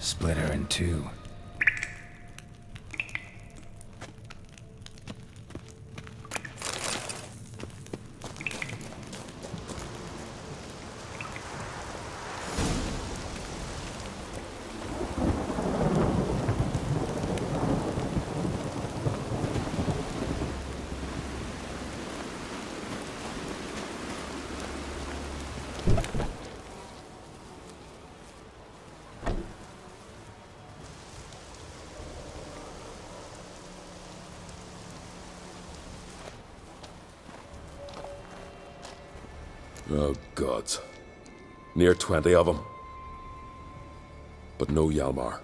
split her in two. Oh, gods. Near 20 of them. But no Hjalmar.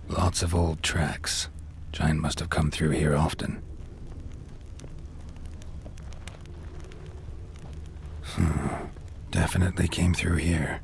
Lots of old tracks. Giant must have come through here often. Definitely came through here.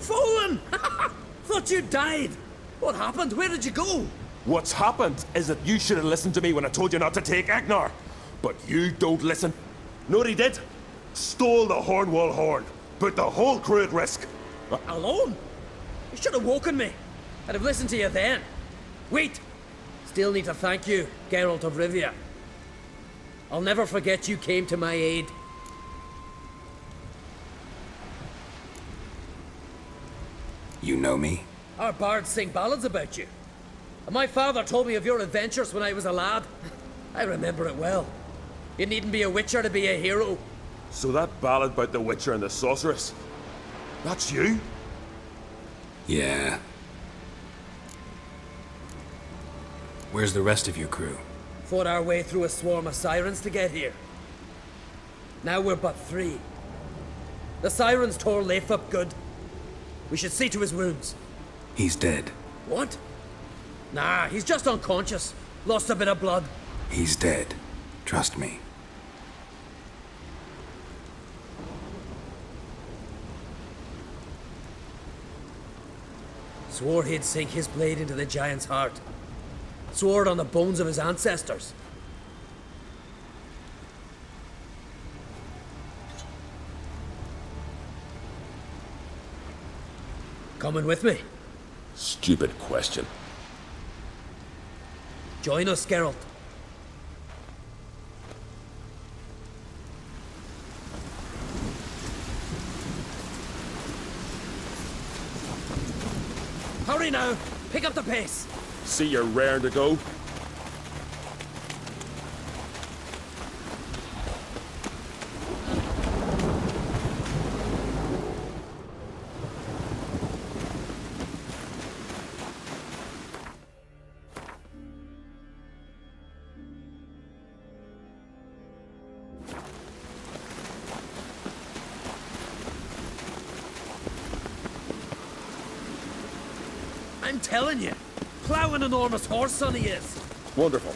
fallen! Thought you died. What happened? Where did you go? What's happened is that you should have listened to me when I told you not to take Agnar. But you don't listen. Know what he did? Stole the Hornwall horn. Put the whole crew at risk. Alone? You should have woken me. I'd have listened to you then. Wait! Still need to thank you, Geralt of Rivia. I'll never forget you came to my aid. You know me? Our bards sing ballads about you. And my father told me of your adventures when I was a lad. I remember it well. You needn't be a witcher to be a hero. So that ballad about the Witcher and the Sorceress, that's you? Yeah. Where's the rest of your crew? Fought our way through a swarm of sirens to get here. Now we're but 3. The sirens tore Leif up good. We should see to his wounds. He's dead. What? Nah, he's just unconscious. Lost a bit of blood. He's dead. Trust me. Swore he'd sink his blade into the giant's heart. Swore it on the bones of his ancestors. Coming with me? Stupid question. Join us, Geralt. Hurry now! Pick up the pace! See you're raring to go? I'm telling you, plough an enormous horse, son he is. Wonderful.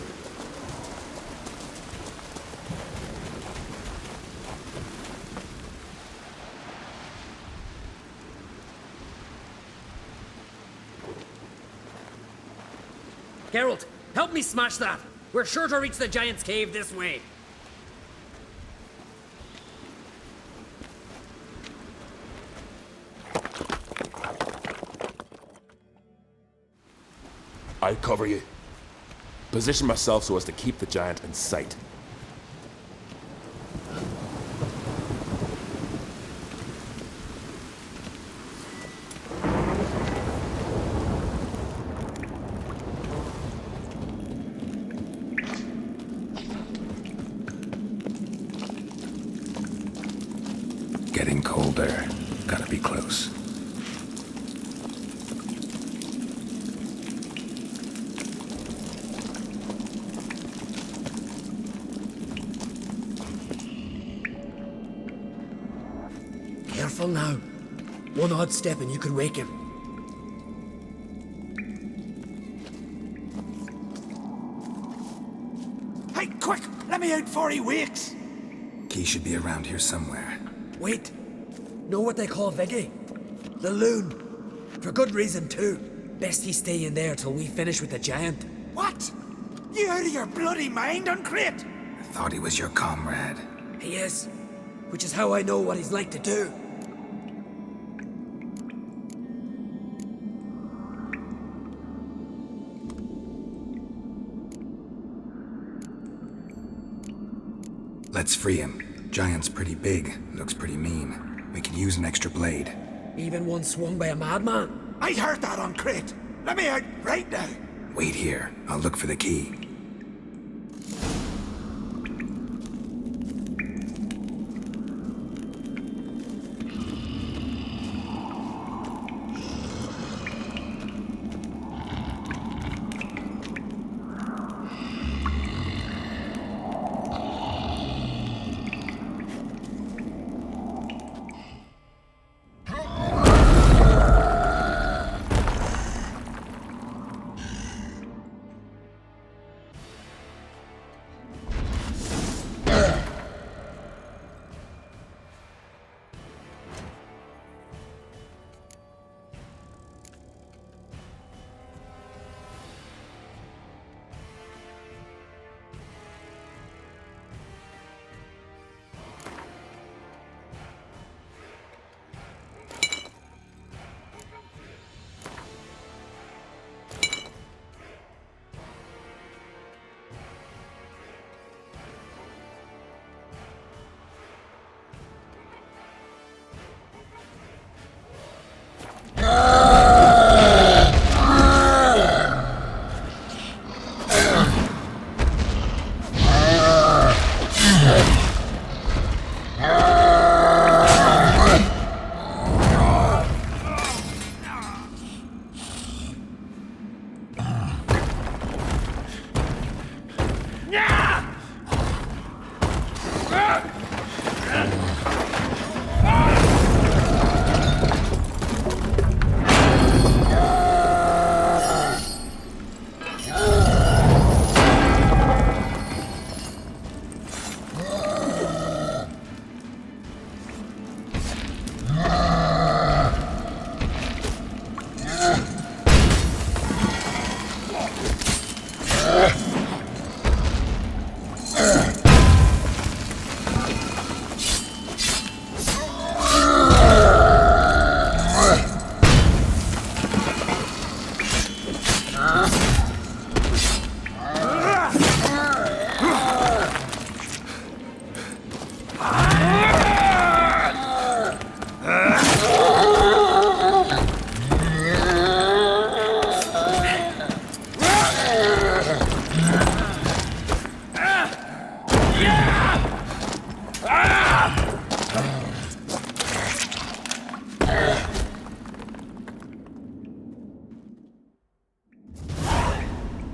Geralt, help me smash that. We're sure to reach the giant's cave this way. I'll cover you. Position myself so as to keep the giant in sight. Getting colder. Gotta be close. Careful now. One odd step and you could wake him. Hey, quick! Let me out before he wakes! Key should be around here somewhere. Wait. Know what they call Viggy? The loon. For good reason, too. Best he stay in there till we finish with the giant. What? You out of your bloody mind, Uncrate? I thought he was your comrade. He is. Which is how I know what he's like to do. Let's free him. Giant's pretty big, looks pretty mean. We could use an extra blade. Even one swung by a madman. I heard that, Uncrate. Let me out right now. Wait here. I'll look for the key.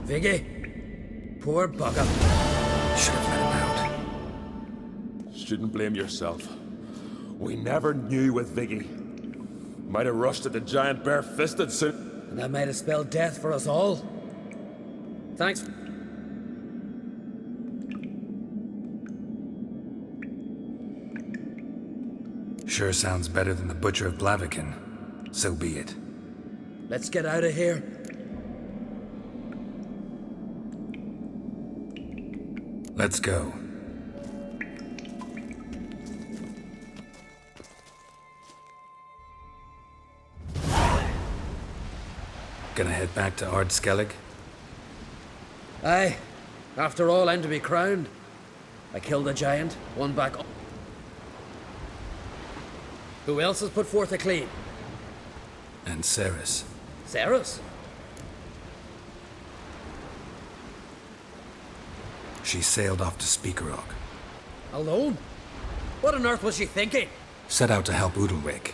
Viggy? Poor bugger. Should have let him out. Shouldn't blame yourself. We never knew with Viggy. Might have rushed at the giant bare-fisted soon. And that might have spelled death for us all. Thanks. Sure sounds better than the Butcher of Blaviken. So be it. Let's get out of here. Let's go. Gonna head back to Ard Skellig? Aye. After all, I'm to be crowned. I killed a giant, won back. Who else has put forth a claim? And Ceres. Ceres? She sailed off to Speakerog. Alone? What on earth was she thinking? Set out to help Udalwig.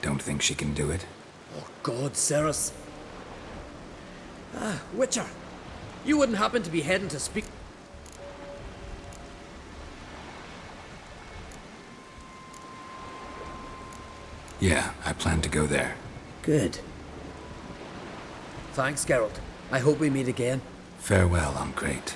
Don't think she can do it? Oh God, Ceres. Ah, Witcher. You wouldn't happen to be heading to speak... Yeah, I plan to go there. Good. Thanks, Geralt. I hope we meet again. Farewell, I'm great.